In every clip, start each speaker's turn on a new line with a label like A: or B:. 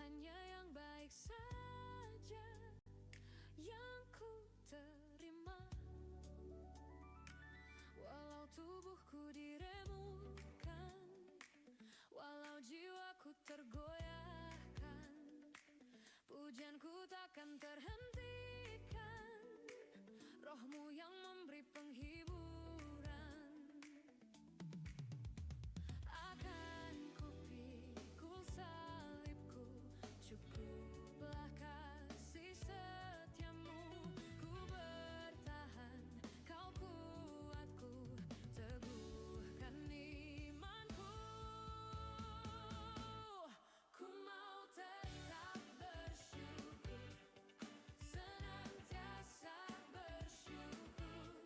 A: hanya yang baik saja yang ku terima. Walau tubuhku diremukkan, walau jiwaku tergoyahkan, pujianku takkan terhentikan. Rohmu yang memberi penghiburan. Akan ku pikul salibku, cukuplah kasih setiamu. Ku bertahan, kau kuatku, teguhkan imanku. Ku mau tetap bersyukur, senantiasa bersyukur.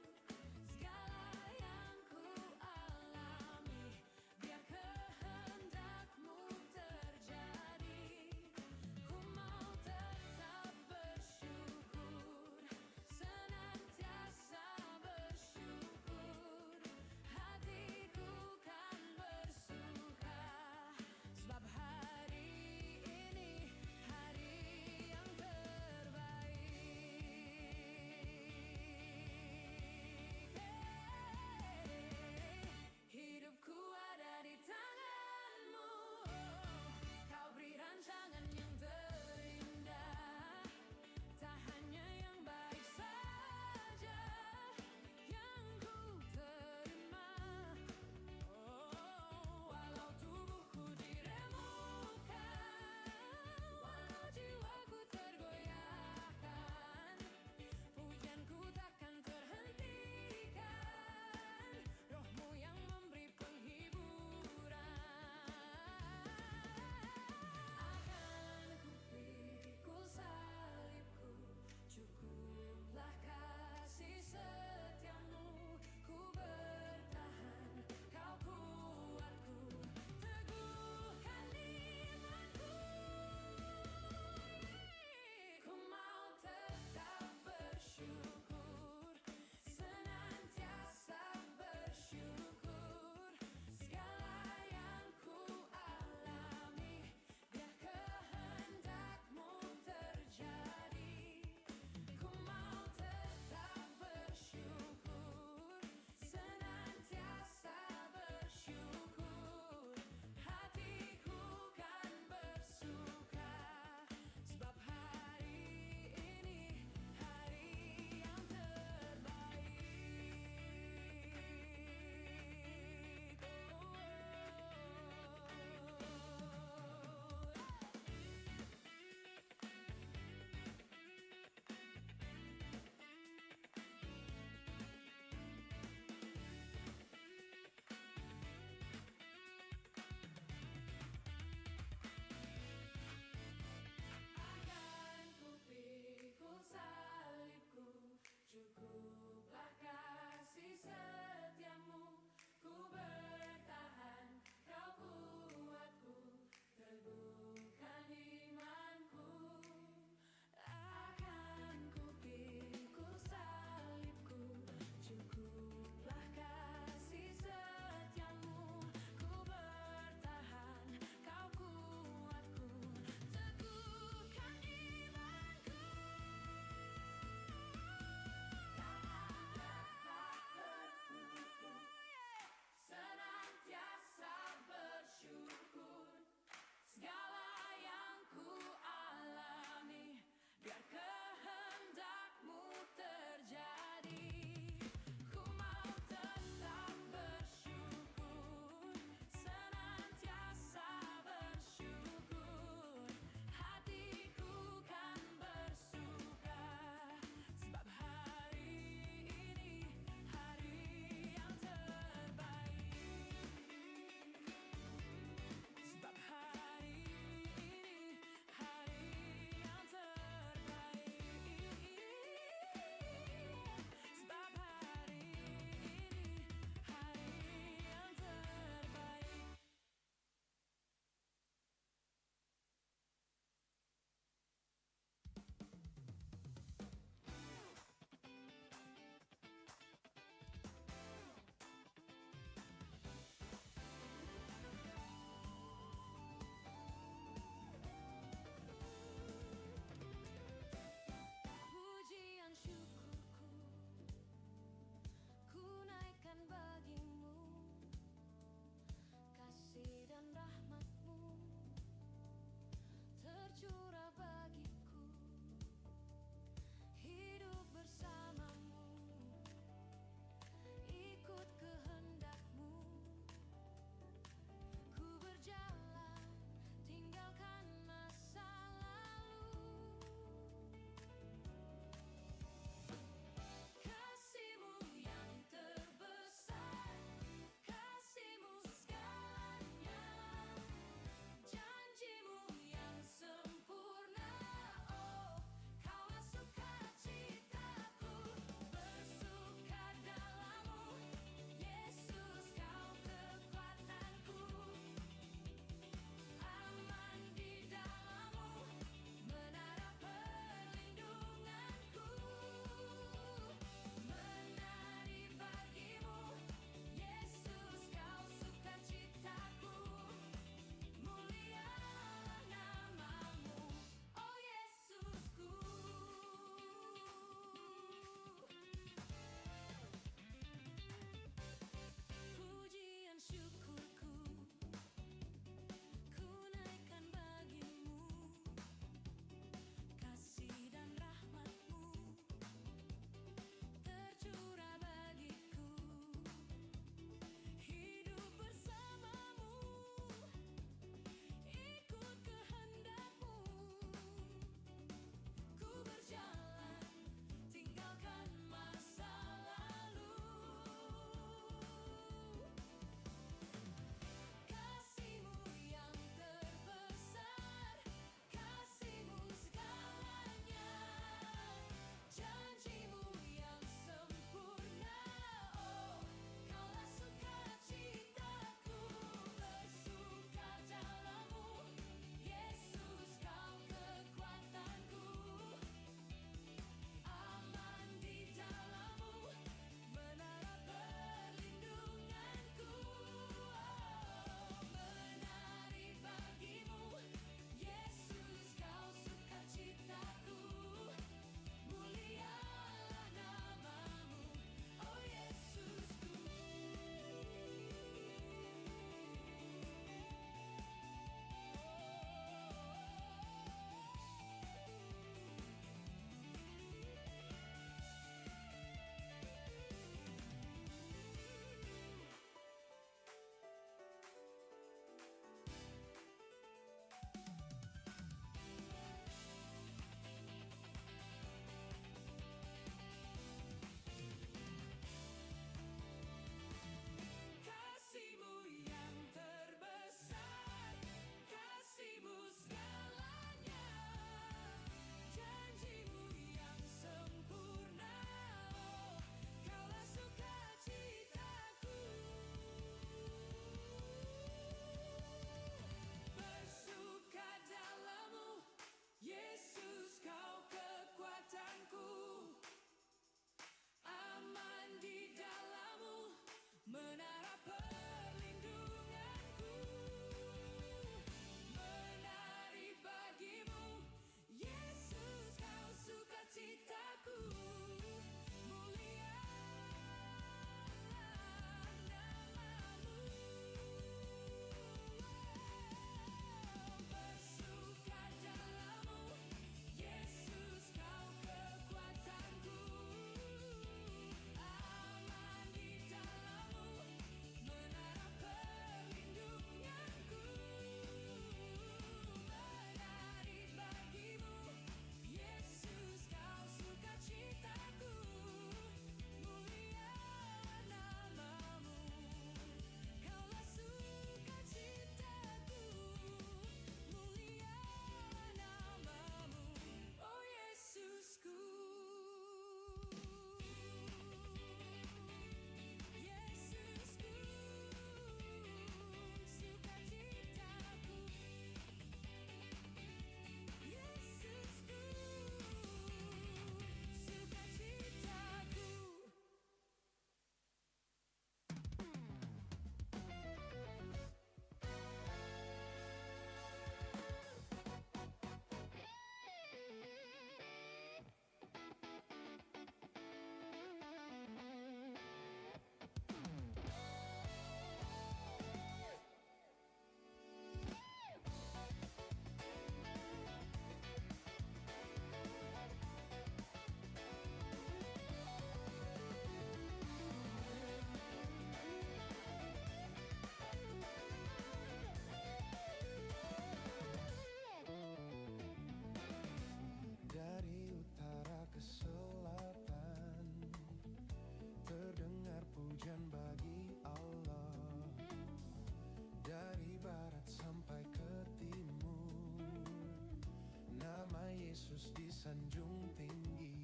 B: Yesus disanjung tinggi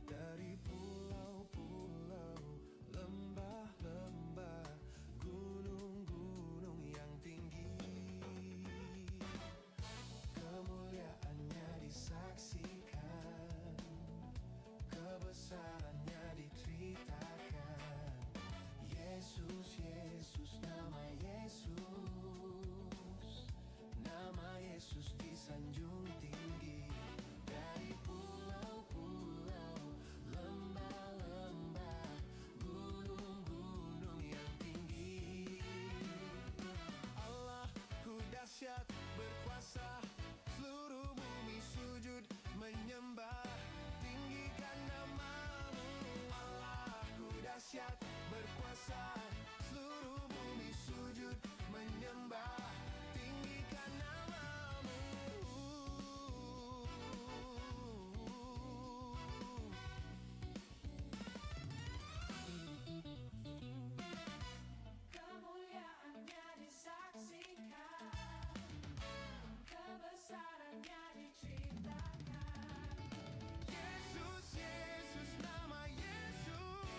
B: dari pulau-pulau, lembah-lembah, gunung-gunung yang tinggi. Kemuliaannya disaksikan, kebesarannya diceritakan. Yesus, Yesus, nama Yesus, nama Yesus disanjung tinggi dari pulau-pulau, lembah-lembah, gunung-gunung yang tinggi. Allahku dahsyat berkuasa, seluruh bumi sujud menyembah, tinggikan namamu. Allahku dahsyat berkuasa, seluruh bumi sujud menyembah, tinggikan namamu.
A: Kemuliaannya disaksikan, kebesarannya diceritakan.
B: Yesus, Yesus, nama Yesus,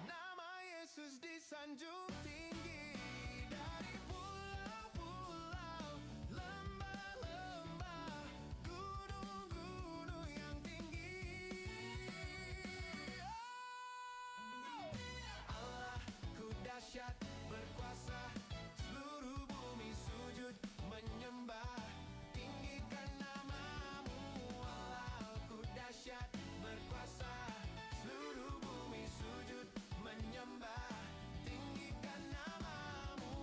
B: nama Yesus disanjung tinggi dari pulau-pulau, lembah-lembah, gunung-gunung yang tinggi. Allahku dahsyat berkuasa, seluruh bumi sujud menyembah, tinggikan namamu. Allahku dahsyat berkuasa, seluruh bumi sujud menyembah, tinggikan namamu.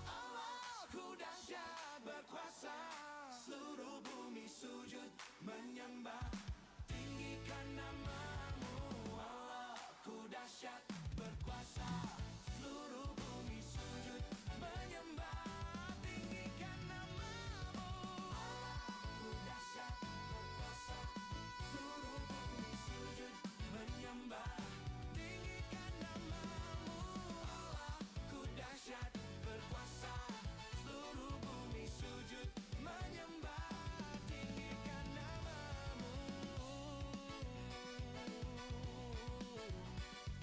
B: Allahku dahsyat berkuasa, seluruh bumi sujud menyembah, tinggikan namamu. Allahku dahsyat berkuasa, seluruh bumi sujud menyembah, tinggikan namamu. Allahku dahsyat berkuasa, seluruh bumi sujud menyembah, tinggikan namamu. Allahku dahsyat berkuasa, seluruh bumi sujud menyembah, tinggikan namamu.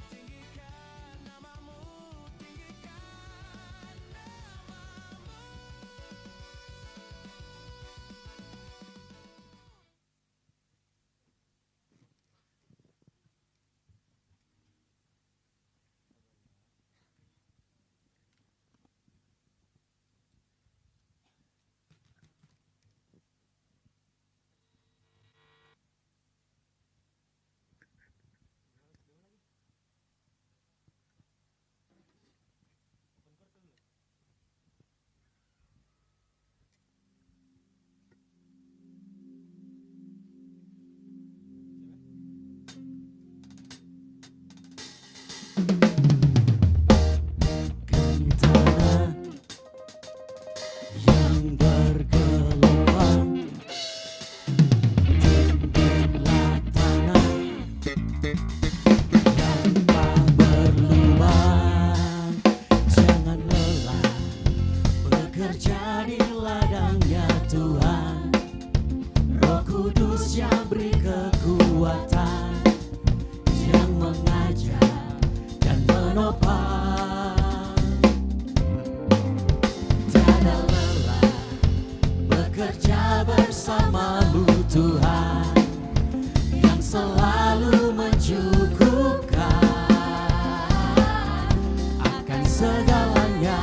B: Tinggikan namamu, tinggikan
C: Tanah yang bergelombang, tindihlah tanah tanpa berlubang. Jangan lelah bekerja di ladangnya Tuhan, Roh Kudus yang beri kekuatan, yang mengajar dan menopang. Tiada lelah bekerja bersamamu Tuhan, yang selalu mencukupkan akan segalanya.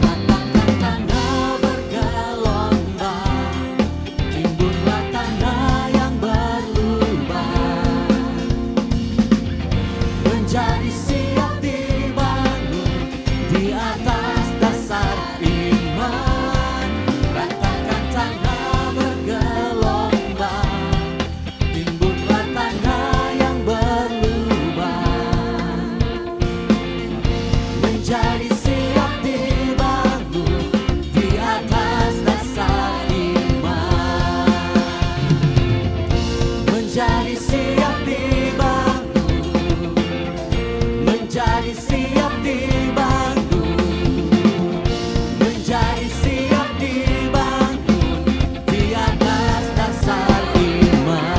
C: Lapangkan tangan menjadi siap dibangun di atas dasar iman. Ratakan tanah bergelombang, timbunlah tanah yang berlubang. Menjadi siap dibangun di atas dasar iman. Menjadi siap dibangun, menjadi siap dibangun, menjadi siap dibangun di atas dasar iman.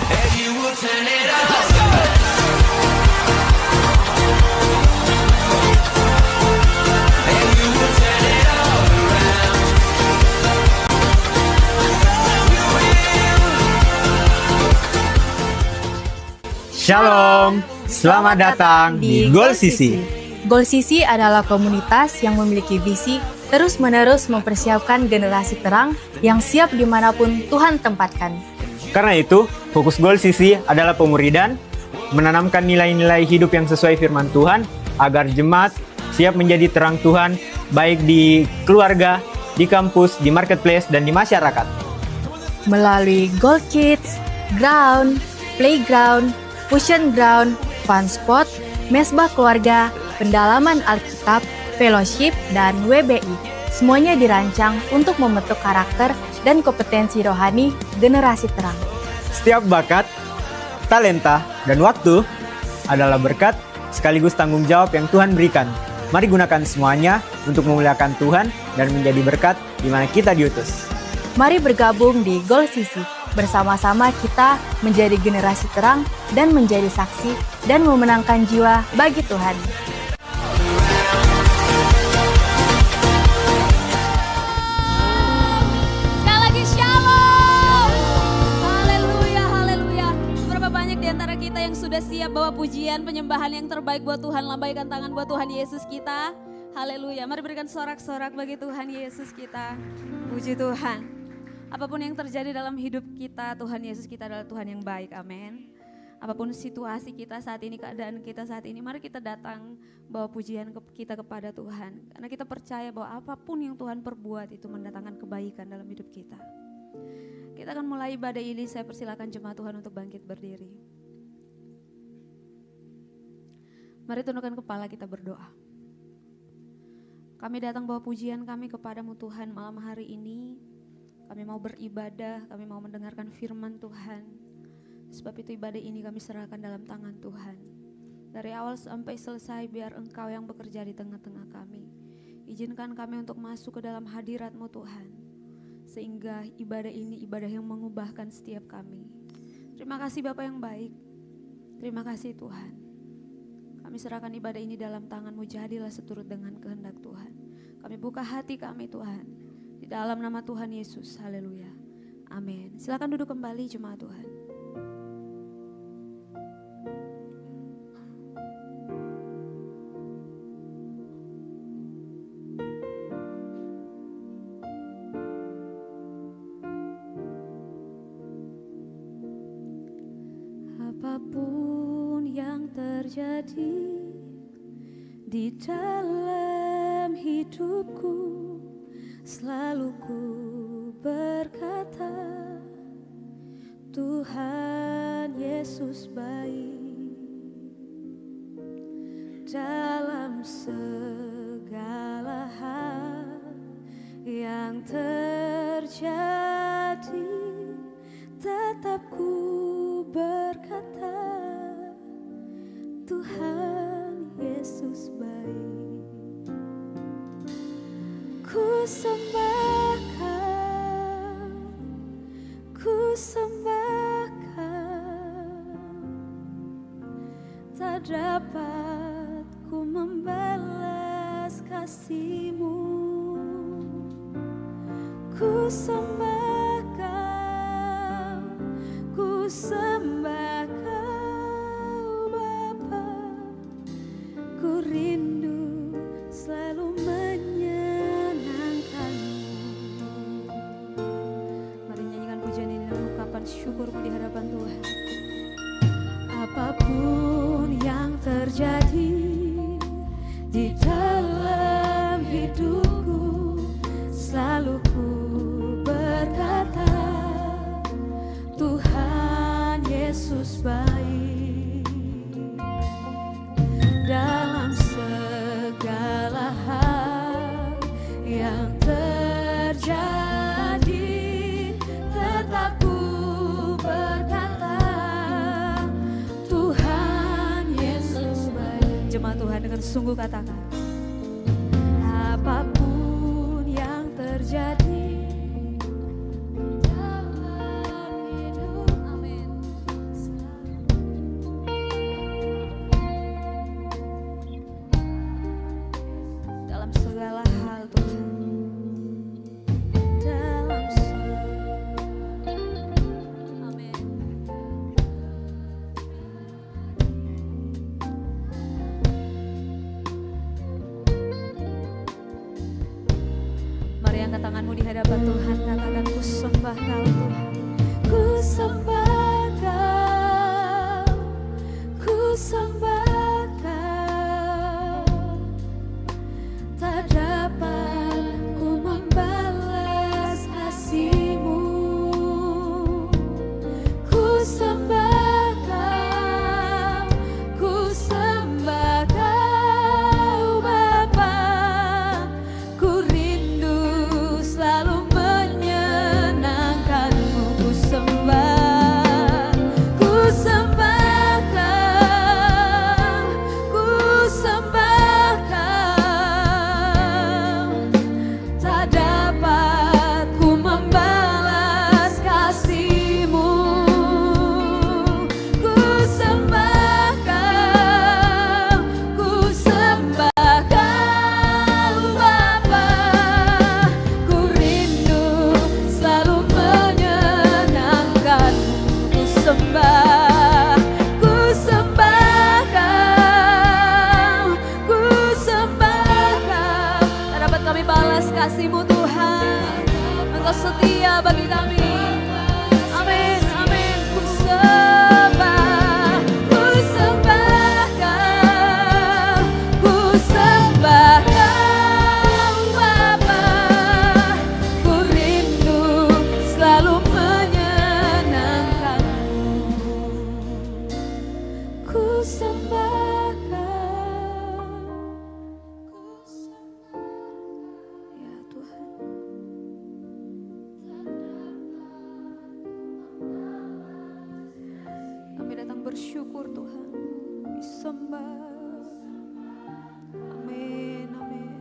B: And you will turn it up. And you will turn it all around. You will.
D: Shalom, selamat datang di Goal Sisi.
E: Goal Sisi adalah komunitas yang memiliki visi terus-menerus mempersiapkan generasi terang yang siap dimanapun Tuhan tempatkan.
D: Karena itu, fokus Goal Sisi adalah pemuridan, menanamkan nilai-nilai hidup yang sesuai firman Tuhan, agar jemaat siap menjadi terang Tuhan, baik di keluarga, di kampus, di marketplace, dan di masyarakat.
E: Melalui Goal Kids, Ground, Playground, Fusion Ground, Fun Spot, Mesbah Keluarga, Pendalaman Alkitab, Fellowship, dan WBI. Semuanya dirancang untuk membentuk karakter dan kompetensi rohani generasi terang.
D: Setiap bakat, talenta, dan waktu adalah berkat sekaligus tanggung jawab yang Tuhan berikan. Mari gunakan semuanya untuk memuliakan Tuhan dan menjadi berkat di mana kita diutus.
E: Mari bergabung di Goal Sisi. Bersama-sama kita menjadi generasi terang dan menjadi saksi dan memenangkan jiwa bagi Tuhan.
F: Sekali lagi shalom. Haleluya, haleluya. Seberapa banyak di antara kita yang sudah siap bawa pujian penyembahan yang terbaik buat Tuhan, lambaikan tangan buat Tuhan Yesus kita. Haleluya. Mari berikan sorak-sorak bagi Tuhan Yesus kita. Puji Tuhan. Apapun yang terjadi dalam hidup kita, Tuhan Yesus kita adalah Tuhan yang baik. Amin. Apapun situasi kita saat ini, keadaan kita saat ini, mari kita datang bawa pujian kita kepada Tuhan. Karena kita percaya bahwa apapun yang Tuhan perbuat itu mendatangkan kebaikan dalam hidup kita. Kita akan mulai ibadah ini, saya persilakan jemaat Tuhan untuk bangkit berdiri. Mari tundukkan kepala, kita berdoa. Kami datang bawa pujian kami kepadamu Tuhan malam hari ini. Kami mau beribadah, kami mau mendengarkan firman Tuhan. Sebab itu ibadah ini kami serahkan dalam tangan Tuhan. Dari awal sampai selesai biar Engkau yang bekerja di tengah-tengah kami. Izinkan kami untuk masuk ke dalam hadirat-Mu Tuhan. Sehingga ibadah ini ibadah yang mengubahkan setiap kami. Terima kasih Bapa yang baik. Terima kasih Tuhan. Kami serahkan ibadah ini dalam tangan-Mu, jadilah seturut dengan kehendak Tuhan. Kami buka hati kami Tuhan. Di dalam nama Tuhan Yesus, haleluya. Amin. Silakan duduk kembali jemaat Tuhan. Apapun yang terjadi di dalam hidupku, selalu ku berkata, Tuhan Yesus baik. Dalam segala hal yang terjadi, tetap ku berkata, Tuhan Yesus baik. Ku sembah Kau, tak dapat ku membalas kasih-Mu. sembah Kau, ku sembah Kau Bapa, ku rindu selalu menyenangkan-Mu. Mari nyanyikan pujian ini dengan ungkapan syukurmu di hadapan Tuhan. Apapun yang terjadi di dalam hidupku, selalu ku berkata, Tuhan Yesus baik. Dalam segala hal yang terjadi, tetap ku berkata, Tuhan Yesus baik. Jemaat Tuhan dengan sungguh katakan, apapun yang terjadi dalam hidup, amin. Dalam segala hal Tuhan, dalam amin. Mari angkat tanganmu di hadapan Tuhan, katakan ku sembah Kau Tuhan. Ku sembah Kau, ku sembah Kau. Tak dapat ku membalas kasih-Mu. Ku sembah Kau, ku sembah Kau Bapa, ku rindu selalu menyenangkan-Mu. Ku sembah Kau, ku sembah Kau. Tak dapat ku membalas kasih-Mu. Ku sembah Kau, ku sembah Kau Bapa, ku rindu selalu menyenangkan-Mu. Ku sembah Kau, ku sembah Kau. Tak dapat kami balas kasih-Mu Tuhan, Engkau setia bagi kami. Amin, amin. Ku sembah Kau, ku sembah Kau Bapa, ku rindu selalu menyenangkan-Mu. Ku sembah Kau, ya Tuhan. Kami datang bersyukur Tuhan, kami sembah. Amin, amin.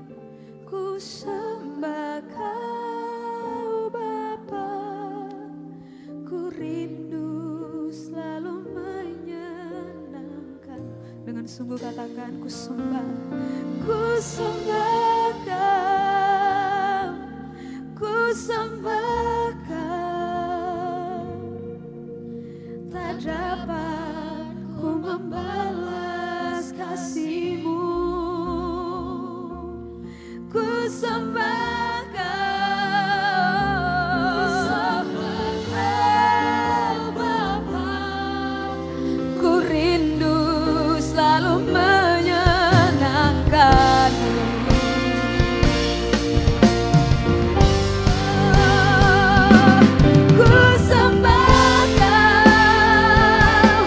F: Ku sembah Kau Bapa, ku rindu selalu menyenangkan. Dengan sungguh katakan, ku sembah Kau, ku sembah Kau. Tak dapat ku membalas kasih-Mu. Ku sembah Kau, Bapa, ku rindu selalu menyenangkan-Mu. Ku sembah Kau,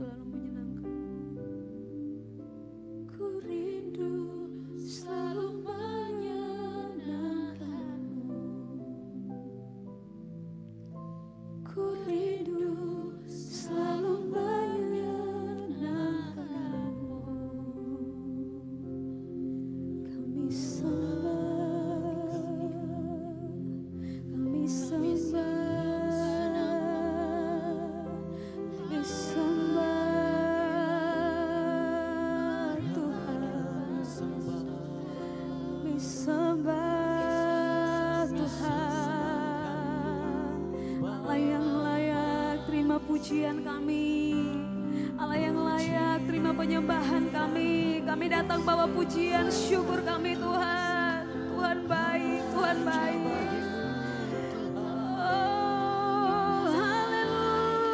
F: selalu menyenangkan-Mu.
A: Ku rindu selalu menyenangkan-Mu. Ku rindu selalu menyenangkan-Mu. Kami sembah, kami sembah, kami sembah Tuhan, kami sembah Tuhan. Allah yang layak terima pujian kami, Allah yang layak terima penyembahan kami. Kami datang bawa pujian syukur kami Tuhan. Tuhan baik, Tuhan baik. Oh, haleluya.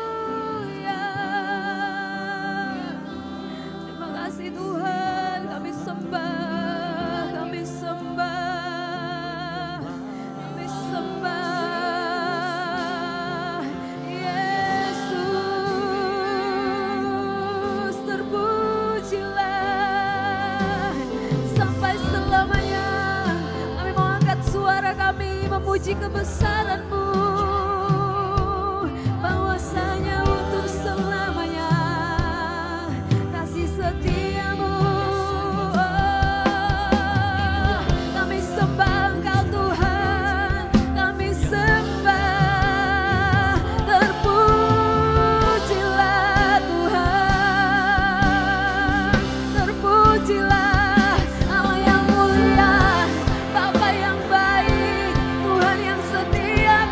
A: Terima kasih Tuhan, kami sembah, kami sembah, kami sembah. Yesus, terpujilah sampai selamanya. Kami mau angkat suara kami memuji kebesaran-Mu, bahwasanya untuk selamanya kasih setia-Mu. Oh, kami sembah Engkau Tuhan, kami sembah. Terpujilah Tuhan, terpujilah Allah yang mulia, Bapa yang baik, Tuhan yang setia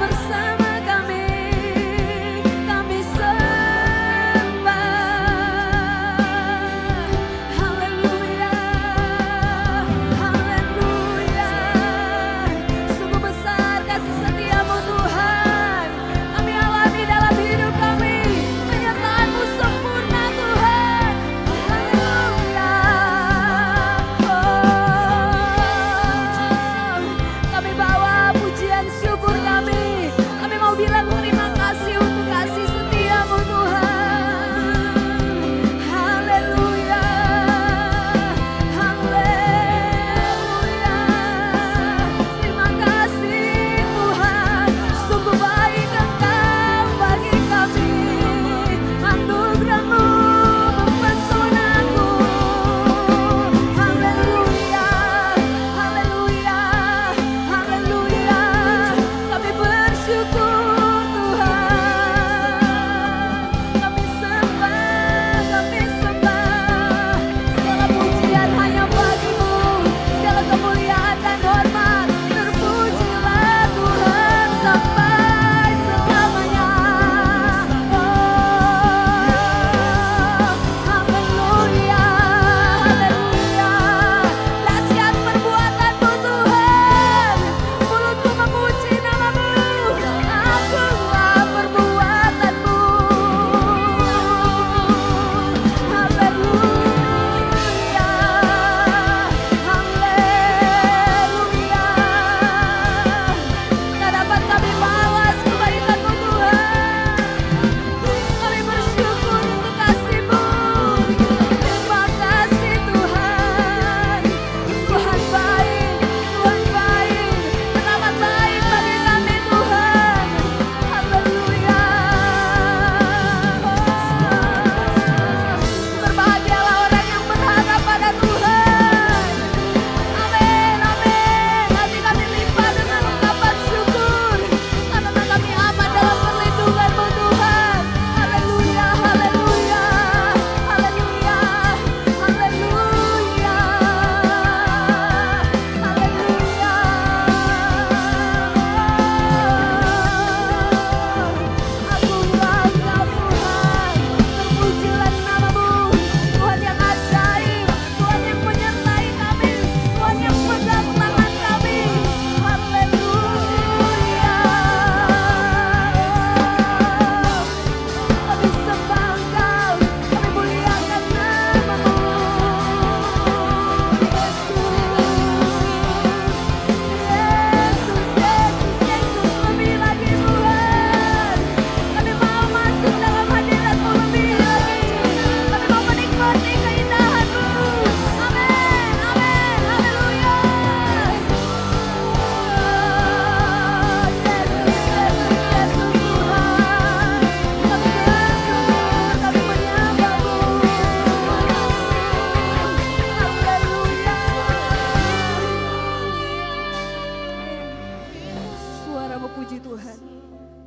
A: puji Tuhan.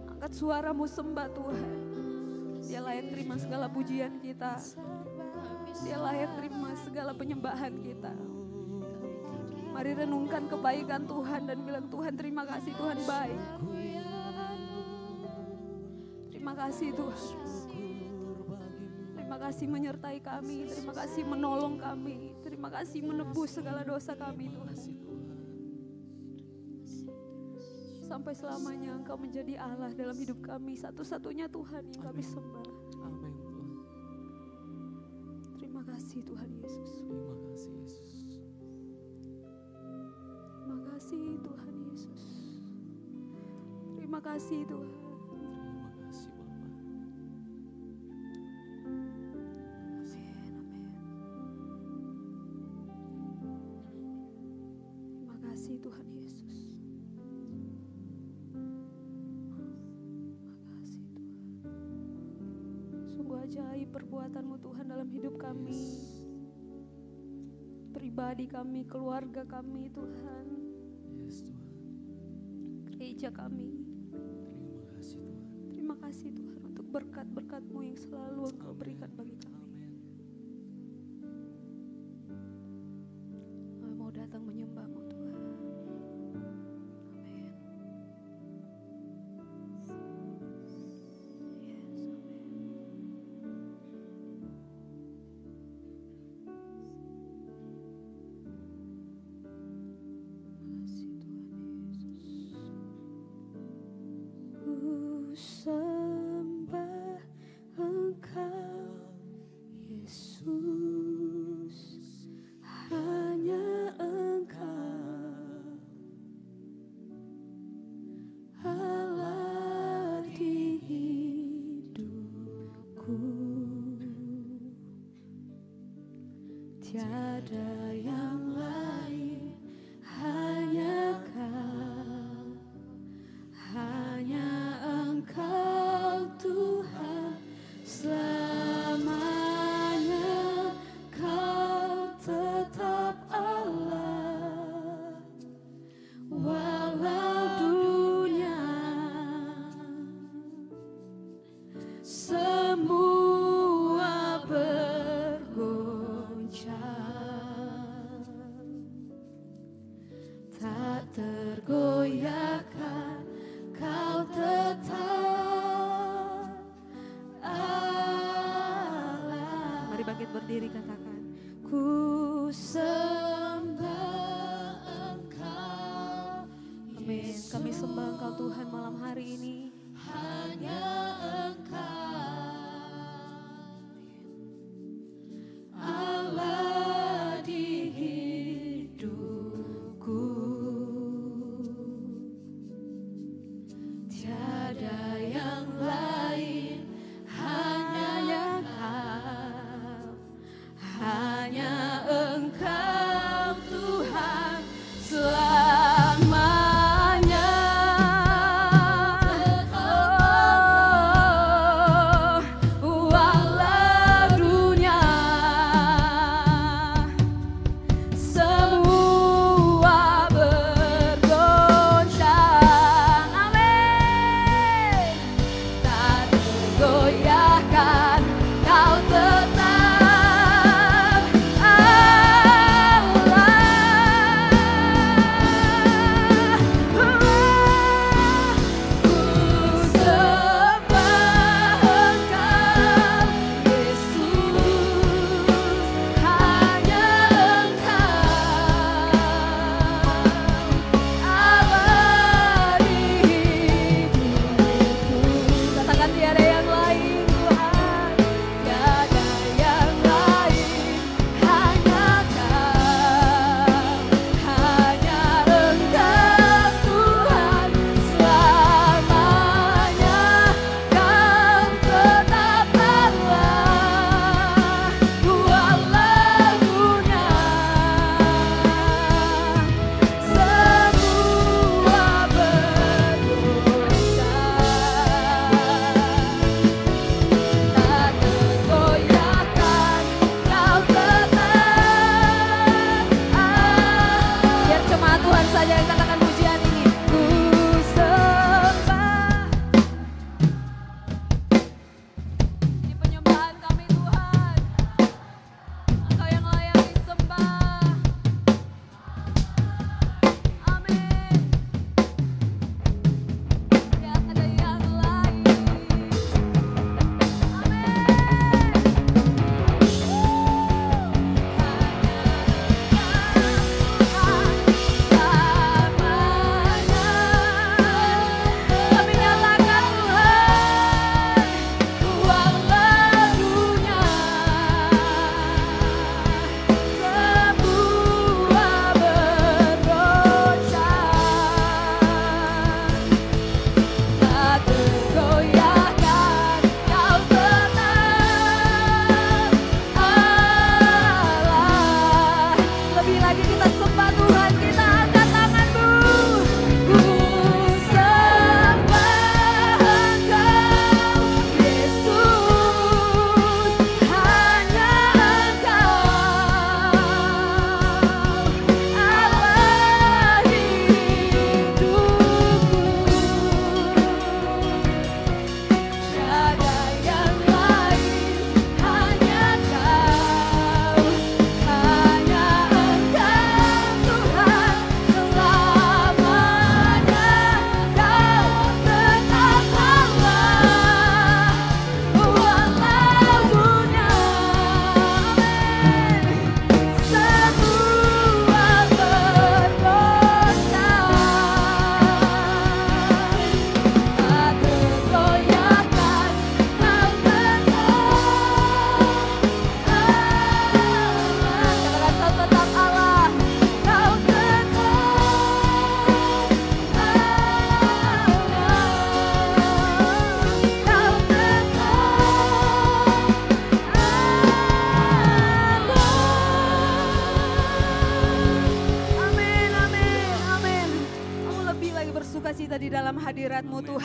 A: Angkat suaramu sembah Tuhan. Dia layak terima segala pujian kita. Dia layak terima segala penyembahan kita. Mari renungkan kebaikan Tuhan dan bilang, Tuhan terima kasih, Tuhan baik. Terima kasih Tuhan. Terima kasih menyertai kami. Terima kasih menolong kami. Terima kasih menebus segala dosa kami Tuhan. Sampai selamanya Engkau menjadi Allah dalam hidup kami. Satu-satunya Tuhan yang kami sembah.
C: Amin Tuhan.
A: Terima kasih Tuhan Yesus.
C: Terima kasih Yesus.
A: Terima kasih Tuhan Yesus. Terima kasih Tuhan.
C: Terima kasih Bapa.
A: Terima kasih Tuhan Yesus. Terima kasih Tuhan. Sungguh ajaib perbuatan-Mu Tuhan dalam hidup kami. Pribadi kami, keluarga kami Tuhan.
C: Yes Tuhan.
A: Gereja kami.
C: Terima kasih Tuhan.
A: Terima kasih Tuhan untuk berkat-berkat-Mu yang selalu Engkau berikan bagi kami.
C: Amin.
A: Kami mau datang menyembah-Mu Tuhan. Amin. Yes, amin. Kasih Tuhan Yesus. Ku sembah Engkau Yesus, hanya Engkau Allah di hidupku. Tiada yang lain, hanya Kau, hanya Engkau Tuhan selamanya. Kau tetap Allah walau dunia semua bergoncang, tak tergoyahkan. Kau tetap Allah. Mari bangkit berdiri, katakan, ku sembah Engkau. Amin. Kami sembah Engkau Tuhan malam hari ini. Hanya Engkau Allah di hidupku. Tiada yang lain, hanya Kau, hanya Engkau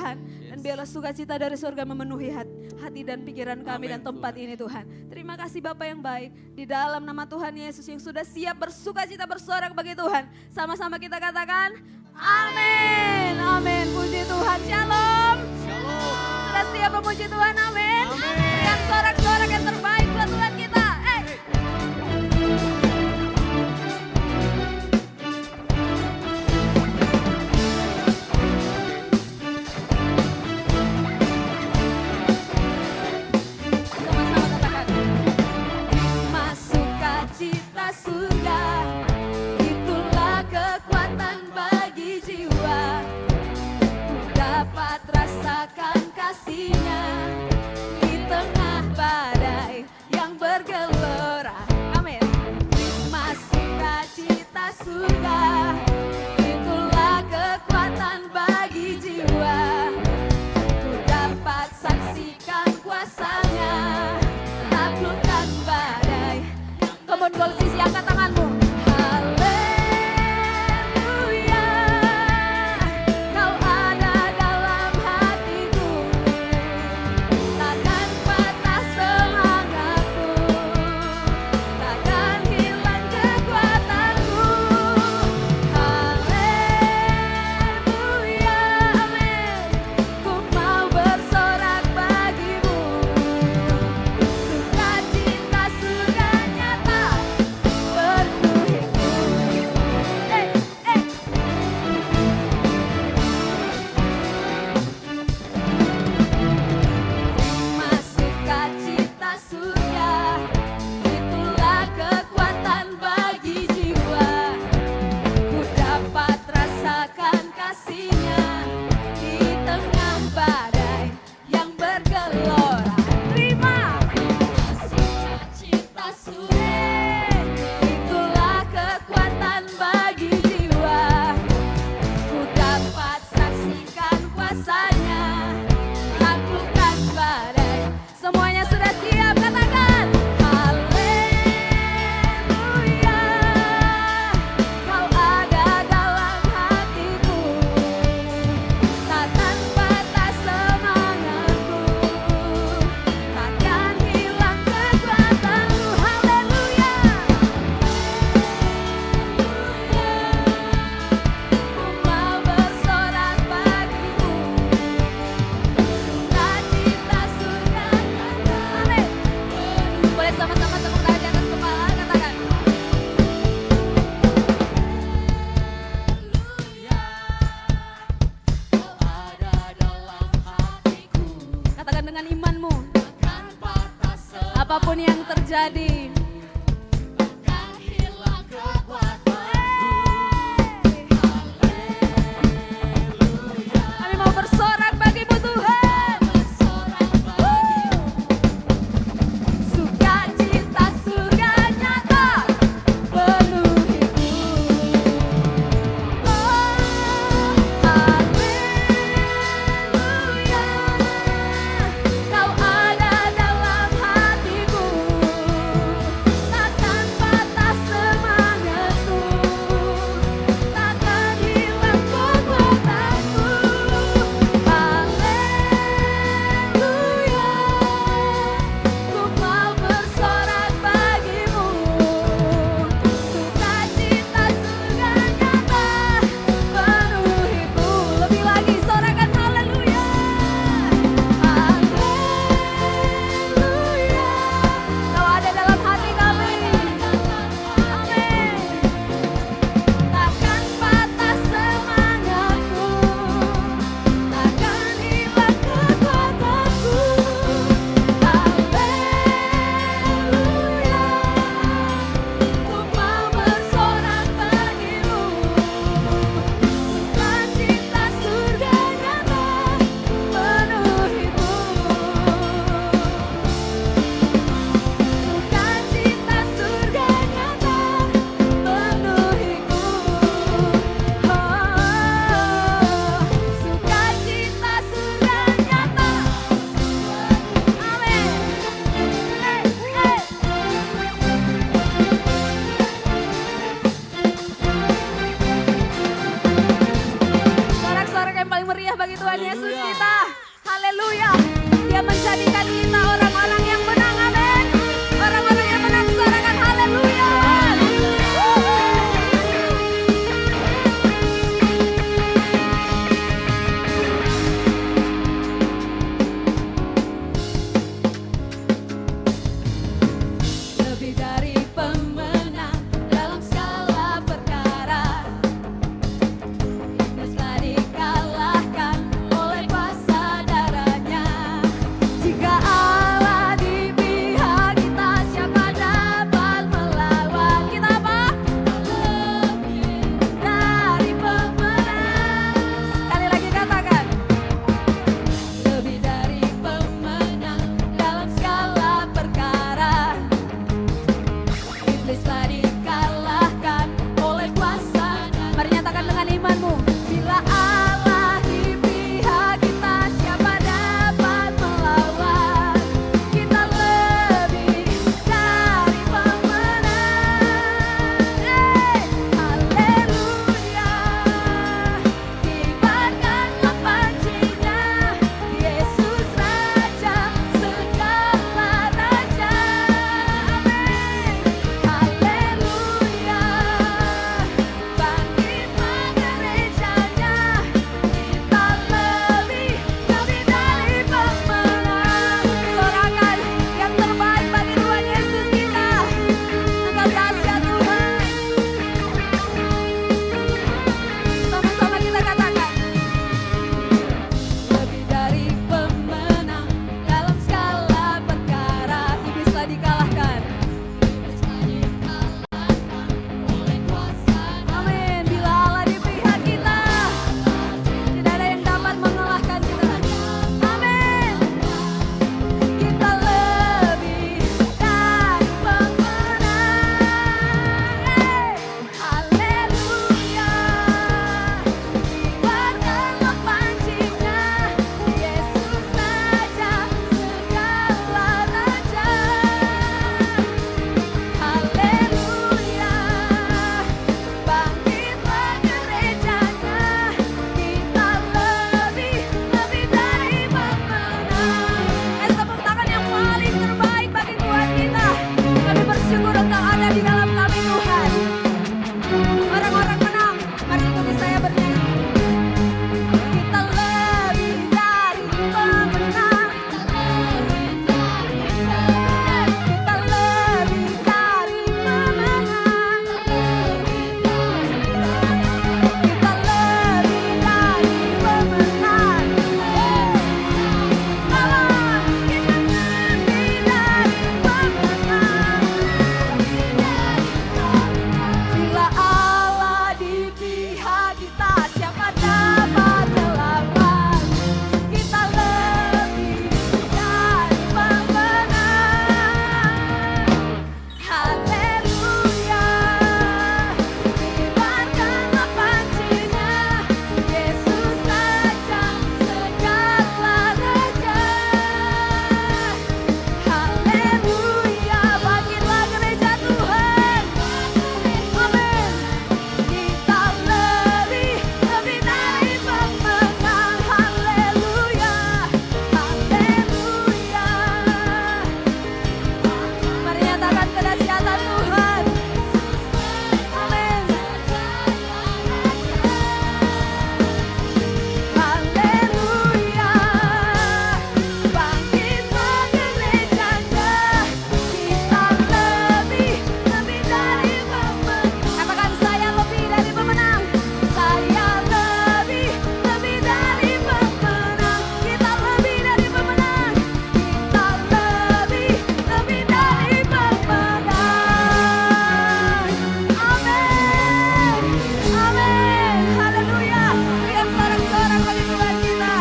A: Tuhan. Dan biarlah sukacita dari surga memenuhi hati dan pikiran kami dan tempat ini Tuhan. Terima kasih Bapa yang baik. Di dalam nama Tuhan Yesus yang sudah siap bersukacita bersorak bagi Tuhan. Sama-sama kita katakan, amin. Amin. Puji Tuhan. Shalom. Sudah siap memuji Tuhan. Amin. Berikan sorak-sorak yang terbaik buat Tuhan kita. Sama-sama katakan. Terima sukacita surga, itulah kekuatan bagi jiwa. Ku dapat rasakan kasih-Nya di tengah badai yang bergelora. Amin. Terima sukacita surga, itulah kekuatan bagi jiwa. Ku dapat saksikan kuasa-Nya, taklukkan badai. Come on, Gol Sisi, angkat tanganmu. Haleluya, Kau ada dalam hatiku, takkan patah semangatku, takkan hilang kekuatanku. Haleluya, amin. Ku mau bersorak bagimu, sukacita surga nyata bertuhiku. Terima sukacita surga, itulah kekuatan bagi jiwa. Ku dapat rasakan kasih-Nya di tengah badai yang bergelora. Terima sukacita surga, itulah kekuatan bagi jiwa. Ku dapat saksikan kuasa-Nya, taklukkan badai. Semuanya sudah siap, katakan haleluya. Kau ada dalam hatiku, takkan patah semangatku, takkan hilang kekuatanku. Haleluya. Ku mau bersorak bagimu, sukacita surga nyata. Amin. Boleh sama-sama tepuk tangan di atas kepala, katakan. Katakan dengan imanmu. Apapun yang terjadi, kami mau bersorak bagimu Tuhan. Sukacita surga nyata penuhiku. Oh, haleluya. Kau ada dalam hatiku, kita. Haleluya. Dia menjadikan kita orang-orang yang menang. Amin. Orang-orang yang menang, sorakan haleluya. Lebih dari pemenang dalam segala perkara, telah dikalahkan oleh kuasa darahnya. Jika Allah di pihak kita, siapa dapat melawan kita? Apa? Lebih dari pemenang. Sekali lagi katakan, lebih dari pemenang dalam segala perkara. Iblis telah dikalahkan oleh kuasa. Mari nyatakan dengan imanmu. Bila Allah di pihak kita, siapa dapat melawan? Kita lebih dari pemenang. Haleluya. Kibarkanlah pancinya, Yesus Raja segala raja. Amin. Haleluya. Bangkitlah gerejanya, kita lebih dari pemenang. Sorakan yang terbaik bagi Tuhan Yesus kita. Engkau dahsyat Tuhan. Sama-sama kita katakan, lebih dari pemenang dalam segala perkara. Iblis telah dikalahkan. Amin. Bila Allah di pihak kita, tidak ada yang dapat mengalahkan kita. Amin. Kita lebih dari pemenang. Haleluya. Kibarkanlah pancinya, Yesus Raja segala raja. Haleluya. Bangkitlah gerejanya, kita lebih dari pemenang. Tepuk tangan yang paling terbaik bagi Tuhan kita. Kami bersyukur Engkau ada di dalam kami Tuhan. Orang-orang menang, mari ikuti saya bernyanyi. Kita lebih dari pemenang. Kita lebih dari pemenang. Kita lebih dari pemenang. Kita lebih dari pemenang. Bila Allah di pihak kita, siapa dapat melawan? Kita lebih dari pemenang. Haleluya. Kibarkanlah pancinya, Yesus Raja segala raja. Haleluya. Bangkitlah gereja Tuhan. Amin. Kita lebih dari pemenang. Haleluya. Haleluya. Mari nyatakan kedahsyatan Tuhan. Amin. Haleluya. Bangkitlah gerejanya, kita lebih dari pemenang. Katakan, saya lebih dari pemenang. Saya lebih dari pemenang. Kita lebih dari pemenang. Kita lebih dari pemenang. Amin. Amin. Haleluya. Berikan sorak-sorak bagi Tuhan kita.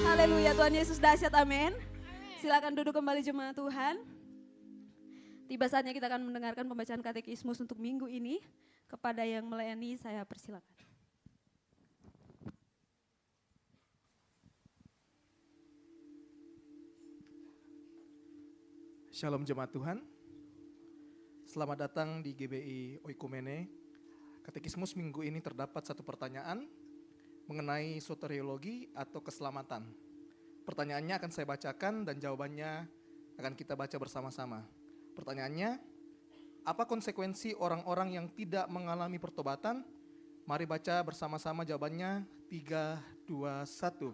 A: Haleluya. Tuhan Yesus dahsyat. Amin. Silakan duduk kembali jemaat Tuhan. Tiba saatnya kita akan mendengarkan pembacaan katekismus untuk minggu ini. Kepada yang melayani saya persilakan.
G: Shalom jemaat Tuhan. Selamat datang di GBI Oikumene. Katekismus minggu ini terdapat satu pertanyaan mengenai soteriologi atau keselamatan. Pertanyaannya akan saya bacakan dan jawabannya akan kita baca bersama-sama. Pertanyaannya, apa konsekuensi orang-orang yang tidak mengalami pertobatan? Mari baca bersama-sama jawabannya. 3, 2, 1.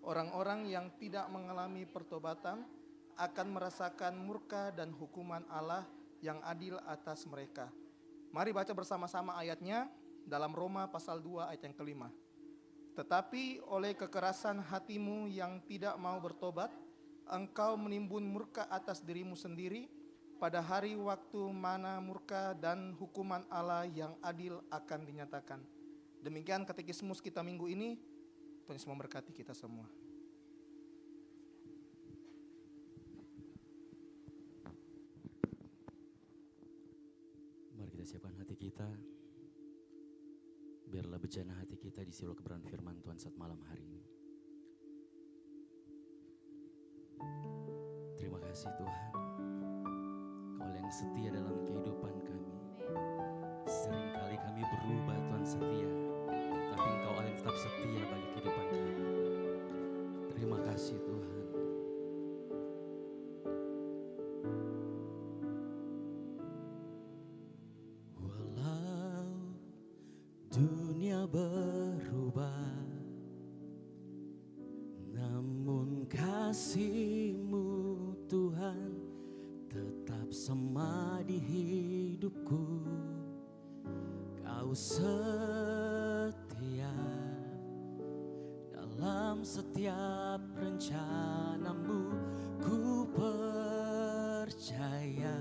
G: Orang-orang yang tidak mengalami pertobatan akan merasakan murka dan hukuman Allah yang adil atas mereka. Mari baca bersama-sama ayatnya dalam Roma pasal 2 ayat yang kelima. Tetapi oleh kekerasan hatimu yang tidak mau bertobat, engkau menimbun murka atas dirimu sendiri pada hari waktu mana murka dan hukuman Allah yang adil akan dinyatakan. Demikian katekismus kita minggu ini. Tuhan Yesus memberkati kita semua.
C: Mari kita siapkan hati kita. Biarlah bejana hati kita diisi oleh kebenaran firman Tuhan saat malam hari ini. Terima kasih Tuhan, Kau yang setia dalam kehidupan kami. Seringkali kami berubah Tuhan setia, tapi Engkau Allah yang tetap setia bagi kehidupan kami. Terima kasih Tuhan. Walau dunia berubah, namun kasih-Mu Tuhan tetap sama di hidupku. Kau setia dalam setiap rencana-Mu. Ku percaya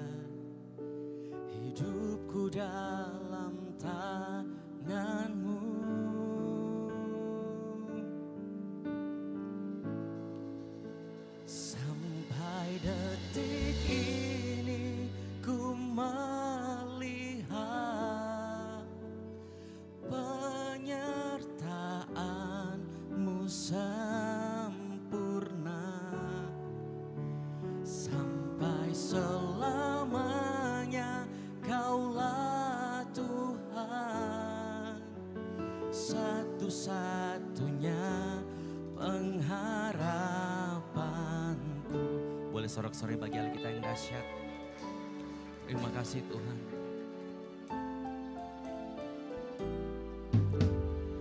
C: hidupku dalam tangan-Mu. Sampai detik ini ku melihat penyertaan-Mu sempurna. Sampai selamanya Kaulah Tuhan, satu-satunya pengharapanku. Boleh sorak-sorai bagi Allah kita yang dahsyat. Terima kasih Tuhan.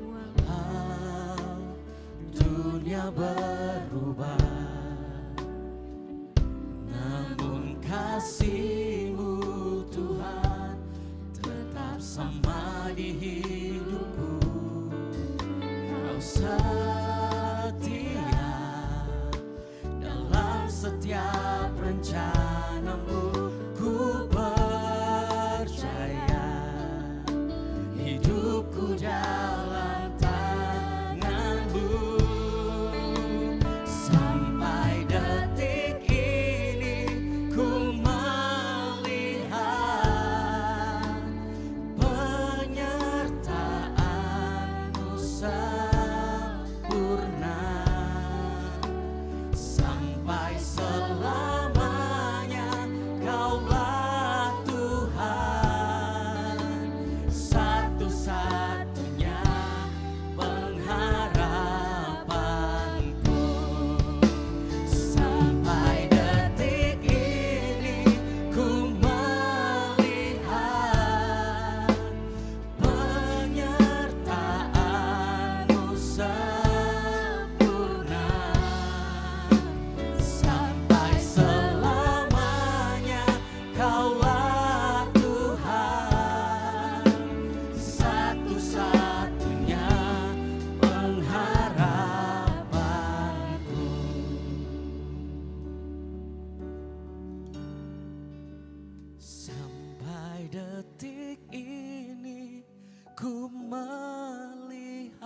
C: Walau dunia berubah, namun kasih-Mu Tuhan tetap sama di hidupku. Kau setia dalam setiap rencana-Mu. Ku percaya hidupku dalam tangan-Mu. Sampai detik ini ku melihat penyertaan-Mu sempurna. Sampai selamanya Kaulah Tuhan, satu-satunya pengharapanku. Sampai detik ini ku melihat penyertaan-Mu sempurna. Sampai selamanya Kaulah Tuhan, satu-satunya pengharapanku. Sampai detik ini ku melihat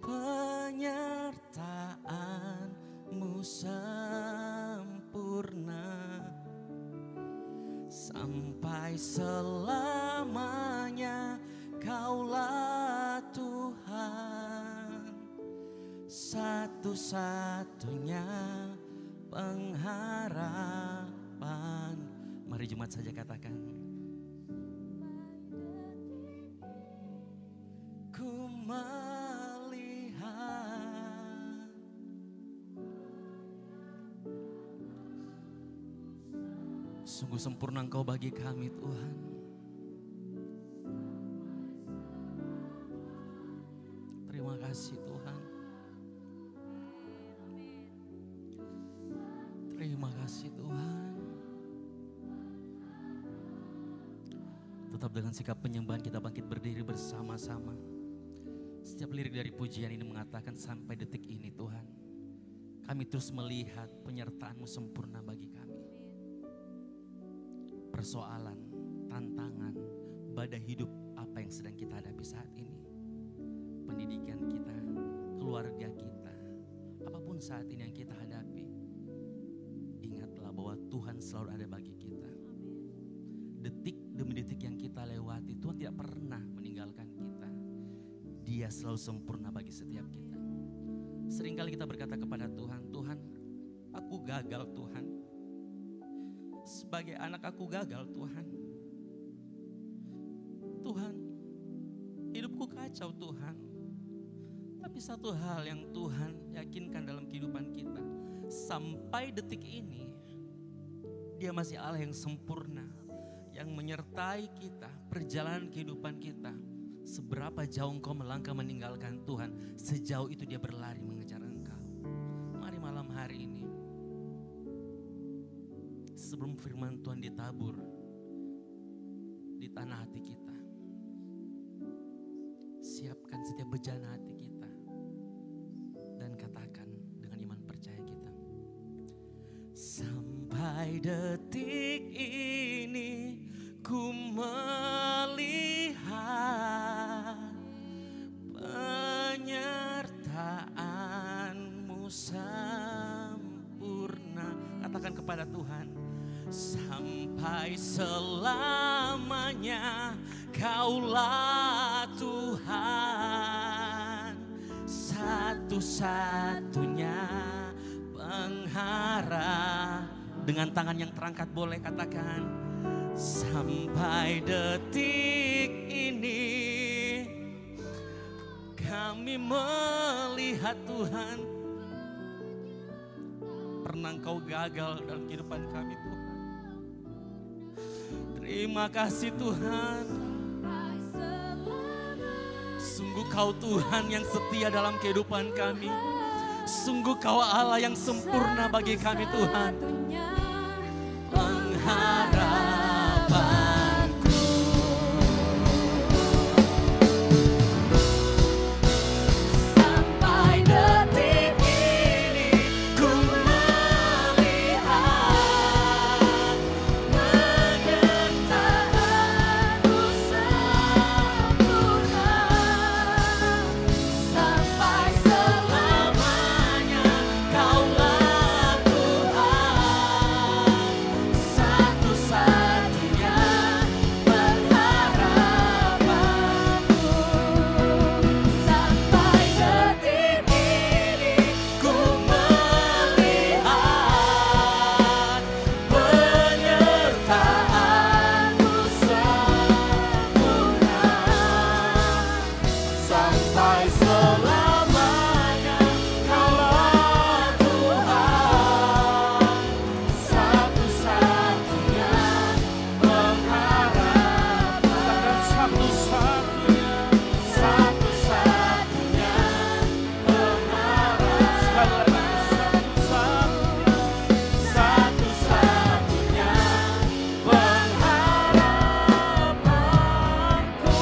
C: penyertaan-Mu sempurna. Sampai selamanya Kaulah Tuhan, satu-satunya pengharapan. Mari Jumat saja katakan. Ku melihat sungguh sempurna Engkau bagi kami Tuhan. Terima kasih Tuhan. Terima kasih Tuhan. Tetap dengan sikap penyembahan kita bangkit berdiri bersama-sama. Setiap lirik dari pujian ini mengatakan sampai detik ini Tuhan, kami terus melihat penyertaan-Mu sempurna bagi kami. Persoalan, tantangan, badai hidup apa yang sedang kita hadapi saat ini. Pendidikan kita, keluarga kita, apapun saat ini yang kita hadapi, ingatlah bahwa Tuhan selalu ada bagi kita. Detik demi detik yang kita lewati, Tuhan tidak pernah meninggalkan kita. Dia selalu sempurna bagi setiap kita. Seringkali kita berkata kepada Tuhan, Tuhan, aku gagal Tuhan. Sebagai anak aku gagal Tuhan. Tuhan, hidupku kacau Tuhan. Tapi satu hal yang Tuhan yakinkan dalam kehidupan kita, sampai detik ini, Dia masih Allah yang sempurna, yang menyertai kita, perjalanan kehidupan kita. Seberapa jauh engkau melangkah meninggalkan Tuhan, sejauh itu Dia berlari mengejar engkau. Mari malam hari ini, sebelum firman Tuhan ditabur di tanah hati kita, siapkan setiap bejana hati kita dan katakan dengan iman percaya kita, sampai detik ini ku melihat penyertaan-Mu sempurna. Katakan kepada Tuhan, sampai selamanya Kaulah Tuhan, satu-satunya pengharap. Dengan tangan yang terangkat boleh katakan, sampai detik ini kami melihat Tuhan. Pernah Engkau gagal dalam kehidupan kami Tuhan. Terima kasih Tuhan. Sungguh Kau Tuhan yang setia dalam kehidupan kami. Sungguh Kau Allah yang sempurna bagi kami Tuhan. Pengharapanku, sampai detik ini ku melihat penyertaan-Mu sempurna. Sampai selamanya Kaulah Tuhan, satu-satunya pengharapanku. Sampai detik ini ku melihat penyertaan-Mu sempurna. Sampai selamanya Kaulah Tuhan, satu-satunya pengharapan. Katakan satu-satunya, satu-satunya pengharapan. Sekali lagi, satu-satunya pengharapanku.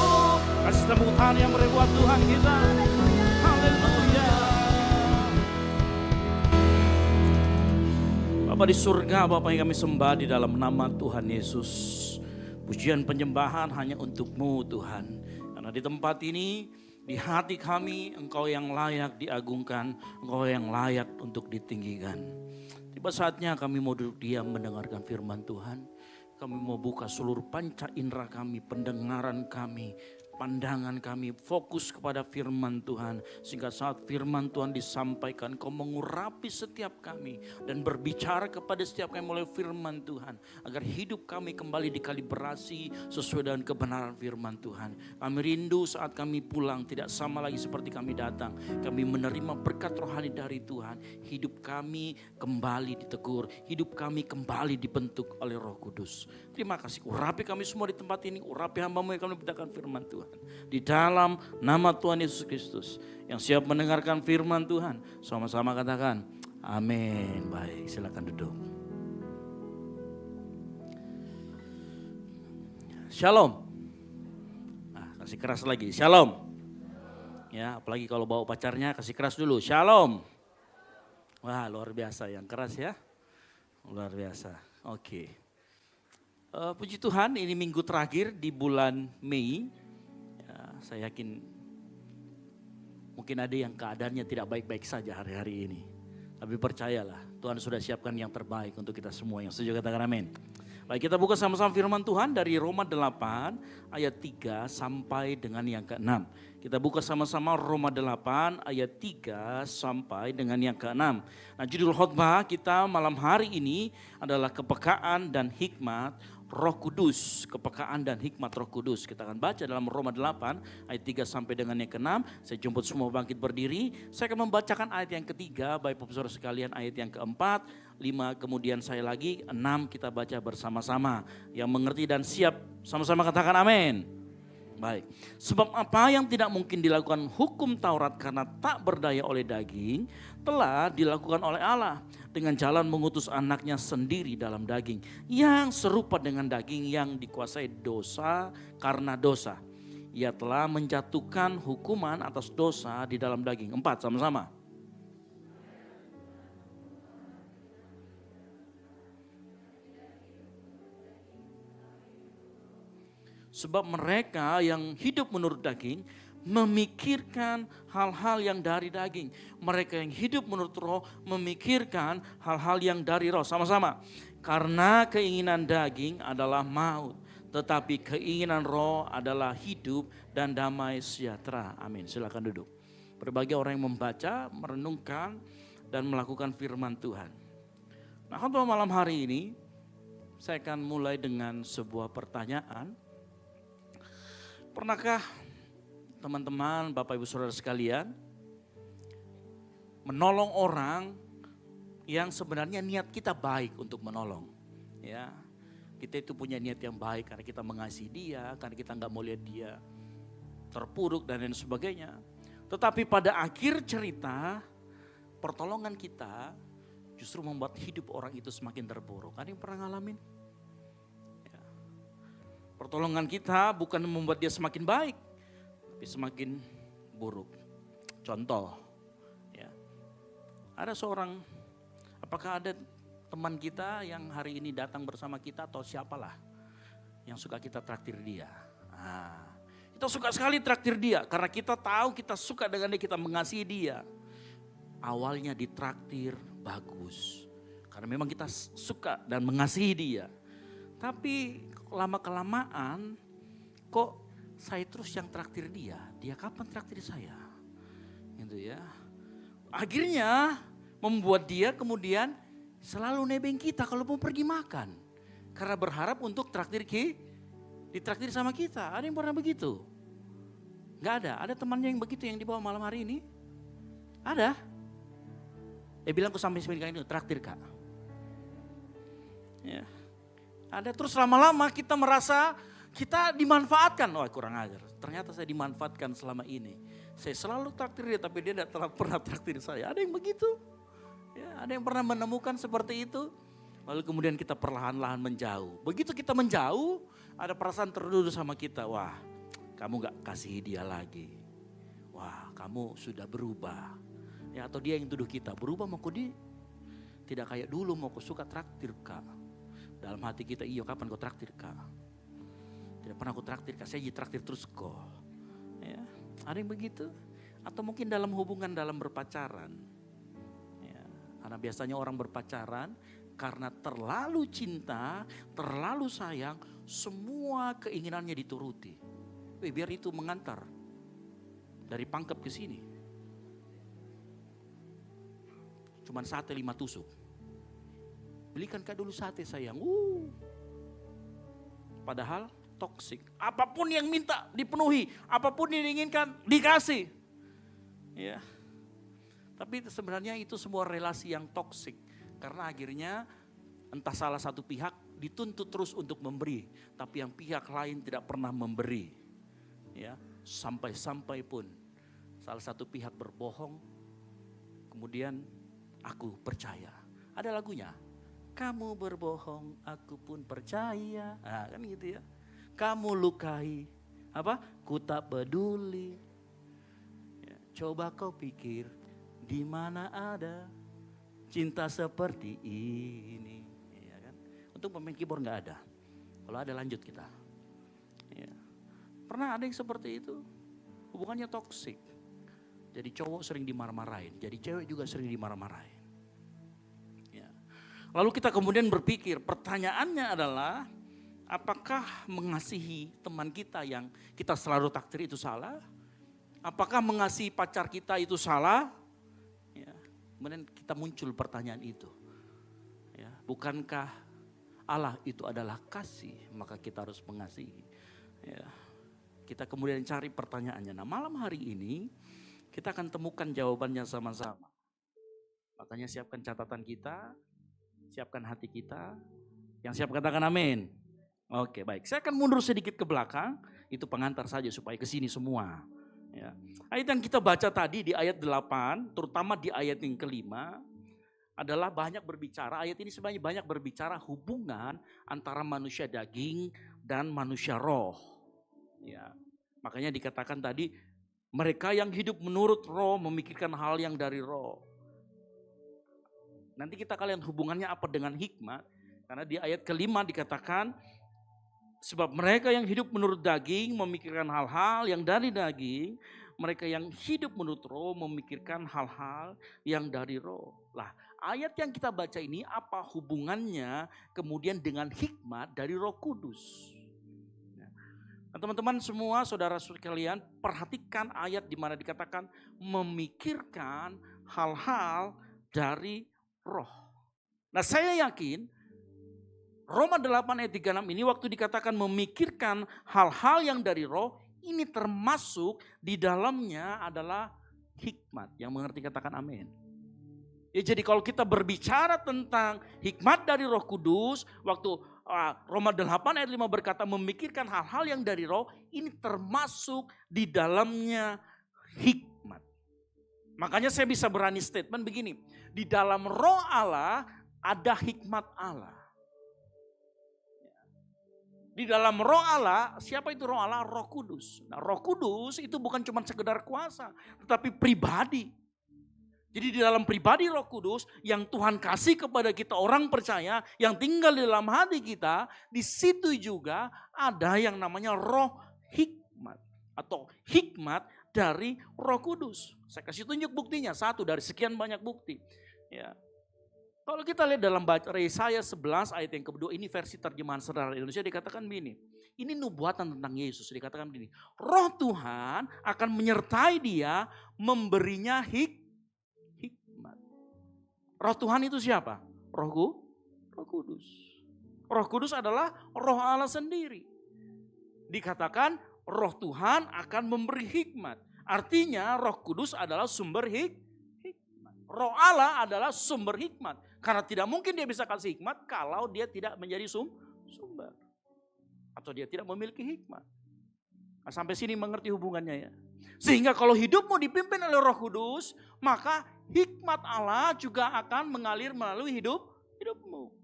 C: Kasih tepuk tangan yang beri buat Tuhan kita. Haleluya.
H: Bapa di surga, Bapa yang kami sembah di dalam nama Tuhan Yesus. Pujian penyembahan hanya untuk-Mu Tuhan. Karena di tempat ini, di hati kami, Engkau yang layak diagungkan, Engkau yang layak untuk ditinggikan. Tiba saatnya kami mau duduk diam mendengarkan firman Tuhan. Kami mau buka seluruh panca indera kami, pendengaran kami, pandangan kami fokus kepada firman Tuhan. Sehingga saat firman Tuhan disampaikan, Kau mengurapi setiap kami dan berbicara kepada setiap kami melalui firman Tuhan. Agar hidup kami kembali dikalibrasi sesuai dengan kebenaran firman Tuhan. Kami rindu saat kami pulang tidak sama lagi seperti kami datang. Kami menerima berkat rohani dari Tuhan. Hidup kami kembali ditegur. Hidup kami kembali dibentuk oleh Roh Kudus. Terima kasih. Urapi kami semua di tempat ini. Urapi hamba-Mu yang kami beritakan firman Tuhan. Di dalam nama Tuhan Yesus Kristus. Yang siap mendengarkan firman Tuhan. Sama-sama katakan amin. Baik, silakan duduk. Shalom. Nah, kasih keras lagi. Shalom. Ya, apalagi kalau bawa pacarnya kasih keras dulu. Shalom. Wah, luar biasa yang keras ya. Luar biasa. Oke. Puji Tuhan, ini minggu terakhir di bulan Mei. Ya, saya yakin mungkin ada yang keadaannya tidak baik-baik saja hari-hari ini. Tapi percayalah, Tuhan sudah siapkan yang terbaik untuk kita semua. Yang setuju katakan amin. Baik, kita buka sama-sama firman Tuhan dari Roma 8 ayat 3 sampai dengan yang ke-6. Kita buka sama-sama Roma 8 ayat 3 sampai dengan yang ke-6. Nah, judul khotbah kita malam hari ini adalah kepekaan dan hikmat Roh Kudus. Kepekaan dan hikmat Roh Kudus. Kita akan baca dalam Roma 8 ayat 3 sampai dengan yang ke-6. Saya jemput semua bangkit berdiri. Saya akan membacakan ayat yang ketiga, Bapak Ibu Saudara sekalian, ayat yang keempat, 5 kemudian saya lagi, 6 kita baca bersama-sama. Yang mengerti dan siap sama-sama katakan amin. Baik, sebab apa yang tidak mungkin dilakukan hukum Taurat karena tak berdaya oleh daging, telah dilakukan oleh Allah dengan jalan mengutus anaknya sendiri dalam daging, yang serupa dengan daging yang dikuasai dosa karena dosa. Ia telah menjatuhkan hukuman atas dosa di dalam daging. 4 sama-sama. Sebab mereka yang hidup menurut daging memikirkan hal-hal yang dari daging. Mereka yang hidup menurut roh memikirkan hal-hal yang dari roh. Sama-sama. Karena keinginan daging adalah maut, tetapi keinginan roh adalah hidup dan damai sejahtera. Amin. Silakan duduk. Berbagai orang yang membaca, merenungkan, dan melakukan firman Tuhan. Nah, khotbah malam hari ini saya akan mulai dengan sebuah pertanyaan. Pernahkah teman-teman, Bapak Ibu Saudara sekalian, menolong orang yang sebenarnya niat kita baik untuk menolong? Ya, kita itu punya niat yang baik karena kita mengasihi dia, karena kita nggak mau lihat dia terpuruk dan lain sebagainya. Tetapi pada akhir cerita, pertolongan kita justru membuat hidup orang itu semakin terpuruk. Ada yang pernah ngalamin? Pertolongan kita bukan membuat dia semakin baik, tapi semakin buruk. Contoh, ya, ada seorang, apakah ada teman kita yang hari ini datang bersama kita atau siapalah yang suka kita traktir dia? Nah, kita suka sekali traktir dia karena kita tahu kita suka dengan dia, kita mengasihi dia. Awalnya ditraktir bagus karena memang kita suka dan mengasihi dia. Tapi lama-kelamaan kok saya terus yang traktir dia. Dia kapan traktir saya? Gitu ya. Akhirnya membuat dia kemudian selalu nebeng kita kalau mau pergi makan. Karena berharap untuk ditraktir sama kita. Ada yang pernah begitu? Gak ada. Ada temannya yang begitu yang dibawa malam hari ini? Ada. Dia bilang ke sampai seminggu ini traktir kak. Ya. Ada, terus lama-lama kita merasa kita dimanfaatkan. Wah, kurang ajar. Ternyata saya dimanfaatkan selama ini. Saya selalu traktir dia tapi dia tidak pernah traktir saya. Ada yang begitu. Ya, ada yang pernah menemukan seperti itu. Lalu kemudian kita perlahan-lahan menjauh. Begitu kita menjauh, ada perasaan terduduk sama kita. Wah, kamu gak kasihi dia lagi. Wah, kamu sudah berubah. Ya, atau dia yang tuduh kita, berubah mau dia. Tidak kayak dulu mau suka traktir kak. Dalam hati kita, iya kapan kau traktir kak? Tidak pernah kau traktir kak, saya traktir terus kok. Ya, ada yang begitu. Atau mungkin dalam hubungan, dalam berpacaran. Ya, karena biasanya orang berpacaran karena terlalu cinta, terlalu sayang, semua keinginannya dituruti. biar itu mengantar dari Pangkep ke sini. Cuman sate 5 tusuk. Belikan kak dulu sate sayang. Padahal toksik. Apapun yang minta dipenuhi, apapun yang diinginkan dikasih. Ya. Tapi sebenarnya itu semua relasi yang toksik. Karena akhirnya entah salah satu pihak dituntut terus untuk memberi, tapi yang pihak lain tidak pernah memberi. Ya, sampai-sampai pun salah satu pihak berbohong, kemudian aku percaya. Ada lagunya, kamu berbohong, aku pun percaya. Nah, kan gitu ya. Kamu lukai, apa? Ku tak peduli. Ya, coba kau pikir, di mana ada cinta seperti ini. Ya kan? Untuk pemain keyboard nggak ada. Kalau ada lanjut kita. Ya. Pernah ada yang seperti itu? Hubungannya toksik. Jadi cowok sering dimarah-marahin, jadi cewek juga sering dimarah-marahin. Ya. Lalu kita kemudian berpikir, pertanyaannya adalah, apakah mengasihi teman kita yang kita selalu takdir itu salah? Apakah mengasihi pacar kita itu salah? Ya. Kemudian kita muncul pertanyaan itu. Ya. Bukankah Allah itu adalah kasih, maka kita harus mengasihi. Ya. Kita kemudian cari pertanyaannya. Nah, malam hari ini kita akan temukan jawabannya sama-sama. Makanya siapkan catatan kita, siapkan hati kita. Yang siap katakan amin. Oke, baik. Saya akan mundur sedikit ke belakang, itu pengantar saja supaya ke sini semua. Ya. Ayat yang kita baca tadi di ayat 8, terutama di ayat yang kelima, adalah banyak berbicara, ayat ini sebenarnya banyak berbicara hubungan antara manusia daging dan manusia roh. Ya. Makanya dikatakan tadi, mereka yang hidup menurut roh memikirkan hal yang dari roh. Nanti kita kalian hubungannya apa dengan hikmat, karena di ayat kelima dikatakan, sebab mereka yang hidup menurut daging memikirkan hal-hal yang dari daging, mereka yang hidup menurut roh memikirkan hal-hal yang dari roh. Lah, ayat yang kita baca ini apa hubungannya kemudian dengan hikmat dari Roh Kudus? Nah, teman-teman semua, saudara-saudara sekalian, perhatikan ayat di mana dikatakan memikirkan hal-hal dari roh. Nah, saya yakin Roma 8 ayat 36 ini waktu dikatakan memikirkan hal-hal yang dari roh, ini termasuk di dalamnya adalah hikmat. Yang mengerti katakan amin. Ya, jadi kalau kita berbicara tentang hikmat dari Roh Kudus, waktu Roma 8 ayat 5 berkata memikirkan hal-hal yang dari roh, ini termasuk di dalamnya hikmat. Makanya saya bisa berani statement begini, di dalam roh Allah ada hikmat Allah. Di dalam roh Allah, siapa itu roh Allah? Roh Kudus. Nah, Roh Kudus itu bukan cuma sekedar kuasa, tetapi pribadi. Jadi di dalam pribadi Roh Kudus yang Tuhan kasih kepada kita orang percaya, yang tinggal di dalam hati kita, di situ juga ada yang namanya roh hikmat atau hikmat dari Roh Kudus. Saya kasih tunjuk buktinya, satu dari sekian banyak bukti. Ya. Kalau kita lihat dalam Yesaya 11 ayat yang kedua, ini versi terjemahan sederhana Indonesia, dikatakan begini. Ini nubuatan tentang Yesus, dikatakan begini. Roh Tuhan akan menyertai dia, memberinya hikmat. Roh Tuhan itu siapa? Roh Kudus. Roh Kudus adalah roh Allah sendiri. Dikatakan roh Tuhan akan memberi hikmat. Artinya Roh Kudus adalah sumber hikmat. Roh Allah adalah sumber hikmat. Karena tidak mungkin dia bisa kasih hikmat kalau dia tidak menjadi sumber. Atau dia tidak memiliki hikmat. Nah, sampai sini mengerti hubungannya ya. Sehingga kalau hidupmu dipimpin oleh Roh Kudus, maka hikmat Allah juga akan mengalir melalui hidupmu.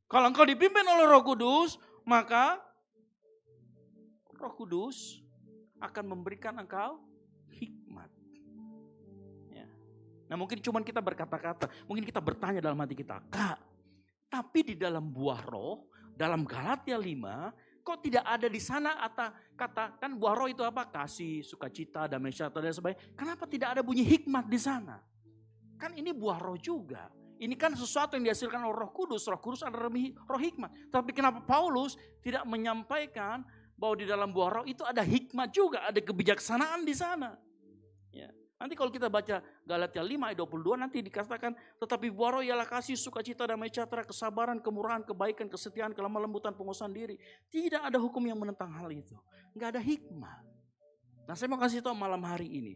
H: Kalau engkau dipimpin oleh Roh Kudus, maka Roh Kudus akan memberikan engkau hikmat. Ya. Nah, mungkin cuma kita berkata-kata, mungkin kita bertanya dalam hati kita, Kak, tapi di dalam buah roh, dalam Galatia 5, kok tidak ada di sana kata kan buah roh itu apa? Kasih, sukacita, damai sejahtera dan sebagainya. Kenapa tidak ada bunyi hikmat di sana? Kan ini buah roh juga. Ini kan sesuatu yang dihasilkan oleh Roh Kudus. Roh Kudus adalah roh hikmat. Tapi kenapa Paulus tidak menyampaikan bahwa di dalam buah roh itu ada hikmat juga, ada kebijaksanaan di sana. Ya. Nanti kalau kita baca Galatia 5 ayat 22 nanti dikatakan, tetapi buah roh ialah kasih, sukacita, damai sejahtera, kesabaran, kemurahan, kebaikan, kesetiaan, kelemah lembutan, penguasaan diri. Tidak ada hukum yang menentang hal itu. Enggak ada hikmat. Nah, saya mau kasih tahu malam hari ini.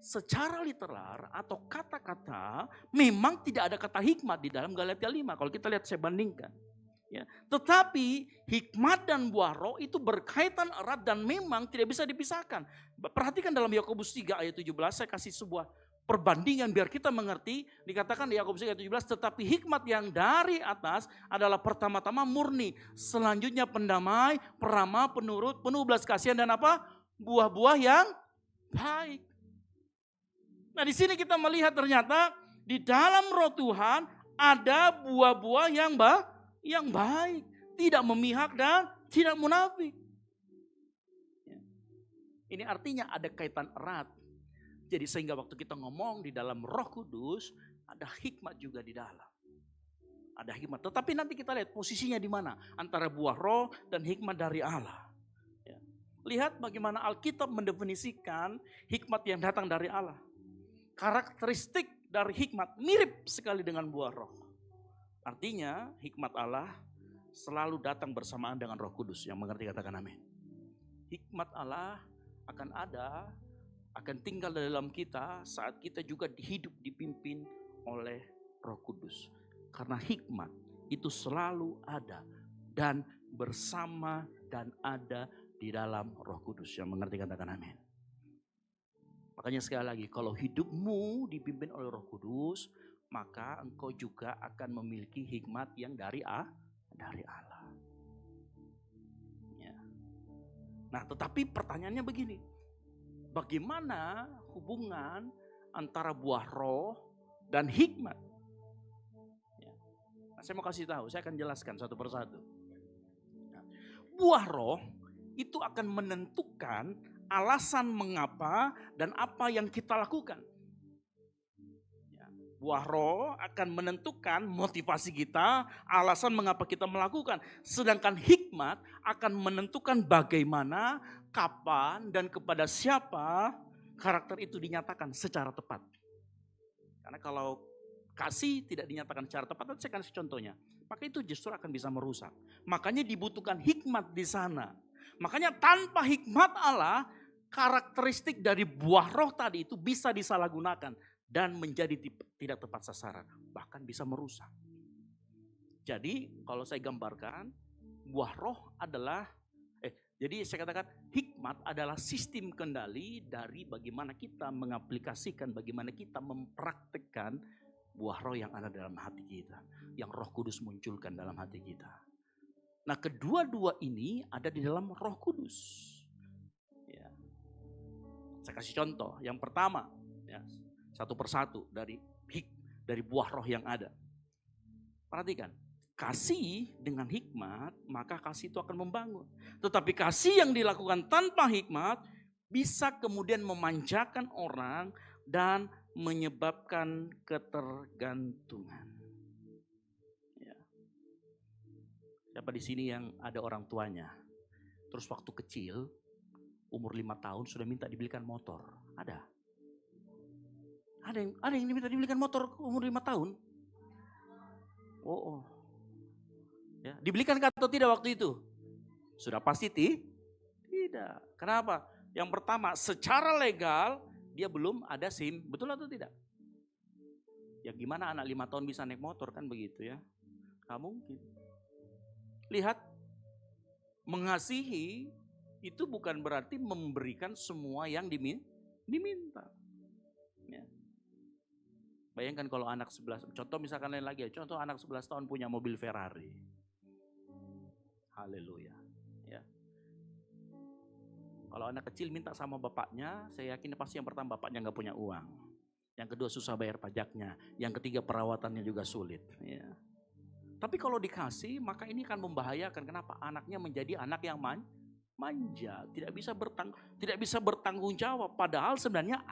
H: Secara literal atau kata-kata memang tidak ada kata hikmat di dalam Galatia 5. Kalau kita lihat saya bandingkan. Ya. Tetapi hikmat dan buah roh itu berkaitan erat dan memang tidak bisa dipisahkan. Perhatikan dalam Yakobus 3 ayat 17, saya kasih sebuah perbandingan biar kita mengerti. Dikatakan di Yakobus 3 ayat 17, tetapi hikmat yang dari atas adalah pertama-tama murni, selanjutnya pendamai, peramah, penurut, penuh belas kasihan dan apa? Buah-buah yang baik. Nah, di sini kita melihat ternyata di dalam roh Tuhan ada buah-buah yang baik, tidak memihak dan tidak munafik. Ini artinya ada kaitan erat. Jadi sehingga waktu kita ngomong di dalam Roh Kudus, ada hikmat juga di dalam. Ada hikmat. Tetapi nanti kita lihat posisinya di mana antara buah roh dan hikmat dari Allah. Ya. Lihat bagaimana Alkitab mendefinisikan hikmat yang datang dari Allah. Karakteristik dari hikmat mirip sekali dengan buah roh. Artinya hikmat Allah selalu datang bersamaan dengan Roh Kudus. Yang mengerti katakan amin. Hikmat Allah akan tinggal dalam kita saat kita juga hidup dipimpin oleh Roh Kudus. Karena hikmat itu selalu ada dan bersama dan ada di dalam Roh Kudus. Yang mengerti katakan amin. Makanya sekali lagi, kalau hidupmu dipimpin oleh Roh Kudus, maka engkau juga akan memiliki hikmat yang dari Allah. Ya. Nah, tetapi pertanyaannya begini, bagaimana hubungan antara buah roh dan hikmat? Ya. Nah, saya mau kasih tahu, saya akan jelaskan satu persatu. Nah, buah roh itu akan menentukan alasan mengapa dan apa yang kita lakukan. Buah roh akan menentukan motivasi kita, alasan mengapa kita melakukan. Sedangkan hikmat akan menentukan bagaimana, kapan, dan kepada siapa karakter itu dinyatakan secara tepat. Karena kalau kasih tidak dinyatakan secara tepat, saya kasih contohnya. Maka itu justru akan bisa merusak. Makanya dibutuhkan hikmat di sana. Makanya tanpa hikmat Allah, karakteristik dari buah roh tadi itu bisa disalahgunakan. Dan menjadi tidak tepat sasaran, bahkan bisa merusak. Jadi kalau saya gambarkan, buah roh adalah, jadi saya katakan hikmat adalah sistem kendali dari bagaimana kita mengaplikasikan, bagaimana kita mempraktekkan buah roh yang ada dalam hati kita. Yang Roh Kudus munculkan dalam hati kita. Nah, kedua-dua ini ada di dalam Roh Kudus. Ya. Saya kasih contoh, yang pertama, ya. Satu persatu dari buah roh yang ada. Perhatikan, kasih dengan hikmat, maka kasih itu akan membangun. Tetapi kasih yang dilakukan tanpa hikmat bisa kemudian memanjakan orang dan menyebabkan ketergantungan. Ya. Siapa di sini yang ada orang tuanya? Terus waktu kecil, umur 5 tahun sudah minta dibelikan motor? Ada? Ada yang diminta dibelikan motor umur 5 tahun? Oh. Ya, dibelikan atau tidak waktu itu? Sudah pasti tidak. Kenapa? Yang pertama, secara legal dia belum ada SIM, betul atau tidak? Ya gimana anak 5 tahun bisa naik motor kan begitu ya? Gak mungkin. Lihat, mengasihi itu bukan berarti memberikan semua yang diminta. Ya. Bayangkan kalau anak 11, contoh misalkan lain lagi ya, contoh anak 11 tahun punya mobil Ferrari. Haleluya. Ya. Kalau anak kecil minta sama bapaknya, saya yakin pasti yang pertama bapaknya nggak punya uang. Yang kedua susah bayar pajaknya. Yang ketiga perawatannya juga sulit. Ya. Tapi kalau dikasih, maka ini akan membahayakan. Kenapa? Anaknya menjadi anak yang manja, tidak bisa bertanggung jawab. Padahal sebenarnya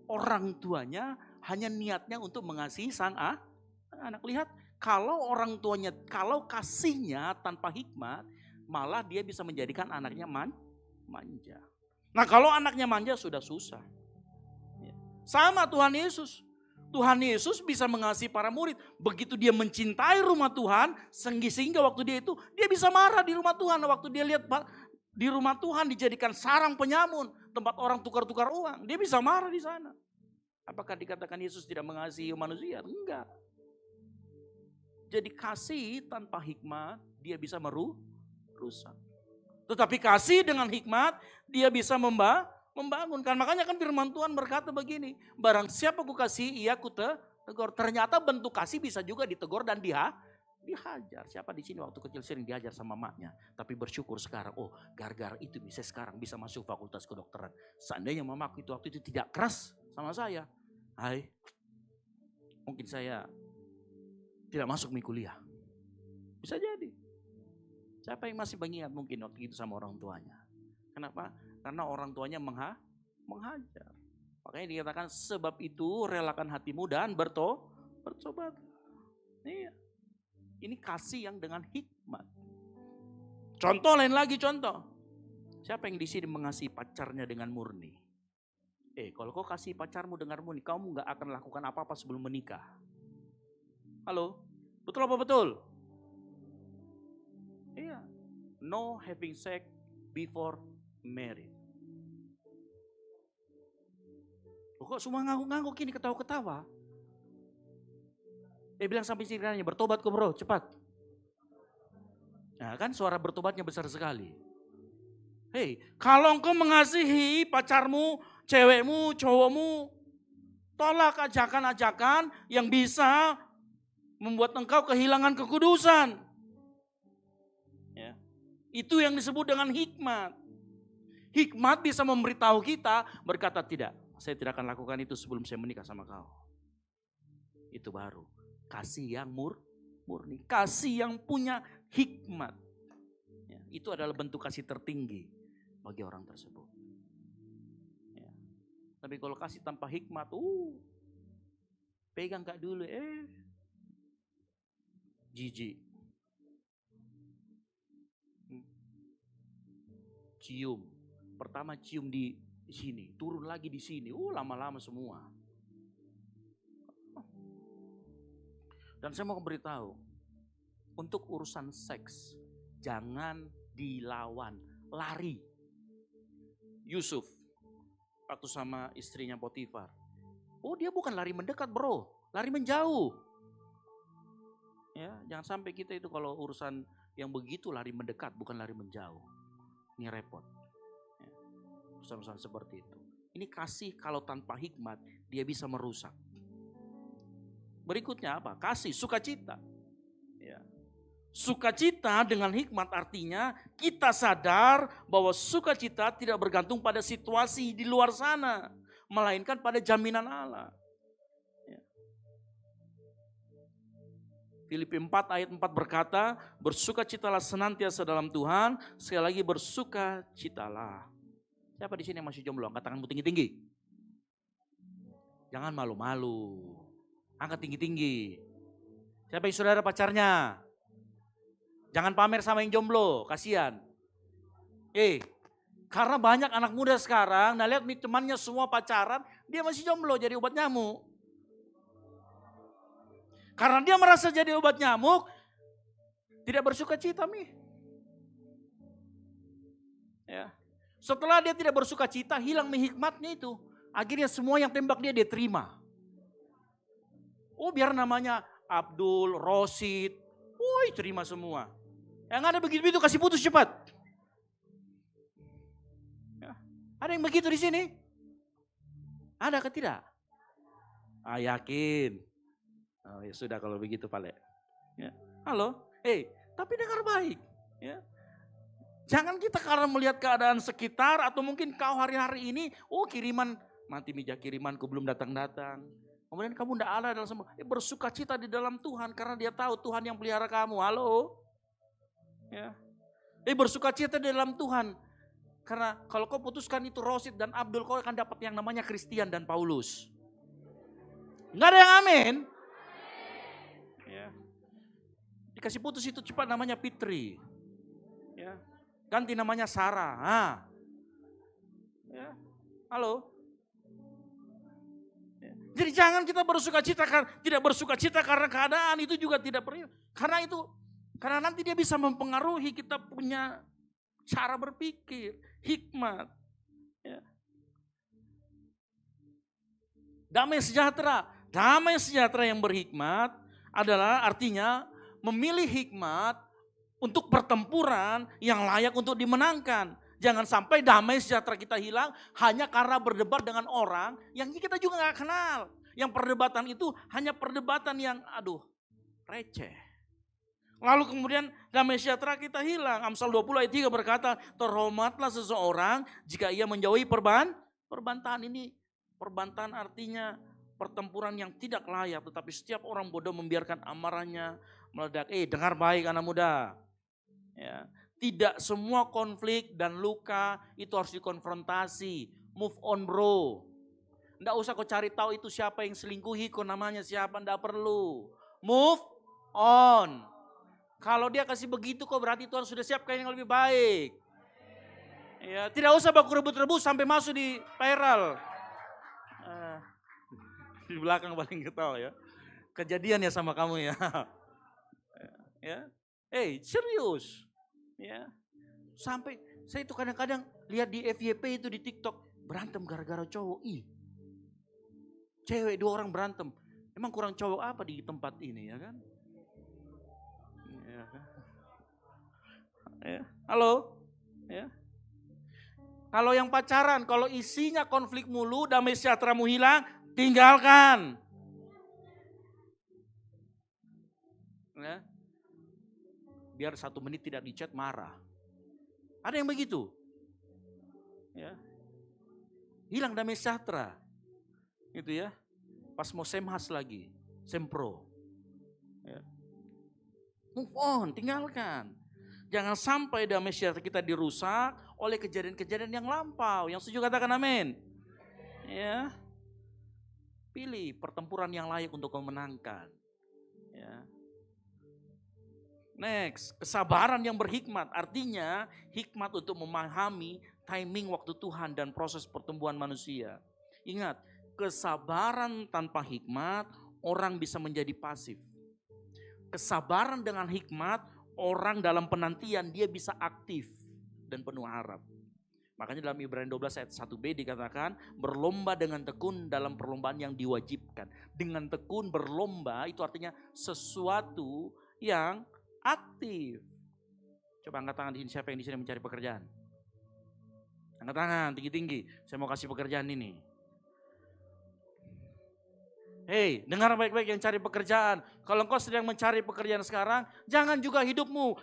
H: orang tuanya hanya niatnya untuk mengasihi sang anak. Lihat, kalau orang tuanya, kalau kasihnya tanpa hikmat, malah dia bisa menjadikan anaknya manja. Nah kalau anaknya manja sudah susah. Ya. Sama Tuhan Yesus. Tuhan Yesus bisa mengasihi para murid. Begitu dia mencintai rumah Tuhan, sehingga waktu dia bisa marah di rumah Tuhan. Waktu dia lihat di rumah Tuhan dijadikan sarang penyamun, tempat orang tukar-tukar uang. Dia bisa marah di sana. Apakah dikatakan Yesus tidak mengasihi manusia? Enggak. Jadi kasih tanpa hikmat, dia bisa merusak. Tetapi kasih dengan hikmat, dia bisa membangunkan. Makanya kan firman Tuhan berkata begini, barang siapa ku kasih, ia ku tegur. Ternyata bentuk kasih bisa juga ditegur dan dihajar. Siapa di sini waktu kecil sering diajar sama maknya, tapi bersyukur sekarang, oh gara-gara itu bisa sekarang bisa masuk fakultas kedokteran. Seandainya mamaku itu waktu itu tidak keras sama saya, mungkin saya tidak masuk kuliah. Bisa jadi. Siapa yang masih mengingat mungkin waktu itu sama orang tuanya? Kenapa? Karena orang tuanya menghajar. Makanya dikatakan sebab itu relakan hatimu dan bertobat. Iya. Ini kasih yang dengan hikmat. Contoh lain lagi contoh. Siapa yang di sini mengasihi pacarnya dengan murni? Kalau kau kasih pacarmu dengan murni, kamu gak akan lakukan apa-apa sebelum menikah. Halo? Betul apa betul? Iya. No having sex before married. Kok semua ngangguk-ngangguk gini ketawa-ketawa? Bilang sampai sini bertobat kok bro, cepat. Nah kan suara bertobatnya besar sekali. Kalau engkau mengasihi pacarmu, cewekmu, cowokmu, tolak ajakan-ajakan yang bisa membuat engkau kehilangan kekudusan. Ya. Itu yang disebut dengan hikmat. Hikmat bisa memberitahu kita berkata tidak, saya tidak akan lakukan itu sebelum saya menikah sama kau. Itu baru kasih yang murni, kasih yang punya hikmat. Ya, itu adalah bentuk kasih tertinggi bagi orang tersebut. Ya. Tapi kalau kasih tanpa hikmat, pegang kak dulu, jijik. Cium. Pertama cium di sini, turun lagi di sini. Lama-lama semua. Dan saya mau beritahu, untuk urusan seks jangan dilawan, lari. Yusuf waktu sama istrinya Potifar. Dia bukan lari mendekat bro, lari menjauh. Ya, jangan sampai kita itu kalau urusan yang begitu lari mendekat, bukan lari menjauh. Ini repot. Ya, urusan-urusan seperti itu. Ini kasih kalau tanpa hikmat, dia bisa merusak. Berikutnya apa? Kasih, sukacita. Ya. Sukacita dengan hikmat artinya kita sadar bahwa sukacita tidak bergantung pada situasi di luar sana. Melainkan pada jaminan Allah. Ya. Filipi 4 ayat 4 berkata, bersukacitalah senantiasa dalam Tuhan, sekali lagi bersukacitalah. Siapa di sini yang masih jomblo? Angkat tanganmu tinggi-tinggi. Jangan malu-malu. Angkat tinggi-tinggi. Siapa yang saudara pacarnya? Jangan pamer sama yang jomblo, kasihan. Karena banyak anak muda sekarang, lihat temannya semua pacaran, dia masih jomblo jadi obat nyamuk. Karena dia merasa jadi obat nyamuk, tidak bersukacita mi. Ya. Setelah dia tidak bersukacita, hilang hikmatnya itu. Akhirnya semua yang tembak dia terima. Biar namanya Abdul, Rosid, terima semua. Yang ada begitu-begitu kasih putus cepat. Ya. Ada yang begitu di sini? Ada atau tidak? Yakin. Ya sudah kalau begitu Pale. Ya. Halo, tapi dengar baik. Ya. Jangan kita karena melihat keadaan sekitar atau mungkin kau hari-hari ini, kiriman, mati meja kirimanku belum datang-datang. Kemudian kamu tidak ada dalam semua. Bersukacita di dalam Tuhan karena dia tahu Tuhan yang pelihara kamu. Halo. Ya. Bersukacita di dalam Tuhan. Karena kalau kau putuskan itu Rosid dan Abdul, kau akan dapat yang namanya Christian dan Paulus. Enggak ada yang amin. Ya. Dikasih putus itu cepat namanya Fitri. Ya. Ganti namanya Sarah. Ah. Ya. Halo. Ya. Jadi jangan kita tidak bersuka cita karena keadaan, itu juga tidak perlu. Karena nanti dia bisa mempengaruhi kita punya cara berpikir, hikmat. Ya. Damai sejahtera yang berhikmat adalah artinya memilih hikmat untuk pertempuran yang layak untuk dimenangkan. Jangan sampai damai sejahtera kita hilang hanya karena berdebat dengan orang yang kita juga gak kenal. Yang perdebatan itu hanya perdebatan yang receh. Lalu kemudian damai sejahtera kita hilang. Amsal 20 ayat 3 berkata, terhormatlah seseorang jika ia menjauhi perbantahan ini. Perbantahan artinya pertempuran yang tidak layak, tetapi setiap orang bodoh membiarkan amarahnya meledak. Dengar baik anak muda. Ya, tidak semua konflik dan luka itu harus dikonfrontasi. Move on bro. Nggak usah kau cari tahu itu siapa yang selingkuhi, kau namanya siapa, nggak perlu. Move on. Kalau dia kasih begitu kok berarti Tuhan sudah siapkan yang lebih baik. Ya, tidak usah baku rebut-rebut sampai masuk di viral. Di belakang paling ketawa ya. Kejadian ya sama kamu ya. Ya. Serius. Ya. Sampai saya itu kadang-kadang lihat di FYP itu di TikTok berantem gara-gara cowok. Cewek 2 orang berantem. Emang kurang cowok apa di tempat ini ya kan? Ya. Ya. Halo? Ya. Kalau yang pacaran, kalau isinya konflik mulu, damai sejahteramu hilang, tinggalkan. Ya. Biar 1 menit tidak di chat marah. Ada yang begitu. Ya. Hilang damai sejahtera. Gitu ya. Pas mau semhas lagi. Sempro. Ya. Move on, tinggalkan. Jangan sampai damai sejahtera kita dirusak oleh kejadian-kejadian yang lampau. Yang setuju katakan amin. Ya. Pilih pertempuran yang layak untuk memenangkan. Ya. Next, kesabaran yang berhikmat. Artinya hikmat untuk memahami timing waktu Tuhan dan proses pertumbuhan manusia. Ingat, kesabaran tanpa hikmat orang bisa menjadi pasif. Kesabaran dengan hikmat orang dalam penantian dia bisa aktif dan penuh harap. Makanya dalam Ibrani 12 ayat 1b dikatakan berlomba dengan tekun dalam perlombaan yang diwajibkan. Dengan tekun berlomba itu artinya sesuatu yang aktif. Coba angkat tangan di sini, siapa yang di sini mencari pekerjaan? Angkat tangan tinggi-tinggi. Saya mau kasih pekerjaan ini. Dengar baik-baik yang cari pekerjaan. Kalau engkau sedang mencari pekerjaan sekarang, jangan juga hidupmu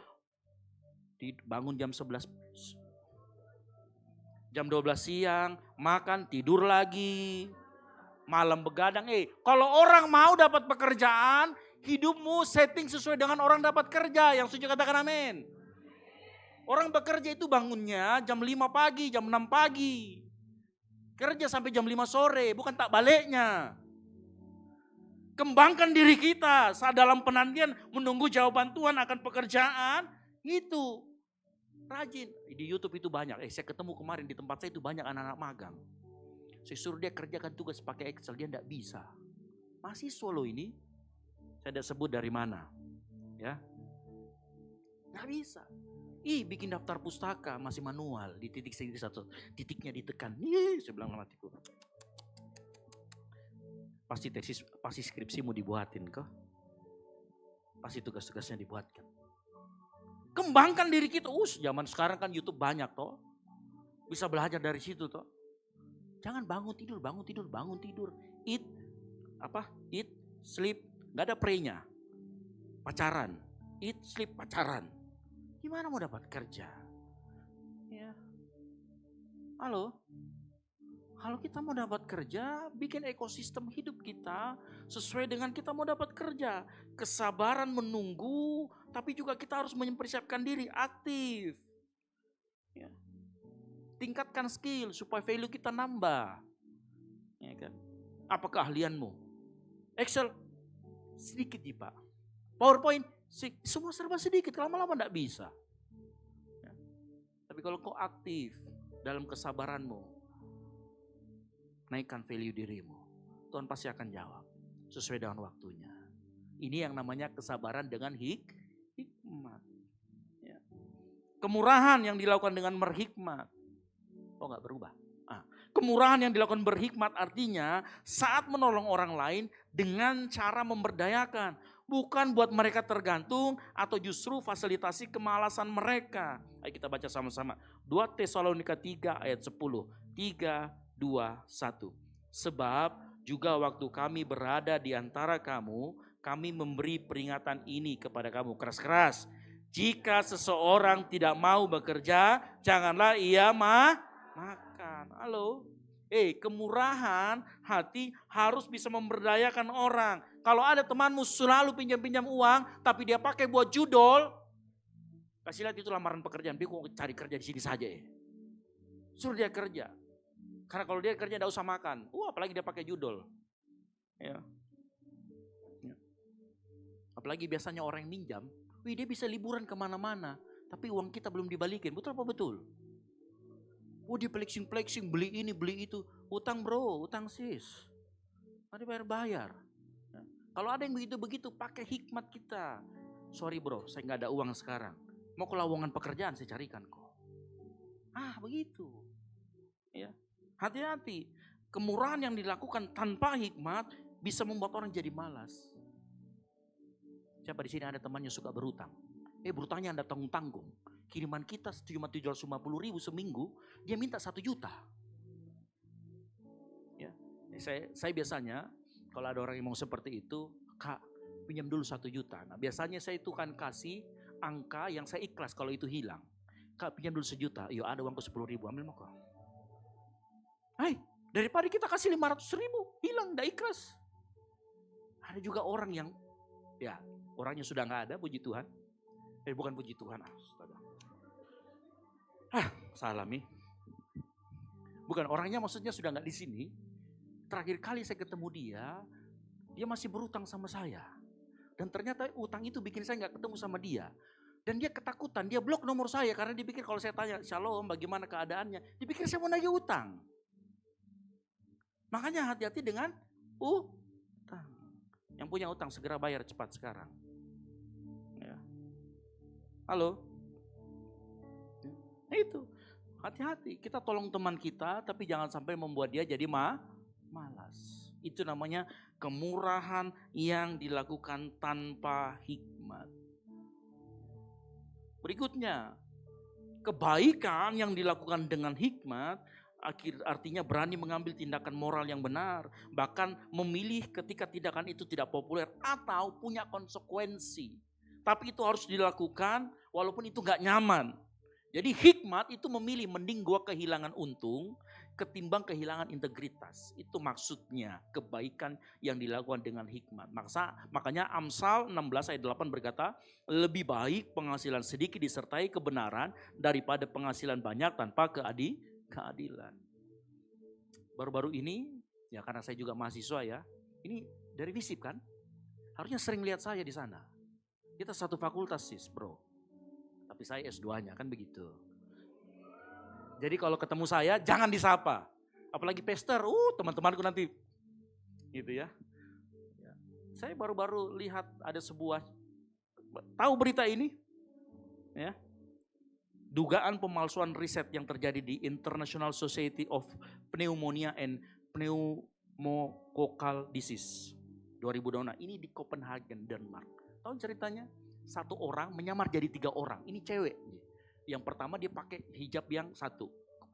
H: bangun jam 11, jam 12 siang, makan, tidur lagi, malam begadang. Kalau orang mau dapat pekerjaan, hidupmu setting sesuai dengan orang dapat kerja. Yang setuju katakan amin. Orang bekerja itu bangunnya jam 5 pagi, jam 6 pagi. Kerja sampai jam 5 sore, bukan tak baliknya. Kembangkan diri kita saat dalam penantian menunggu jawaban Tuhan akan pekerjaan. Itu rajin. Di YouTube itu banyak. Saya ketemu kemarin di tempat saya itu banyak anak-anak magang. Saya suruh dia kerjakan tugas pakai Excel, dia enggak bisa. Mahasiswa loh ini. Saya tidak sebut dari mana. Ya. Enggak bisa. Bikin daftar pustaka masih manual. Di titik satu, titiknya ditekan. Saya bilang sama hatiku. Pasti skripsimu dibuatin kok. Pasti tugas-tugasnya dibuatkan. Kembangkan diri kita. Zaman sekarang kan YouTube banyak toh. Bisa belajar dari situ toh. Jangan bangun tidur. Eat, sleep, gak ada pray-nya. Pacaran, eat, sleep, pacaran. Gimana mau dapat kerja? Ya. Halo? Kalau kita mau dapat kerja, bikin ekosistem hidup kita sesuai dengan kita mau dapat kerja. Kesabaran menunggu, tapi juga kita harus mempersiapkan diri, aktif. Ya. Tingkatkan skill supaya value kita nambah. Ya kan? Apa keahlianmu? Excel, sedikit nih Pak. PowerPoint, semua serba sedikit, lama-lama enggak bisa. Ya. Tapi kalau kau aktif dalam kesabaranmu, naikkan value dirimu, Tuhan pasti akan jawab sesuai dengan waktunya. Ini yang namanya kesabaran dengan hikmat. Ya. Kemurahan yang dilakukan dengan berhikmat. Oh, nggak berubah. Kemurahan yang dilakukan berhikmat artinya saat menolong orang lain dengan cara memberdayakan. Bukan buat mereka tergantung atau justru fasilitasi kemalasan mereka. Ayo kita baca sama-sama. 2 Tesalonika 3 ayat 10. 3, 2, 1. Sebab juga waktu kami berada di antara kamu, kami memberi peringatan ini kepada kamu. Keras-keras. Jika seseorang tidak mau bekerja, janganlah ia makan. Halo? Kemurahan hati harus bisa memberdayakan orang. Kalau ada temanmu selalu pinjam-pinjam uang, tapi dia pakai buat judol, kasih lihat itu lamaran pekerjaan. Dia kok cari kerja di sini saja ya. Suruh dia kerja. Karena kalau dia kerja tidak usah makan. Apalagi dia pakai judol. Ya. Apalagi biasanya orang yang minjam, dia bisa liburan kemana-mana, tapi uang kita belum dibalikin. Betul apa betul? Dia flexing-flexing, beli ini, beli itu. Utang bro, utang sis. Mari bayar. Ya. Kalau ada yang begitu-begitu, pakai hikmat kita. Sorry bro, saya nggak ada uang sekarang. Mau ke lowongan pekerjaan saya carikan kok. Begitu. Ya. Hati-hati. Kemurahan yang dilakukan tanpa hikmat bisa membuat orang jadi malas. Siapa di sini ada temannya suka berutang? Berutangnya Anda tanggung-tanggung. Kiriman kita cuma 750.000 seminggu, dia minta 1 juta. Ya, saya biasanya kalau ada orang yang mau seperti itu, Kak pinjam dulu 1 juta. Nah biasanya saya itu kan kasih angka yang saya ikhlas kalau itu hilang. Kak pinjam dulu 1 juta, yuk ada uangku 10.000, ambil mau kok. Daripada kita kasih 500.000, hilang, gak ikhlas. Ada juga orang yang, ya orangnya sudah gak ada, puji Tuhan. Bukan puji Tuhan, astaga. Salah nih. Bukan, orangnya maksudnya sudah gak di sini. Terakhir kali saya ketemu dia masih berutang sama saya. Dan ternyata utang itu bikin saya gak ketemu sama dia. Dan dia ketakutan, dia blok nomor saya karena dia pikir kalau saya tanya, Shalom bagaimana keadaannya, dia pikir saya mau nagih utang. Makanya hati-hati dengan utang. Yang punya utang segera bayar cepat sekarang. Ya. Halo? Itu, hati-hati. Kita tolong teman kita, tapi jangan sampai membuat dia jadi malas. Itu namanya kemurahan yang dilakukan tanpa hikmat. Berikutnya, kebaikan yang dilakukan dengan hikmat, artinya berani mengambil tindakan moral yang benar. Bahkan memilih ketika tindakan itu tidak populer atau punya konsekuensi. Tapi itu harus dilakukan walaupun itu gak nyaman. Jadi hikmat itu memilih mending gua kehilangan untung ketimbang kehilangan integritas. Itu maksudnya kebaikan yang dilakukan dengan hikmat. Makanya Amsal 16 ayat 8 berkata, lebih baik penghasilan sedikit disertai kebenaran daripada penghasilan banyak tanpa keadilan. Baru-baru ini, ya karena saya juga mahasiswa ya, ini dari FISIP kan, harusnya sering lihat saya di sana. Kita satu fakultas sis bro. Tapi saya S2-nya kan begitu. Jadi kalau ketemu saya jangan disapa. Apalagi pester, teman-temanku nanti. Gitu ya. Saya baru-baru lihat ada sebuah, tahu berita ini? Ya. Dugaan pemalsuan riset yang terjadi di International Society of Pneumonia and Pneumococcal Disease 2000. Ini di Copenhagen, Denmark. Tahu ceritanya? 1 orang menyamar jadi 3 orang. Ini cewek. Yang pertama dia pakai hijab yang 1.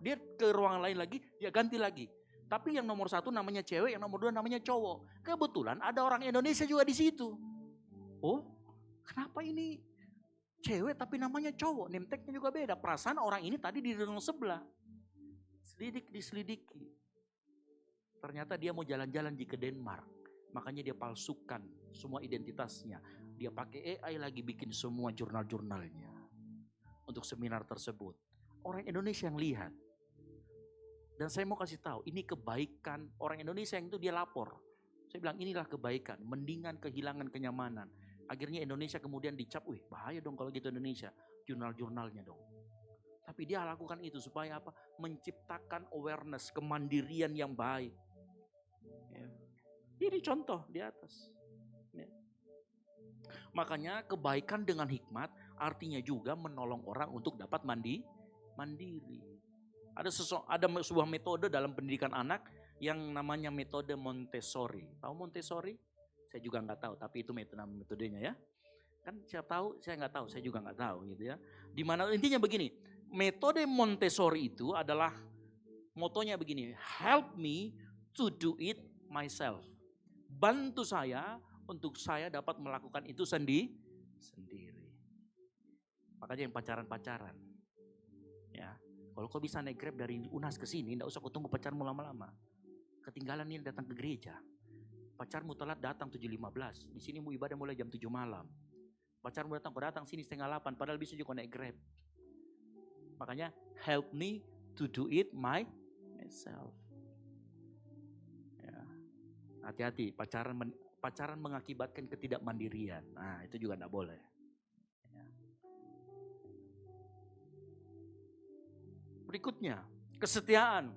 H: Dia ke ruangan lain lagi, dia ganti lagi. Tapi yang nomor 1 namanya cewek, yang nomor 2 namanya cowok. Kebetulan ada orang Indonesia juga di situ. Kenapa ini cewek tapi namanya cowok? Name tag-nya juga beda. Perasaan orang ini tadi di ruang sebelah. Diselidiki. Ternyata dia mau jalan-jalan ke Denmark. Makanya dia palsukan semua identitasnya. Dia pakai AI lagi bikin semua jurnal-jurnalnya. Untuk seminar tersebut. Orang Indonesia yang lihat. Dan saya mau kasih tahu, ini kebaikan orang Indonesia yang itu dia lapor. Saya bilang inilah kebaikan, mendingan kehilangan kenyamanan. Akhirnya Indonesia kemudian dicap, bahaya dong kalau gitu Indonesia. Jurnal-jurnalnya dong. Tapi dia lakukan itu supaya apa? Menciptakan awareness, kemandirian yang baik. Ya. Ini contoh di atas. Ya. Makanya kebaikan dengan hikmat artinya juga menolong orang untuk dapat mandiri. Ada sebuah metode dalam pendidikan anak yang namanya metode Montessori. Tahu Montessori? Saya juga nggak tahu, tapi itu metodenya ya. Kan siapa tahu, saya nggak tahu, saya juga nggak tahu gitu ya. Dimana intinya begini, metode Montessori itu adalah motonya begini, help me to do it myself. Bantu saya untuk saya dapat melakukan itu sendiri. Makanya yang pacaran-pacaran, ya, kalau kau bisa naik Grab dari Unas ke sini, enggak usah kau tunggu pacarmu lama-lama. Ketinggalan nih datang ke gereja. Pacarmu telat datang 7.15. Di sini mau ibadah mulai jam 7 malam. Pacarmu datang sini setengah 8, padahal bisa juga naik Grab. Makanya help me to do it myself. Ya. Hati-hati, pacaran mengakibatkan ketidakmandirian. Nah, itu juga enggak boleh. Ya. Berikutnya, kesetiaan.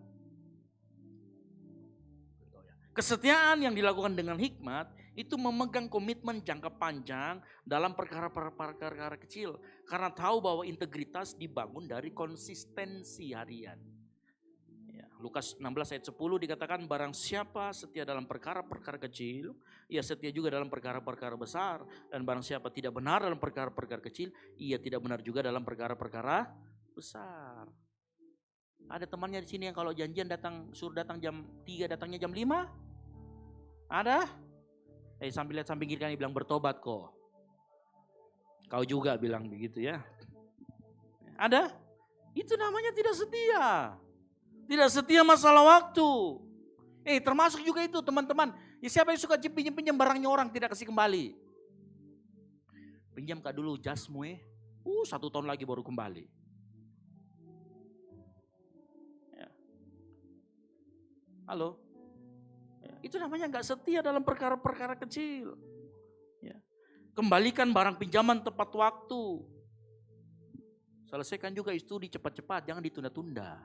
H: Kesetiaan yang dilakukan dengan hikmat itu memegang komitmen jangka panjang dalam perkara-perkara kecil. Karena tahu bahwa integritas dibangun dari konsistensi harian. Ya, Lukas 16 ayat 10 dikatakan barang siapa setia dalam perkara-perkara kecil, ia setia juga dalam perkara-perkara besar. Dan barang siapa tidak benar dalam perkara-perkara kecil, ia tidak benar juga dalam perkara-perkara besar. Ada temannya di sini yang kalau janjian suruh datang jam 3, datangnya jam 5? Ada? Sambil lihat samping kiri kan bilang bertobat kok. Kau juga bilang begitu ya. Ada? Itu namanya tidak setia. Tidak setia masalah waktu. Termasuk juga itu teman-teman. Ya, siapa yang suka pinjam barangnya orang tidak kasih kembali? Pinjam kak dulu jasmu 1 tahun lagi baru kembali. Halo? Ya, itu namanya nggak setia dalam perkara-perkara kecil. Ya. Kembalikan barang pinjaman tepat waktu. Selesaikan juga studi cepat-cepat, jangan ditunda-tunda.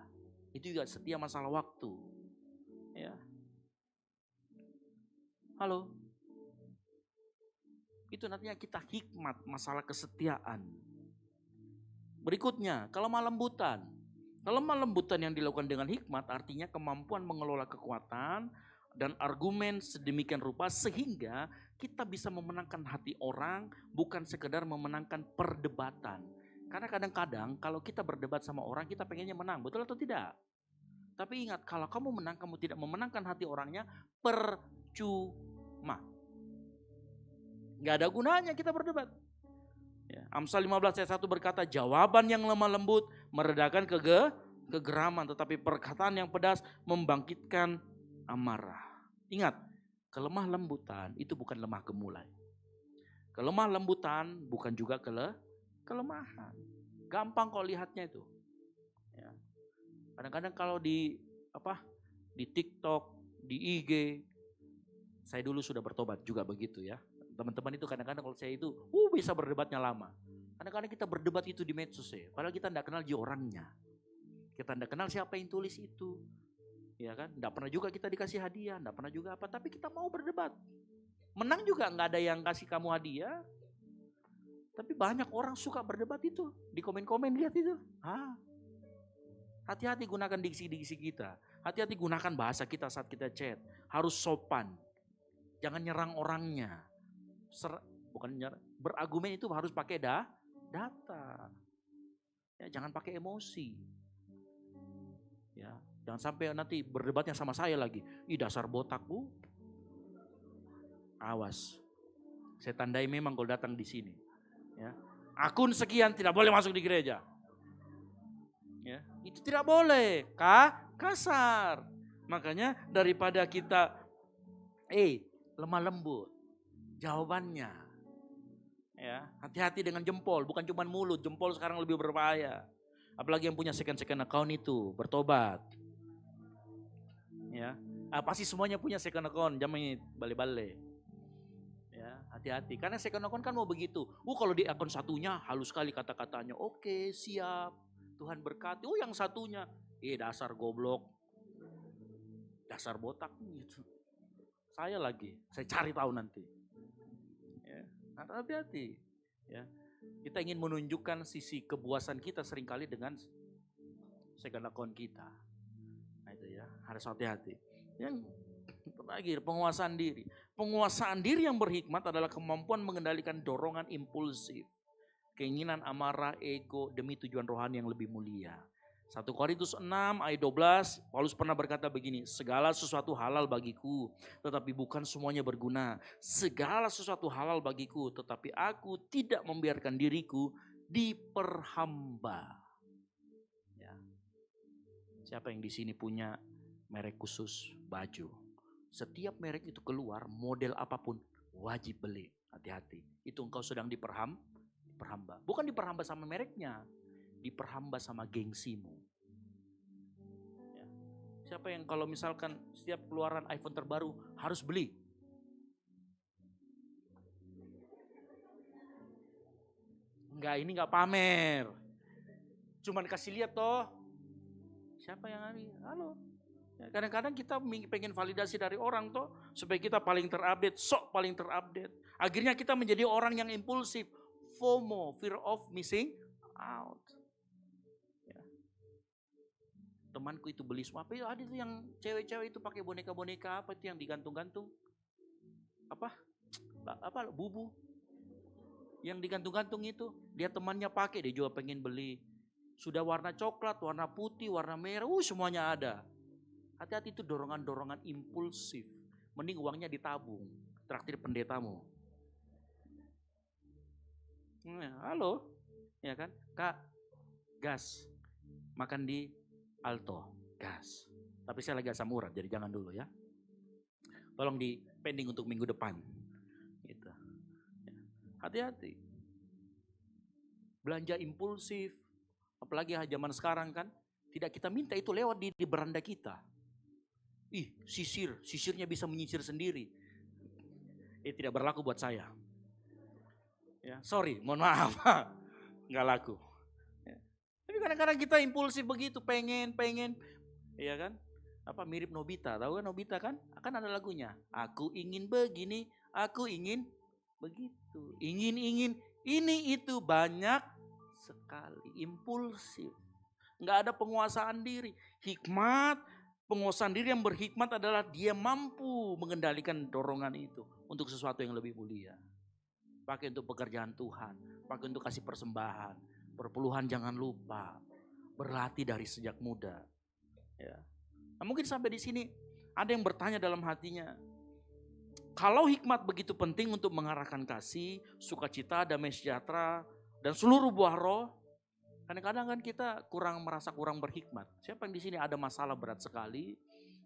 H: Itu juga setia masalah waktu. Ya. Halo? Itu nantinya kita hikmat masalah kesetiaan. Berikutnya, kelemah lembutan. Kelemah lembutan yang dilakukan dengan hikmat artinya kemampuan mengelola kekuatan dan argumen sedemikian rupa sehingga kita bisa memenangkan hati orang bukan sekedar memenangkan perdebatan. Karena kadang-kadang kalau kita berdebat sama orang kita pengennya menang, betul atau tidak? Tapi ingat kalau kamu menang kamu tidak memenangkan hati orangnya percuma. Gak ada gunanya kita berdebat. Ya, Amsal 15 ayat 1 berkata jawaban yang lemah lembut meredakan kegeraman tetapi perkataan yang pedas membangkitkan amarah. Ingat, kelemah lembutan itu bukan lemah gemulai. Kelemah lembutan bukan juga kelemahan. Gampang kok lihatnya itu. Ya. Kadang-kadang kalau di TikTok, di IG, saya dulu sudah bertobat juga begitu ya. Teman-teman itu kadang-kadang kalau saya itu bisa berdebatnya lama. Kadang-kadang kita berdebat itu di medsos ya. Padahal kita tidak kenal orangnya. Kita tidak kenal siapa yang tulis itu. Ya kan? Tidak pernah juga kita dikasih hadiah. Tidak pernah juga apa. Tapi kita mau berdebat. Menang juga nggak ada yang kasih kamu hadiah. Tapi banyak orang suka berdebat itu. Di komen-komen lihat itu. Hati-hati gunakan diksi-diksi kita. Hati-hati gunakan bahasa kita saat kita chat. Harus sopan. Jangan nyerang orangnya. Bukan nyerang. Berargumen itu harus pakai data. Ya, jangan pakai emosi. Ya, jangan sampai nanti berdebatnya sama saya lagi. Dasar botak bu. Awas. Saya tandai memang kalau datang di sini. Ya. Akun sekian tidak boleh masuk di gereja. Ya, itu tidak boleh. Kasar. Makanya daripada kita lemah lembut. Jawabannya. Ya, hati-hati dengan jempol, bukan cuma mulut. Jempol sekarang lebih berbahaya. Apalagi yang punya second account itu, bertobat. Ya, pasti semuanya punya second account, jangan bale-bale. Ya, hati-hati. Karena second account kan mau begitu. Kalau di akun satunya halus sekali kata-katanya. Oke, siap. Tuhan berkati. Oh yang satunya, dasar goblok, dasar botak gitu. Saya cari tahu nanti. Ya, hati-hati. Ya, kita ingin menunjukkan sisi kepuasan kita seringkali dengan second account kita. Nah itu ya, harus hati-hati. Yang terakhir, penguasaan diri. Penguasaan diri yang berhikmat adalah kemampuan mengendalikan dorongan impulsif, keinginan amarah, ego demi tujuan rohani yang lebih mulia. 1 Korintus 6 ayat 12, Paulus pernah berkata begini, segala sesuatu halal bagiku, tetapi bukan semuanya berguna. Segala sesuatu halal bagiku, tetapi aku tidak membiarkan diriku diperhamba. Ya. Siapa yang di sini punya merek khusus baju? Setiap merek itu keluar, model apapun wajib beli. Hati-hati, itu engkau sedang diperhamba. Bukan diperhamba sama mereknya, diperhamba sama gengsimu. Ya. Siapa yang kalau misalkan setiap keluaran iPhone terbaru harus beli? Ini enggak pamer. Cuman kasih lihat toh. Siapa yang hari? Halo. Ya, kadang-kadang kita pengen validasi dari orang toh supaya kita paling terupdate, paling terupdate. Akhirnya kita menjadi orang yang impulsif, FOMO, fear of missing out. Ya. Temanku itu beli semua, ada tuh yang cewek-cewek itu pakai boneka-boneka apa itu yang digantung-gantung? Apa bubu? Yang digantung-gantung itu, dia temannya pakai, dia juga pengen beli. Sudah warna coklat, warna putih, warna merah, semuanya ada. Hati-hati itu dorongan-dorongan impulsif. Mending uangnya ditabung, traktir pendetamu. Halo, ya kan? Kak, gas, makan di Alto, gas. Tapi saya lagi asam urat, jadi jangan dulu ya. Tolong di pending untuk minggu depan. Gitu. Hati-hati. Belanja impulsif, apalagi zaman sekarang kan, tidak kita minta itu lewat di beranda kita. Sisirnya bisa menyisir sendiri. Tidak berlaku buat saya. Ya, sorry, mohon maaf. Nggak laku. Ya. Tapi kadang-kadang kita impulsif begitu, pengen. Iya kan? Apa mirip Nobita, tahu kan Nobita kan? Akan ada lagunya. Aku ingin begini, aku ingin begitu. Ingin, ini itu banyak sekali. Impulsif. Nggak ada penguasaan diri. Penguasaan diri yang berhikmat adalah dia mampu mengendalikan dorongan itu untuk sesuatu yang lebih mulia. Pakai untuk pekerjaan Tuhan, pakai untuk kasih persembahan. Perpuluhan jangan lupa, berlatih dari sejak muda. Ya. Nah, mungkin sampai di sini ada yang bertanya dalam hatinya, kalau hikmat begitu penting untuk mengarahkan kasih, sukacita, damai sejahtera, dan seluruh buah roh, kadang-kadang kan kita merasa kurang berhikmat. Siapa yang di sini ada masalah berat sekali,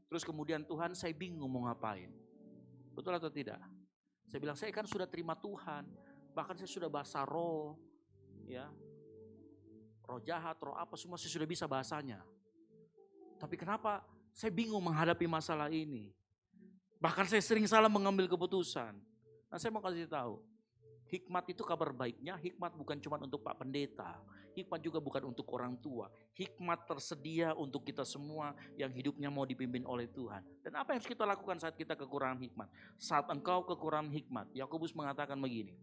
H: terus kemudian Tuhan saya bingung mau ngapain. Betul atau tidak? Saya bilang saya kan sudah terima Tuhan, bahkan saya sudah bahasa roh, ya, roh jahat, roh apa semua saya sudah bisa bahasanya. Tapi kenapa saya bingung menghadapi masalah ini? Bahkan saya sering salah mengambil keputusan. Nah saya mau kasih tahu. Hikmat itu kabar baiknya, hikmat bukan cuma untuk Pak Pendeta. Hikmat juga bukan untuk orang tua. Hikmat tersedia untuk kita semua yang hidupnya mau dipimpin oleh Tuhan. Dan apa yang harus kita lakukan saat kita kekurangan hikmat? Saat engkau kekurangan hikmat, Yakobus mengatakan begini.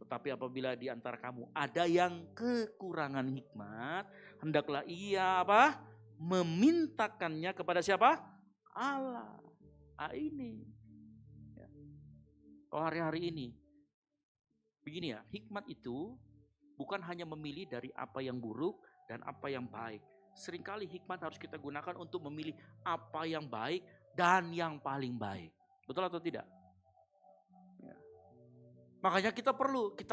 H: Tetapi apabila di antara kamu ada yang kekurangan hikmat, hendaklah ia memintakannya kepada siapa? Allah. Ini. Oh hari-hari ini. Begini ya, hikmat itu bukan hanya memilih dari apa yang buruk dan apa yang baik. Seringkali hikmat harus kita gunakan untuk memilih apa yang baik dan yang paling baik. Betul atau tidak? Ya. Makanya kita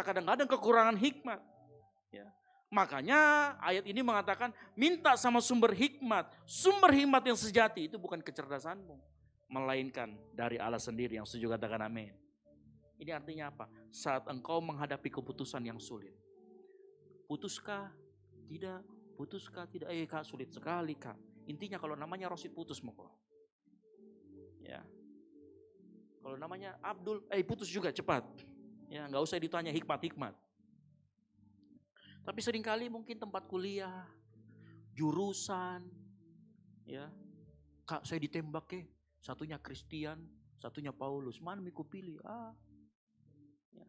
H: kadang-kadang kekurangan hikmat. Ya. Makanya ayat ini mengatakan minta sama sumber hikmat. Sumber hikmat yang sejati itu bukan kecerdasanmu, melainkan dari Allah sendiri. Yang setuju katakan amin. Ini artinya apa? Saat engkau menghadapi keputusan yang sulit. Putuskah? Tidak. Putuskah? Tidak. Kak sulit sekali kak. Intinya kalau namanya Rosid putus mau kok. Ya. Kalau namanya Abdul, putus juga cepat. Ya, nggak usah ditanya hikmat. Tapi seringkali mungkin tempat kuliah, jurusan. Ya, Kak saya ditembak ya, satunya Kristen, satunya Paulus. Mana mau pilih? Ya.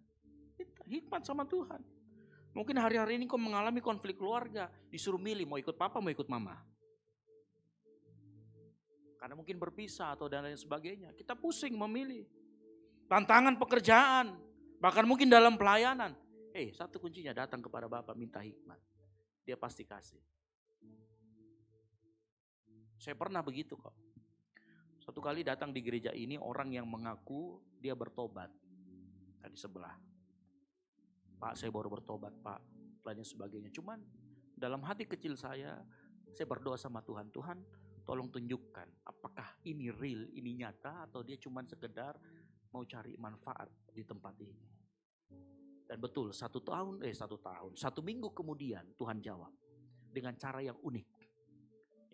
H: Hikmat sama Tuhan. Mungkin hari-hari ini kau mengalami konflik keluarga, disuruh milih mau ikut papa mau ikut mama. Karena mungkin berpisah atau dan lain sebagainya. Kita pusing memilih. Tantangan pekerjaan, bahkan mungkin dalam pelayanan. Satu kuncinya datang kepada Bapa minta hikmat. Dia pasti kasih. Saya pernah begitu kok. Satu kali datang di gereja ini orang yang mengaku dia bertobat. Tadi sebelah. Pak saya baru bertobat Pak. Dan sebagainya. Cuman dalam hati kecil saya berdoa sama Tuhan. Tuhan tolong tunjukkan apakah ini real, ini nyata atau dia cuman sekedar mau cari manfaat di tempat ini. Dan betul satu minggu kemudian Tuhan jawab dengan cara yang unik.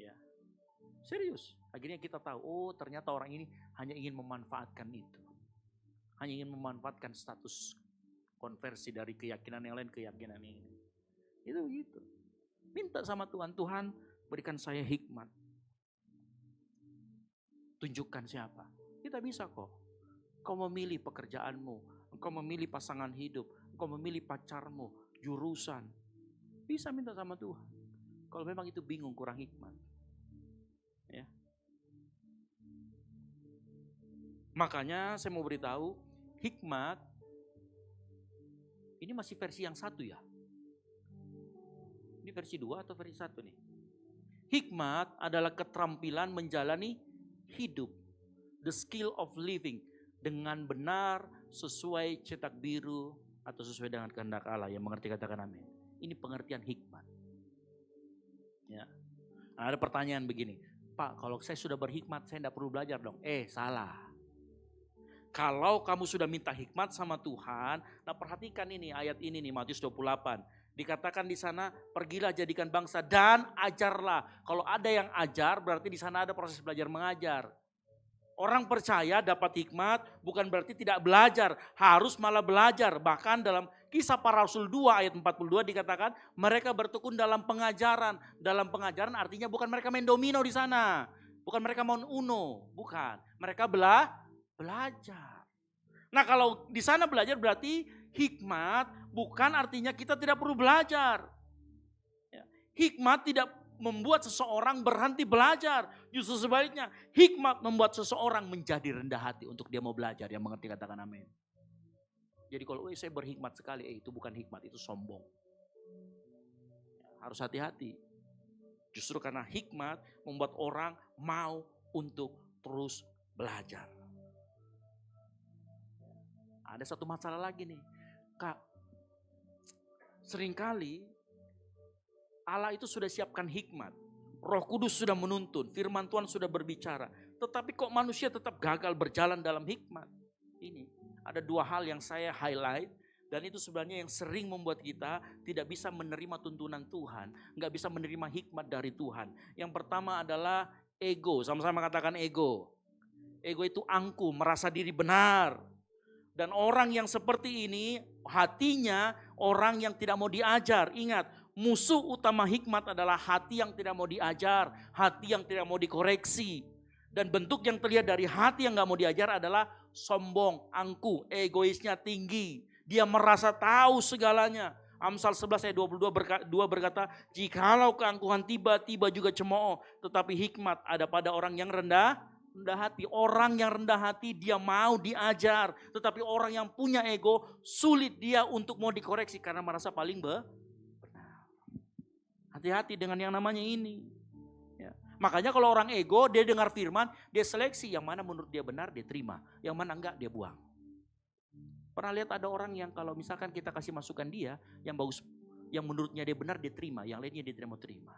H: Ya, serius. Akhirnya kita tahu, ternyata orang ini hanya ingin memanfaatkan itu, hanya ingin memanfaatkan status konversi dari keyakinan yang lain keyakinan ini. Itu gitu. Minta sama Tuhan, Tuhan berikan saya hikmat. Tunjukkan siapa. Kita bisa kok. Kau memilih pekerjaanmu, engkau memilih pasangan hidup, engkau memilih pacarmu, jurusan. Bisa minta sama Tuhan. Kalau memang itu bingung, kurang hikmat. Ya. Makanya saya mau beritahu, hikmat ini masih versi yang 1 ya. Ini versi 2 atau versi 1 nih? Hikmat adalah keterampilan menjalani hidup. The skill of living. Dengan benar, sesuai cetak biru, atau sesuai dengan kehendak Allah. Yang mengerti katakan amin. Ini pengertian hikmat. Ya. Nah, ada pertanyaan begini. Pak, kalau saya sudah berhikmat, saya tidak perlu belajar dong. Salah. Kalau kamu sudah minta hikmat sama Tuhan, nah perhatikan ini ayat ini nih Matius 28. Dikatakan di sana, pergilah jadikan bangsa dan ajarlah. Kalau ada yang ajar, berarti di sana ada proses belajar mengajar. Orang percaya dapat hikmat bukan berarti tidak belajar, harus malah belajar. Bahkan dalam Kisah Para Rasul 2 ayat 42 dikatakan mereka bertekun dalam pengajaran. Dalam pengajaran artinya bukan mereka main domino di sana, bukan mereka main uno, bukan. Mereka belajar. Nah kalau di sana belajar berarti hikmat bukan artinya kita tidak perlu belajar. Hikmat tidak membuat seseorang berhenti belajar. Justru sebaliknya, hikmat membuat seseorang menjadi rendah hati untuk dia mau belajar. Yang mengerti katakan amin. Jadi kalau saya berhikmat sekali, itu bukan hikmat, itu sombong. Harus hati-hati. Justru karena hikmat membuat orang mau untuk terus belajar. Ada satu masalah lagi nih. Kak, seringkali Allah itu sudah siapkan hikmat. Roh Kudus sudah menuntun, firman Tuhan sudah berbicara. Tetapi kok manusia tetap gagal berjalan dalam hikmat? Ini ada 2 hal yang saya highlight. Dan itu sebenarnya yang sering membuat kita tidak bisa menerima tuntunan Tuhan. Nggak bisa menerima hikmat dari Tuhan. Yang pertama adalah ego. Sama-sama katakan ego. Ego itu angkuh, merasa diri benar. Dan orang yang seperti ini hatinya orang yang tidak mau diajar. Ingat, musuh utama hikmat adalah hati yang tidak mau diajar, hati yang tidak mau dikoreksi. Dan bentuk yang terlihat dari hati yang gak mau diajar adalah sombong, angkuh, egoisnya tinggi. Dia merasa tahu segalanya. Amsal 11 ayat 22 berkata, jikalau keangkuhan tiba-tiba juga cemooh, tetapi hikmat ada pada orang yang rendah hati. Orang yang rendah hati dia mau diajar. Tetapi orang yang punya ego sulit dia untuk mau dikoreksi karena merasa paling benar. Hati-hati dengan yang namanya ini. Ya. Makanya kalau orang ego dia dengar firman, dia seleksi yang mana menurut dia benar dia terima. Yang mana enggak dia buang. Pernah lihat ada orang yang kalau misalkan kita kasih masukan dia, yang bagus, yang menurutnya dia benar dia terima, yang lainnya dia tidak mau terima.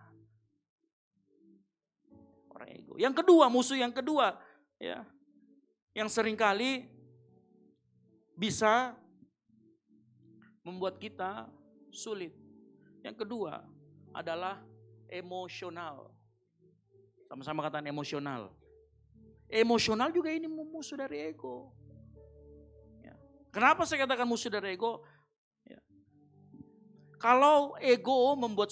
H: Orang ego. Yang kedua, musuh yang kedua, ya, yang seringkali bisa membuat kita sulit. Yang kedua adalah emosional. Sama-sama katakan emosional. Emosional juga ini musuh dari ego. Ya. Kenapa saya katakan musuh dari ego? Ya. Kalau ego membuat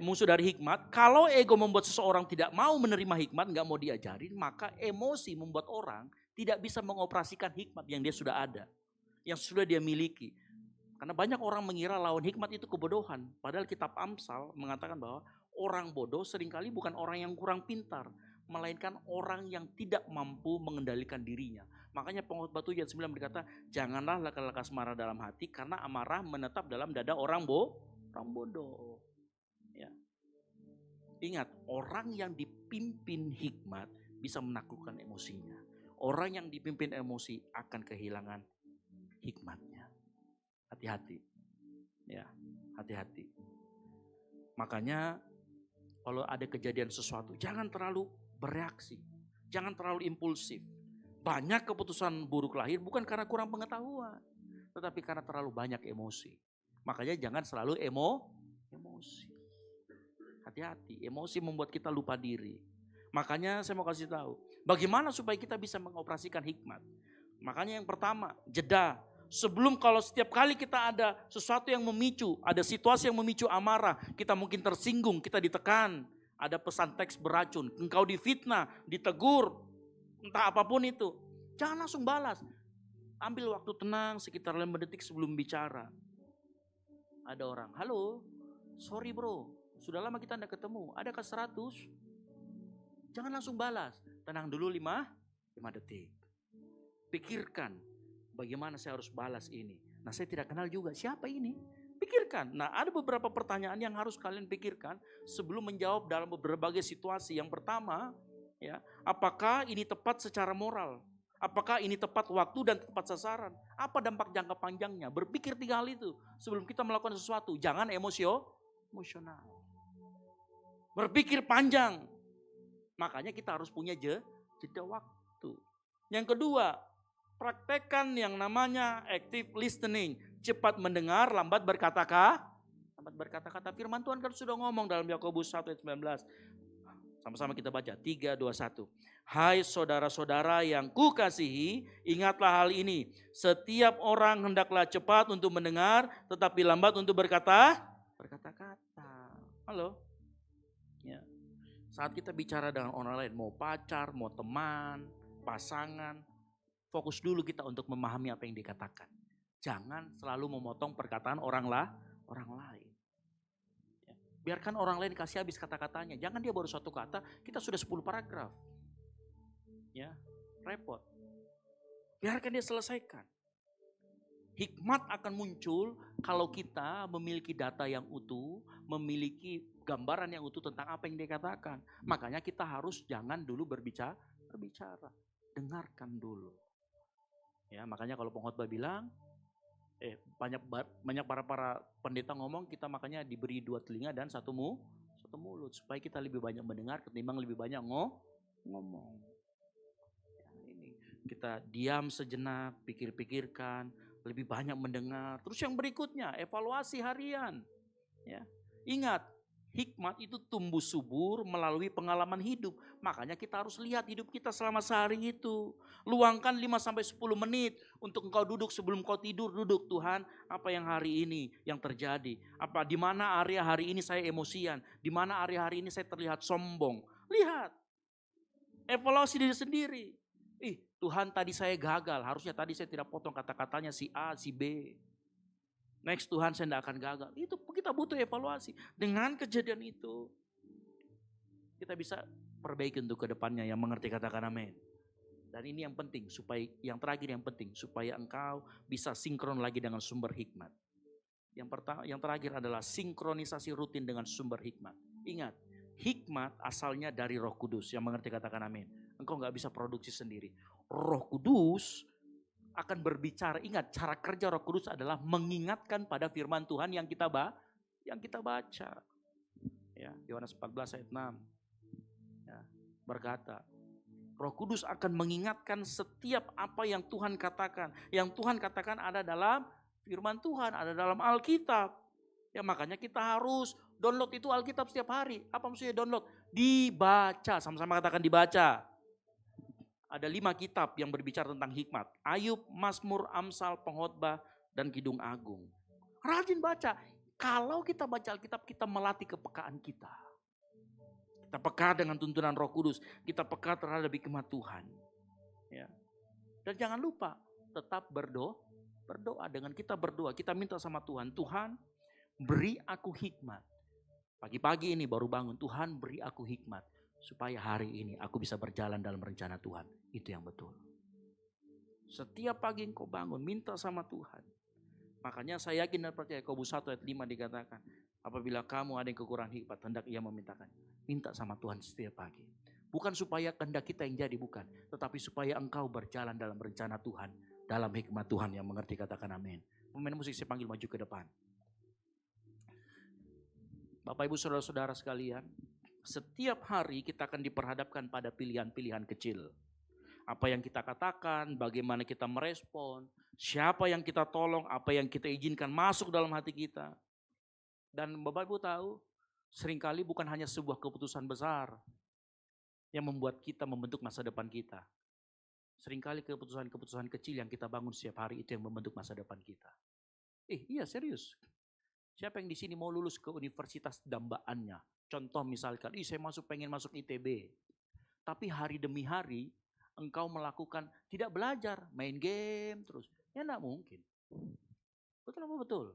H: musuh dari hikmat, kalau ego membuat seseorang tidak mau menerima hikmat, nggak mau diajarin, maka emosi membuat orang tidak bisa mengoperasikan hikmat yang dia sudah ada, yang sudah dia miliki. Karena banyak orang mengira lawan hikmat itu kebodohan. Padahal kitab Amsal mengatakan bahwa orang bodoh seringkali bukan orang yang kurang pintar, melainkan orang yang tidak mampu mengendalikan dirinya. Makanya Pengkhotbah 7 ayat 9 berkata, janganlah lekas-lekas marah dalam hati karena amarah menetap dalam dada orang bodoh. Ya. Ingat, orang yang dipimpin hikmat bisa menaklukkan emosinya. Orang yang dipimpin emosi akan kehilangan hikmatnya. Hati-hati. Ya, hati-hati. Makanya kalau ada kejadian sesuatu, jangan terlalu bereaksi. Jangan terlalu impulsif. Banyak keputusan buruk lahir bukan karena kurang pengetahuan, tetapi karena terlalu banyak emosi. Makanya jangan selalu emosi. Hati-hati, emosi membuat kita lupa diri. Makanya saya mau kasih tahu, bagaimana supaya kita bisa mengoperasikan hikmat. Makanya yang pertama, jeda. Sebelum kalau setiap kali kita ada sesuatu yang memicu, ada situasi yang memicu amarah, kita mungkin tersinggung, kita ditekan, ada pesan teks beracun, engkau difitnah, ditegur, entah apapun itu, jangan langsung balas. Ambil waktu tenang sekitar 5 detik sebelum bicara. Ada orang, halo, sorry bro, sudah lama kita tidak ketemu, adakah 100? Jangan langsung balas, tenang dulu 5 detik. Pikirkan, bagaimana saya harus balas ini. Nah, saya tidak kenal juga, siapa ini? Pikirkan. Nah, ada beberapa pertanyaan yang harus kalian pikirkan sebelum menjawab dalam berbagai situasi. Yang pertama, ya, apakah ini tepat secara moral? Apakah ini tepat waktu dan tepat sasaran? Apa dampak jangka panjangnya? Berpikir 3 hal itu sebelum kita melakukan sesuatu. Jangan emosional. Berpikir panjang. Makanya kita harus punya jeda waktu. Yang kedua, praktekkan yang namanya active listening. Cepat mendengar, lambat berkata-kata. Firman Tuhan kan sudah ngomong dalam Yakobus 1 ayat 19. Sama-sama kita baca, 3, 2, 1. Hai saudara-saudara yang kukasihi, ingatlah hal ini. Setiap orang hendaklah cepat untuk mendengar, tetapi lambat untuk berkata-kata. Halo? Ya. Saat kita bicara dengan orang lain, mau pacar, mau teman, pasangan, fokus dulu kita untuk memahami apa yang dikatakan. Jangan selalu memotong perkataan orang lain. Biarkan orang lain kasih habis kata-katanya. Jangan dia baru satu kata, kita sudah 10 paragraf. Ya, repot. Biarkan dia selesaikan. Hikmat akan muncul kalau kita memiliki data yang utuh, memiliki gambaran yang utuh tentang apa yang dia katakan. Makanya kita harus jangan dulu berbicara. Dengarkan dulu. Ya, makanya kalau pengkhotbah bilang, banyak para pendeta ngomong, kita makanya diberi 2 telinga dan 1 mulut supaya kita lebih banyak mendengar ketimbang lebih banyak ngomong. Ya, ini kita diam sejenak, pikirkan, lebih banyak mendengar. Terus yang berikutnya, evaluasi harian. Ya, ingat, hikmat itu tumbuh subur melalui pengalaman hidup. Makanya kita harus lihat hidup kita selama sehari itu. Luangkan 5-10 menit untuk engkau duduk sebelum kau tidur. Duduk, Tuhan, apa yang hari ini yang terjadi? Di mana area hari ini saya emosian? Di mana area hari ini saya terlihat sombong? Lihat. Evaluasi diri sendiri. Tuhan, tadi saya gagal. Harusnya tadi saya tidak potong kata-katanya si A, si B. Next, Tuhan, saya tidak akan gagal. Itu kita butuh evaluasi. Dengan kejadian itu, kita bisa perbaiki untuk ke depannya. Yang mengerti katakan amin. Dan ini yang penting, supaya engkau bisa sinkron lagi dengan sumber hikmat. Yang terakhir adalah sinkronisasi rutin dengan sumber hikmat. Ingat, hikmat asalnya dari Roh Kudus. Yang mengerti katakan amin. Engkau gak bisa produksi sendiri. Roh Kudus akan berbicara. Ingat, cara kerja Roh Kudus adalah mengingatkan pada firman Tuhan yang kita baca. Ya, Yohanes 14 ayat 6. Ya, berkata, Roh Kudus akan mengingatkan setiap apa yang Tuhan katakan. Yang Tuhan katakan ada dalam firman Tuhan, ada dalam Alkitab. Ya, makanya kita harus download itu Alkitab setiap hari. Apa maksudnya download? Dibaca, sama-sama katakan dibaca. Ada 5 kitab yang berbicara tentang hikmat. Ayub, Mazmur, Amsal, Pengkhotbah, dan Kidung Agung. Rajin baca. Kalau kita baca Alkitab, kita melatih kepekaan kita. Kita peka dengan tuntunan Roh Kudus, kita peka terhadap hikmat Tuhan. Ya. Dan jangan lupa tetap berdoa. Dengan kita berdoa, kita minta sama Tuhan, Tuhan beri aku hikmat. Pagi-pagi ini baru bangun, Tuhan beri aku hikmat. Supaya hari ini aku bisa berjalan dalam rencana Tuhan. Itu yang betul. Setiap pagi engkau bangun, minta sama Tuhan. Makanya saya yakin dan percaya, Yakobus 1 ayat 5 dikatakan, apabila kamu ada yang kekurangan hikmat, hendak ia memintakan. Minta sama Tuhan setiap pagi. Bukan supaya kehendak kita yang jadi, bukan. Tetapi supaya engkau berjalan dalam rencana Tuhan. Dalam hikmat Tuhan yang mengerti, katakan amin. Pemain musik saya panggil maju ke depan. Bapak ibu saudara-saudara sekalian, setiap hari kita akan diperhadapkan pada pilihan-pilihan kecil. Apa yang kita katakan, bagaimana kita merespon, siapa yang kita tolong, apa yang kita izinkan masuk dalam hati kita. Dan Bapak Ibu tahu, seringkali bukan hanya sebuah keputusan besar yang membuat kita membentuk masa depan kita. Seringkali keputusan-keputusan kecil yang kita bangun setiap hari itu yang membentuk masa depan kita. Iya serius. Siapa yang di sini mau lulus ke universitas dambaannya? Contoh misalkan, saya pengen masuk ITB. Tapi hari demi hari engkau melakukan, tidak belajar, main game terus. Ya enggak mungkin. Betul apa betul?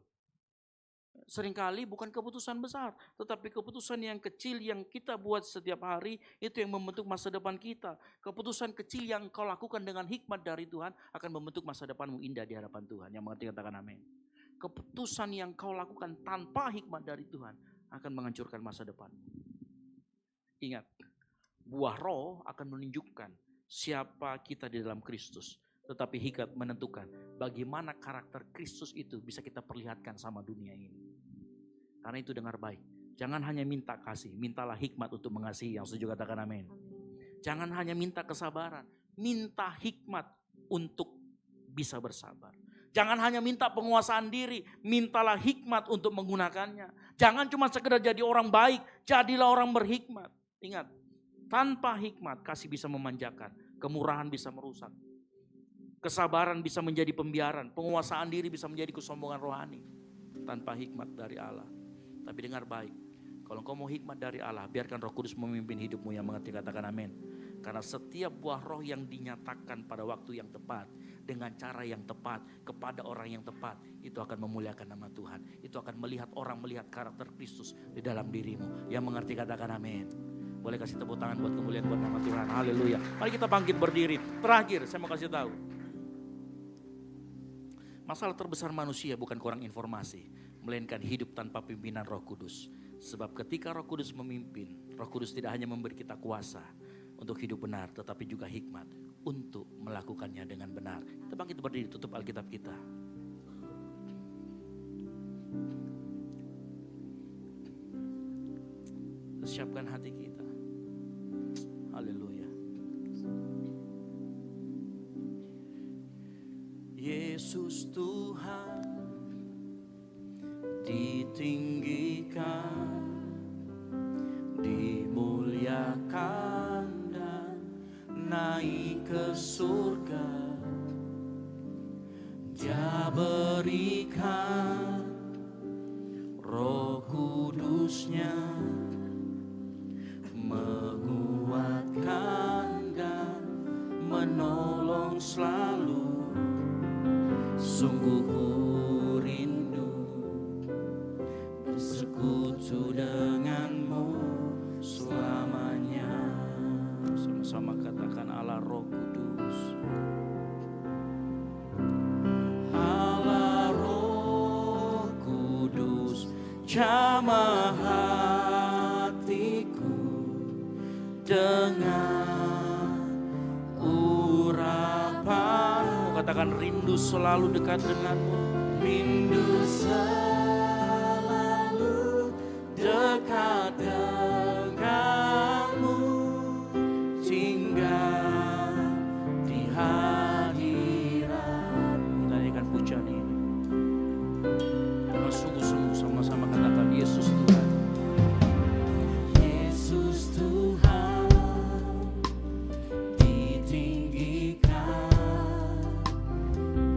H: Seringkali bukan keputusan besar, tetapi keputusan yang kecil yang kita buat setiap hari, itu yang membentuk masa depan kita. Keputusan kecil yang kau lakukan dengan hikmat dari Tuhan akan membentuk masa depanmu indah di hadapan Tuhan. Yang mengerti katakan amin. Keputusan yang kau lakukan tanpa hikmat dari Tuhan akan menghancurkan masa depan. Ingat, buah roh akan menunjukkan siapa kita di dalam Kristus. Tetapi hikmat menentukan bagaimana karakter Kristus itu bisa kita perlihatkan sama dunia ini. Karena itu dengar baik. Jangan hanya minta kasih, mintalah hikmat untuk mengasihi. Yang setuju katakan amin. Jangan hanya minta kesabaran, minta hikmat untuk bisa bersabar. Jangan hanya minta penguasaan diri, mintalah hikmat untuk menggunakannya. Jangan cuma sekedar jadi orang baik, jadilah orang berhikmat. Ingat, tanpa hikmat kasih bisa memanjakan, kemurahan bisa merusak. Kesabaran bisa menjadi pembiaran, penguasaan diri bisa menjadi kesombongan rohani. Tanpa hikmat dari Allah. Tapi dengar baik, kalau engkau mau hikmat dari Allah, biarkan Roh Kudus memimpin hidupmu. Yang mengerti katakan amin. Karena setiap buah roh yang dinyatakan pada waktu yang tepat, dengan cara yang tepat, kepada orang yang tepat, itu akan memuliakan nama Tuhan. Itu akan melihat karakter Kristus di dalam dirimu. Yang mengerti katakan amin. Boleh kasih tepuk tangan buat kemuliaan buat nama Tuhan. Haleluya. Mari kita bangkit berdiri. Terakhir saya mau kasih tahu. Masalah terbesar manusia bukan kurang informasi, melainkan hidup tanpa pimpinan Roh Kudus. Sebab ketika Roh Kudus memimpin, Roh Kudus tidak hanya memberi kita kuasa untuk hidup benar, tetapi juga hikmat untuk melakukannya dengan benar. Kita bangkit berdiri, tutup Alkitab kita. Siapkan hati kita. Haleluya. Yesus Tuhan ditinggikan, dimuliakan dan naik ke surga. Dia berikan Roh Kudusnya, menguatkan dan menolong selalu. Sungguh ku rindu bersekutu denganmu selamanya. Sama-sama katakan Allah Roh Kudus. Allah Roh Kudus, jamah hatiku dengan urapanmu. Katakan rindu selalu dekat denganmu. Rindu selalu dekat denganmu, singgah di hadirat. Kita nyanyikan pujian ini dengan sungguh-sungguh, sama-sama katakan Yesus Tuhan. Yesus Tuhan ditinggikan,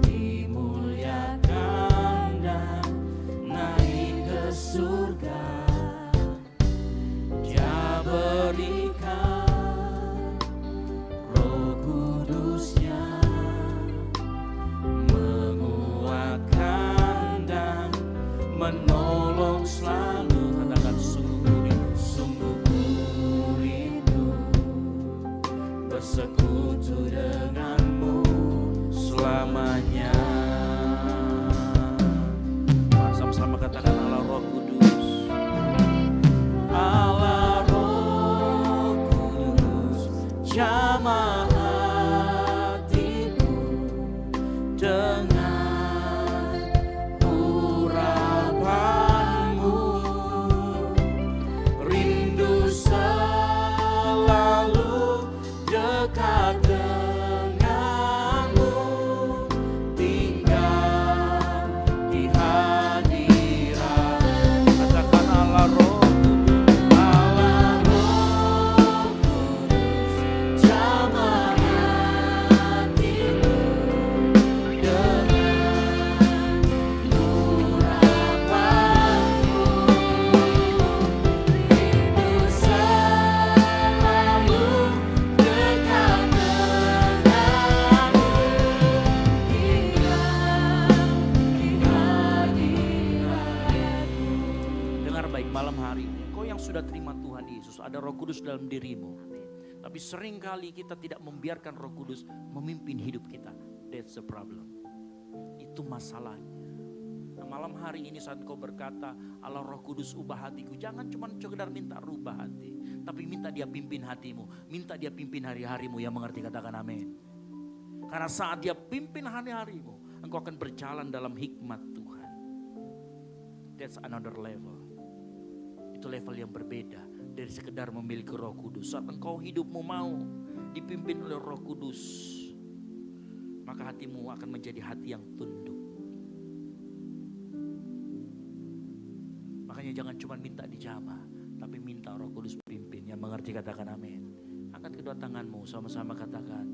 H: dimuliakan malam hari ini, kau yang sudah terima Tuhan Yesus, ada Roh Kudus dalam dirimu. Tapi seringkali kita tidak membiarkan Roh Kudus memimpin hidup kita. That's the problem. Itu masalahnya. Nah, malam hari ini saat kau berkata, Allah Roh Kudus ubah hatiku, jangan cuma sekedar minta rubah hati, tapi minta dia pimpin hatimu, minta dia pimpin hari-harimu. Yang mengerti katakan amin. Karena saat dia pimpin hari-harimu, engkau akan berjalan dalam hikmat Tuhan. That's another level. Itu level yang berbeda dari sekedar memiliki Roh Kudus. Saat engkau hidupmu mau dipimpin oleh Roh Kudus, maka hatimu akan menjadi hati yang tunduk. Makanya jangan cuma minta dijamah, tapi minta Roh Kudus pimpin. Yang mengerti katakan amin. Angkat kedua tanganmu, sama-sama katakan,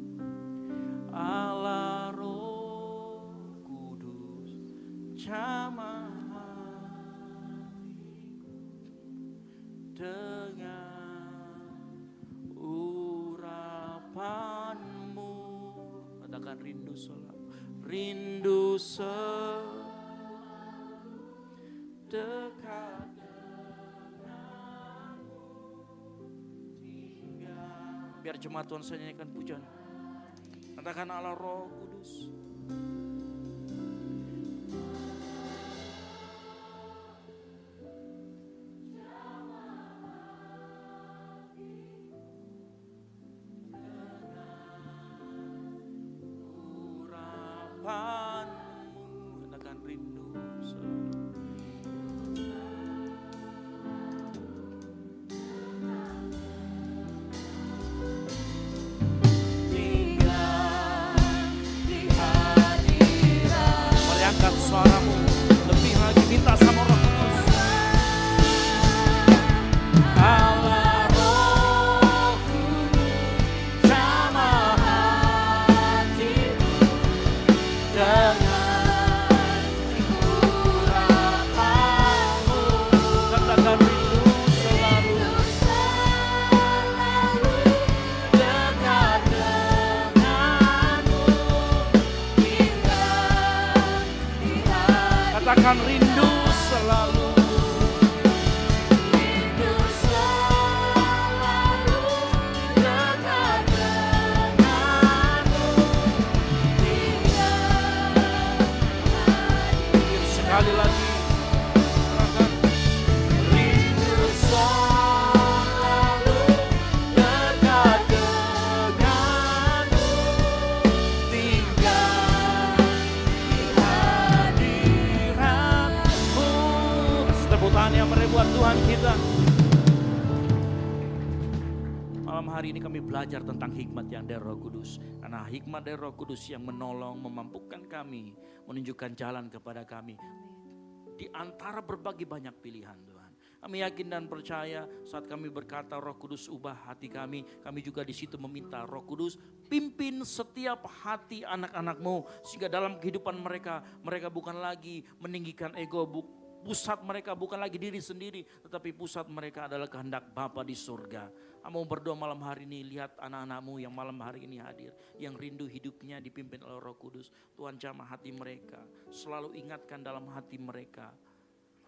H: Allah Roh Kudus jamah dengan urapanmu. Katakan rindu selalu, rindu selalu dekat denganmu. Biar jemaat Tuhan saya nyanyikan pujian. Katakan Allah Roh Kudus. Katakan rindu selalu. Mari angkat suaramu lebih lagi, minta sama Roh Kudus. Allah Roh Kudus jamah hatiku dengan urapanmu. Katakan rindu selalu dekat denganmu. Katakan rindu selalu. Rindu selalu dekat denganmu. Sekali lagi. Katakan rindu selalu dekat denganmu. Tinggal di hadiratmu. Kasih tepuk tangan yang meriah buat Tuhan kita. Malam hari ini kami belajar tentang hikmat yang dari Roh Kudus. Karena hikmat dari Roh Kudus yang menolong, memampukan kami, menunjukkan jalan kepada kami. Di antara berbagai banyak pilihan Tuhan. Kami yakin dan percaya saat kami berkata Roh Kudus ubah hati kami juga di situ meminta Roh Kudus pimpin setiap hati anak-anak-Mu. Sehingga dalam kehidupan mereka bukan lagi meninggikan ego, pusat mereka bukan lagi diri sendiri, tetapi pusat mereka adalah kehendak Bapa di surga. Kamu berdoa malam hari ini, lihat anak-anak-Mu yang malam hari ini hadir, yang rindu hidupnya dipimpin oleh Roh Kudus. Tuhan jamah hati mereka, selalu ingatkan dalam hati mereka.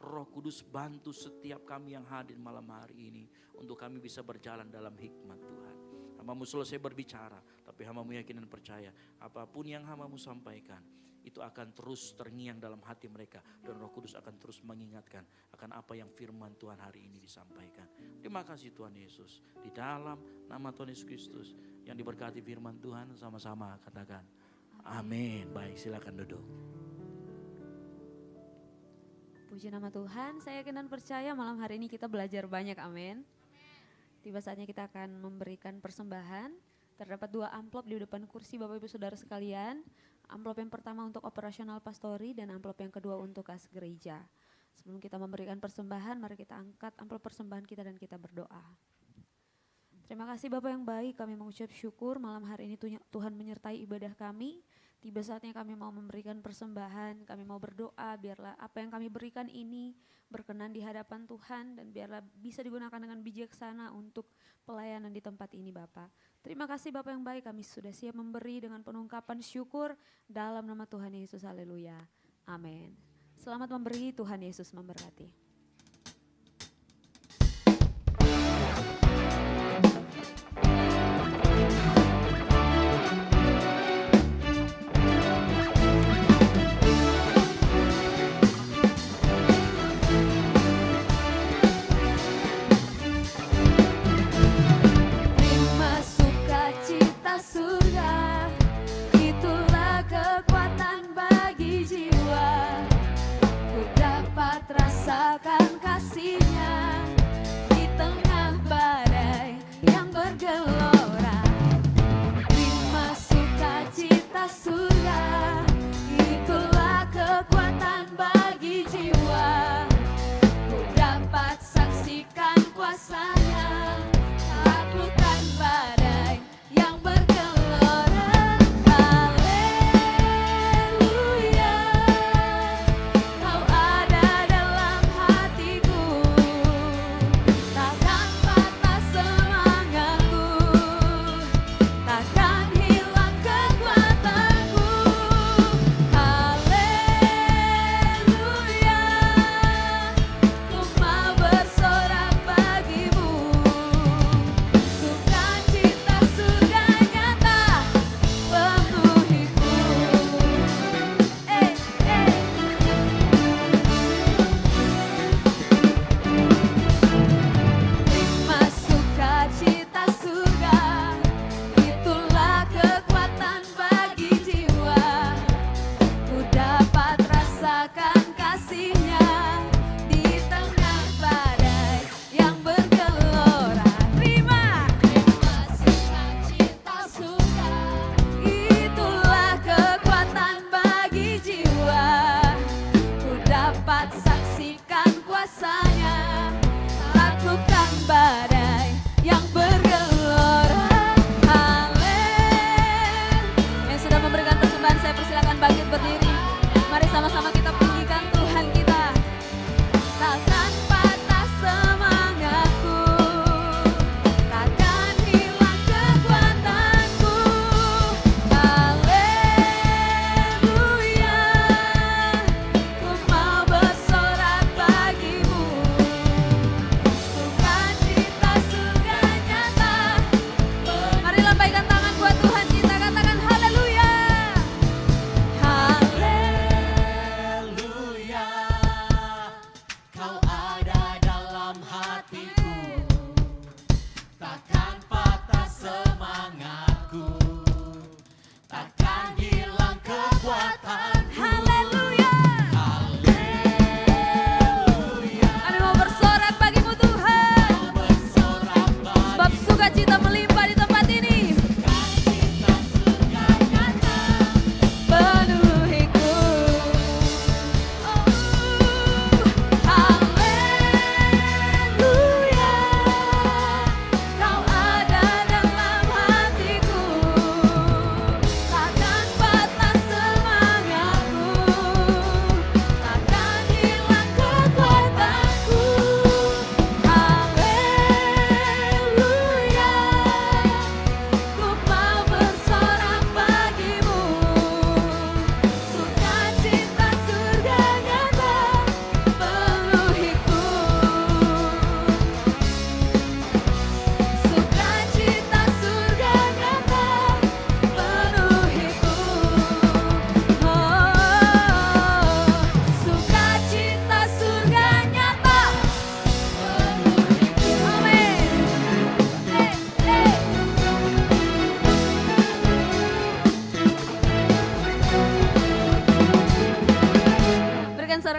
H: Roh Kudus bantu setiap kami yang hadir malam hari ini, untuk kami bisa berjalan dalam hikmat Tuhan. Hamba-Mu selesai berbicara, tapi hamba-Mu yakin dan percaya, apapun yang hamba-Mu sampaikan, itu akan terus terngiang dalam hati mereka. Dan Roh Kudus akan terus mengingatkan akan apa yang firman Tuhan hari ini disampaikan. Terima kasih Tuhan Yesus. Di dalam nama Tuhan Yesus Kristus yang diberkati firman Tuhan, sama-sama katakan amin. Baik, silakan duduk.
F: Puji nama Tuhan, saya yakin dan percaya malam hari ini kita belajar banyak, amin. Tiba saatnya kita akan memberikan persembahan. Terdapat 2 amplop di depan kursi Bapak Ibu Saudara sekalian. Amplop yang pertama untuk operasional pastori dan amplop yang kedua untuk kas gereja. Sebelum kita memberikan persembahan, mari kita angkat amplop persembahan kita dan kita berdoa. Terima kasih Bapak yang baik, kami mengucap syukur malam hari ini Tuhan menyertai ibadah kami. Tiba saatnya kami mau memberikan persembahan, kami mau berdoa biarlah apa yang kami berikan ini berkenan di hadapan Tuhan dan biarlah bisa digunakan dengan bijaksana untuk pelayanan di tempat ini Bapak. Terima kasih Bapak yang baik, kami sudah siap memberi dengan penungkapan syukur dalam nama Tuhan Yesus, haleluya, amin. Selamat memberi, Tuhan Yesus memberkati.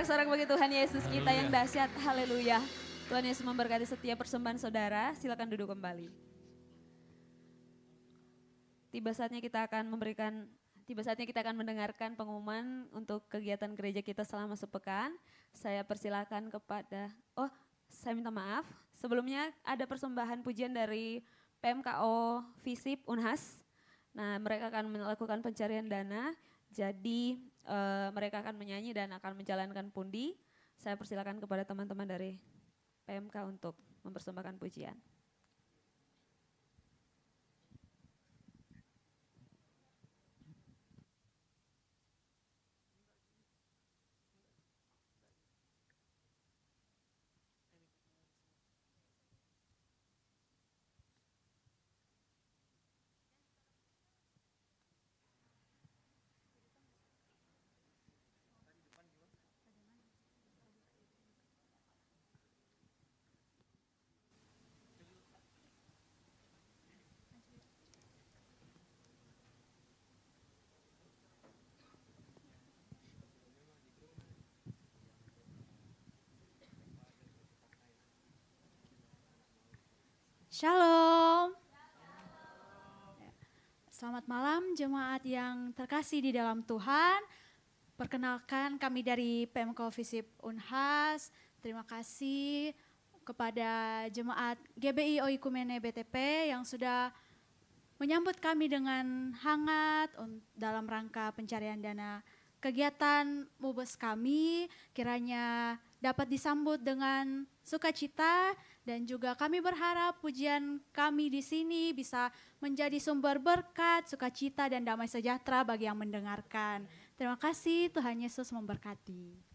A: sorak-sorak bagi Tuhan Yesus kita yang dahsyat. Haleluya. Tuhan Yesus memberkati setiap persembahan saudara. Silakan duduk kembali. Tiba saatnya kita akan mendengarkan pengumuman untuk kegiatan gereja kita selama sepekan. Saya persilakan saya minta maaf. Sebelumnya ada persembahan pujian dari PMKO Visip Unhas. Nah, mereka akan melakukan pencarian dana. Jadi mereka akan menyanyi dan akan menjalankan pundi. Saya persilakan kepada teman-teman dari PMK untuk mempersembahkan pujian.
I: Shalom. Selamat malam jemaat yang terkasih di dalam Tuhan. Perkenalkan kami dari PMK Visip Unhas. Terima kasih kepada jemaat GBI Oikumene BTP yang sudah menyambut kami dengan hangat dalam rangka pencarian dana kegiatan Mubes kami. Kiranya dapat disambut dengan sukacita dan juga kami berharap pujian kami di sini bisa menjadi sumber berkat, sukacita dan damai sejahtera bagi yang mendengarkan. Terima kasih, Tuhan Yesus memberkati.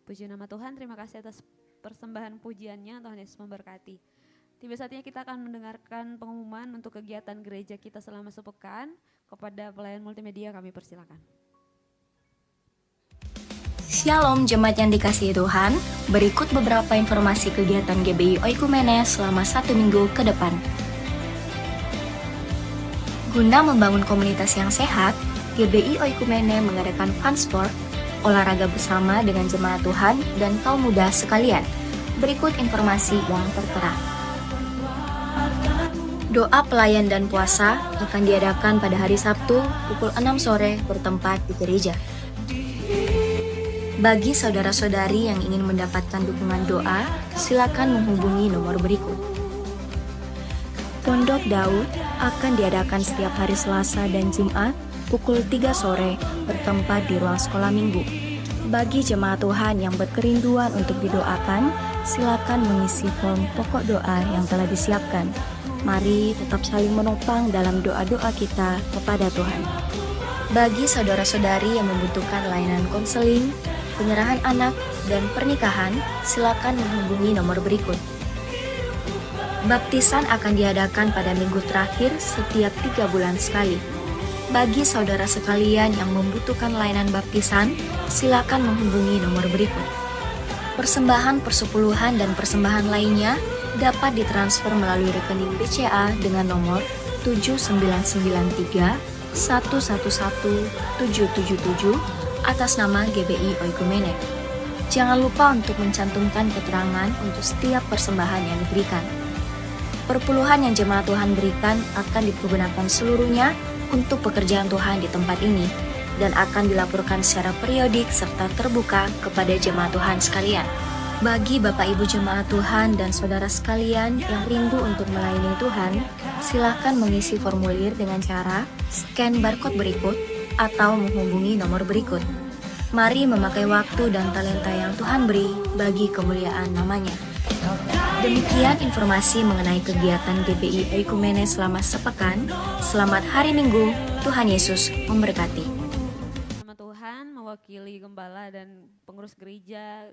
F: Puji nama Tuhan, terima kasih atas persembahan pujiannya, Tuhan Yesus memberkati. Tiba saatnya kita akan mendengarkan pengumuman untuk kegiatan gereja kita selama sepekan. Kepada pelayan multimedia kami persilakan.
E: Shalom jemaat yang dikasihi Tuhan, berikut beberapa informasi kegiatan GBI Oikumene selama 1 minggu ke depan. Guna membangun komunitas yang sehat, GBI Oikumene mengadakan fun sport, olahraga bersama dengan jemaat Tuhan dan kaum muda sekalian. Berikut informasi yang tertera. Doa pelayan dan puasa akan diadakan pada hari Sabtu pukul 6 sore bertempat di gereja. Bagi saudara-saudari yang ingin mendapatkan dukungan doa, silakan menghubungi nomor berikut. Pondok Daud akan diadakan setiap hari Selasa dan Jumat pukul 3 sore bertempat di ruang sekolah minggu. Bagi jemaat Tuhan yang berkerinduan untuk didoakan, silakan mengisi form pokok doa yang telah disiapkan. Mari tetap saling menopang dalam doa-doa kita kepada Tuhan. Bagi saudara-saudari yang membutuhkan layanan konseling, penyerahan anak, dan pernikahan, silakan menghubungi nomor berikut. Baptisan akan diadakan pada minggu terakhir setiap 3 bulan sekali. Bagi saudara sekalian yang membutuhkan layanan baptisan, silakan menghubungi nomor berikut. Persembahan persepuluhan dan persembahan lainnya dapat ditransfer melalui rekening BCA dengan nomor 7993 111 777 atas nama GBI Oikumene. Jangan lupa untuk mencantumkan keterangan untuk setiap persembahan yang diberikan. Perpuluhan yang jemaat Tuhan berikan akan dipergunakan seluruhnya untuk pekerjaan Tuhan di tempat ini dan akan dilaporkan secara periodik serta terbuka kepada jemaat Tuhan sekalian. Bagi Bapak Ibu jemaat Tuhan dan saudara sekalian yang rindu untuk melayani Tuhan, silakan mengisi formulir dengan cara scan barcode berikut atau menghubungi nomor berikut. Mari memakai waktu dan talenta yang Tuhan beri bagi kemuliaan namanya. Demikian informasi mengenai kegiatan GBI Oikumene selama sepekan. Selamat hari Minggu, Tuhan Yesus memberkati.
F: Nama Tuhan mewakili gembala dan pengurus gereja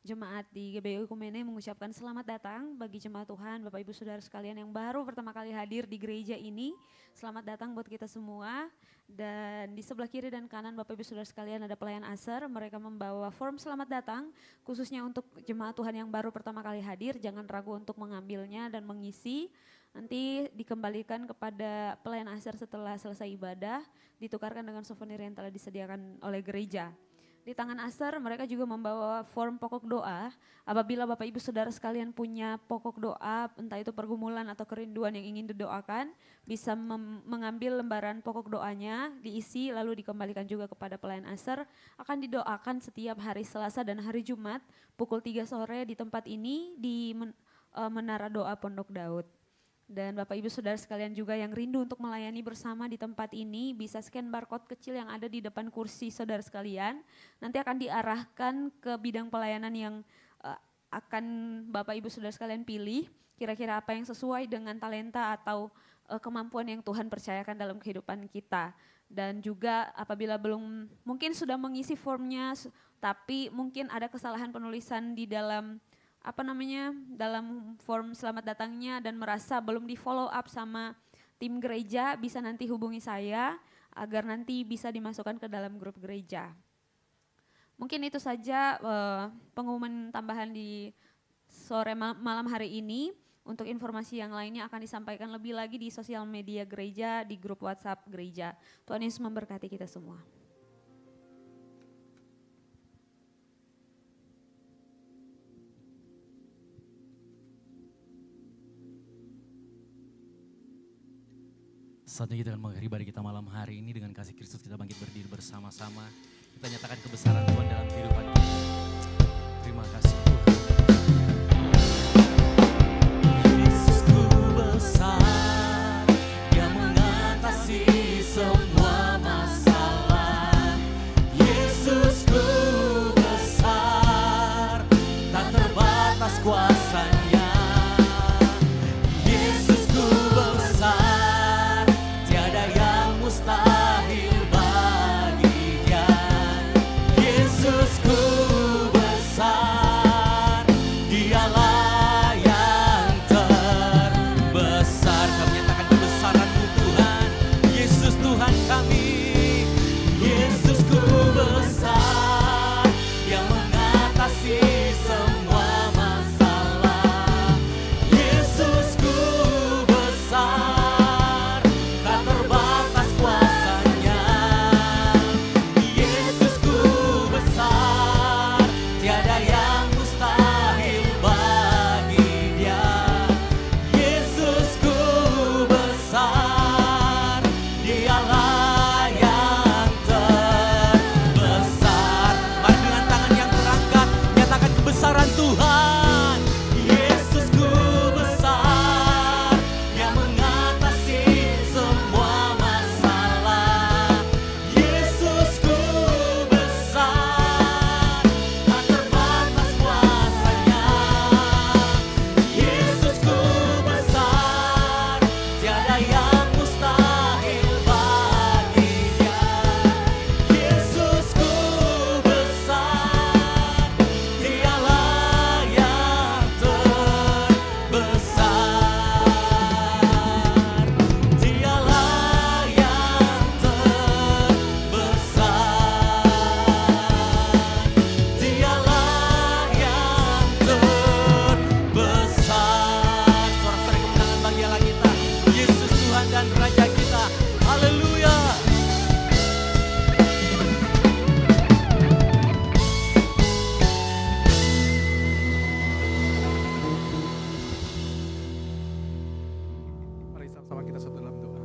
F: jemaat di GBI Oikumene mengucapkan selamat datang bagi jemaat Tuhan, Bapak Ibu Saudara sekalian yang baru pertama kali hadir di gereja ini. Selamat datang buat kita semua. Dan di sebelah kiri dan kanan Bapak Ibu Saudara sekalian ada pelayan ASER, mereka membawa form selamat datang khususnya untuk jemaat Tuhan yang baru pertama kali hadir. Jangan ragu untuk mengambilnya dan mengisi. Nanti dikembalikan kepada pelayan ASER setelah selesai ibadah, ditukarkan dengan souvenir yang telah disediakan oleh gereja. Di tangan ASER mereka juga membawa form pokok doa. Apabila Bapak Ibu Saudara sekalian punya pokok doa, entah itu pergumulan atau kerinduan yang ingin didoakan, bisa mengambil lembaran pokok doanya, diisi lalu dikembalikan juga kepada pelayan ASER. Akan didoakan setiap hari Selasa dan hari Jumat pukul 3 sore di tempat ini di Menara Doa Pondok Daud. Dan Bapak Ibu Saudara sekalian juga yang rindu untuk melayani bersama di tempat ini bisa scan barcode kecil yang ada di depan kursi saudara sekalian. Nanti akan diarahkan ke bidang pelayanan yang akan Bapak Ibu Saudara sekalian pilih. Kira-kira apa yang sesuai dengan talenta atau kemampuan yang Tuhan percayakan dalam kehidupan kita. Dan juga apabila belum mungkin sudah mengisi formnya tapi mungkin ada kesalahan penulisan di dalam dalam form selamat datangnya dan merasa belum di follow up sama tim gereja, bisa nanti hubungi saya agar nanti bisa dimasukkan ke dalam grup gereja. Mungkin itu saja pengumuman tambahan di sore malam hari ini. Untuk informasi yang lainnya akan disampaikan lebih lagi di sosial media gereja, di grup WhatsApp gereja. Tuhan Yesus memberkati kita semua.
C: Saatnya kita akan mengakhiri ibadah kita malam hari ini dengan kasih Kristus kita bangkit berdiri bersama-sama. Kita nyatakan kebesaran Tuhan dalam kehidupan kita. Terima kasih Tuhan. Yesusku besar, Dia mengatasi semua masalah. Yesusku besar, tak terbatas kuasanya. Yesusku besar, tiada yang mustahil baginya. Yesusku besar. Tuhan, Yesusku besar, yang mengatasi semua masalah. Yesusku besar, tak terbatas kuasanya. Yesusku besar, tiada yang mustahil baginya. Yesusku besar, dialah yang terbesar. Dialah yang terbesar. Dialah yang terbesar. Sorak-sorai kemenangan bagi Allah kita, Yesus Tuhan dan Raja kita. Haleluya.
G: Mari sama-sama kita satu dalam doa.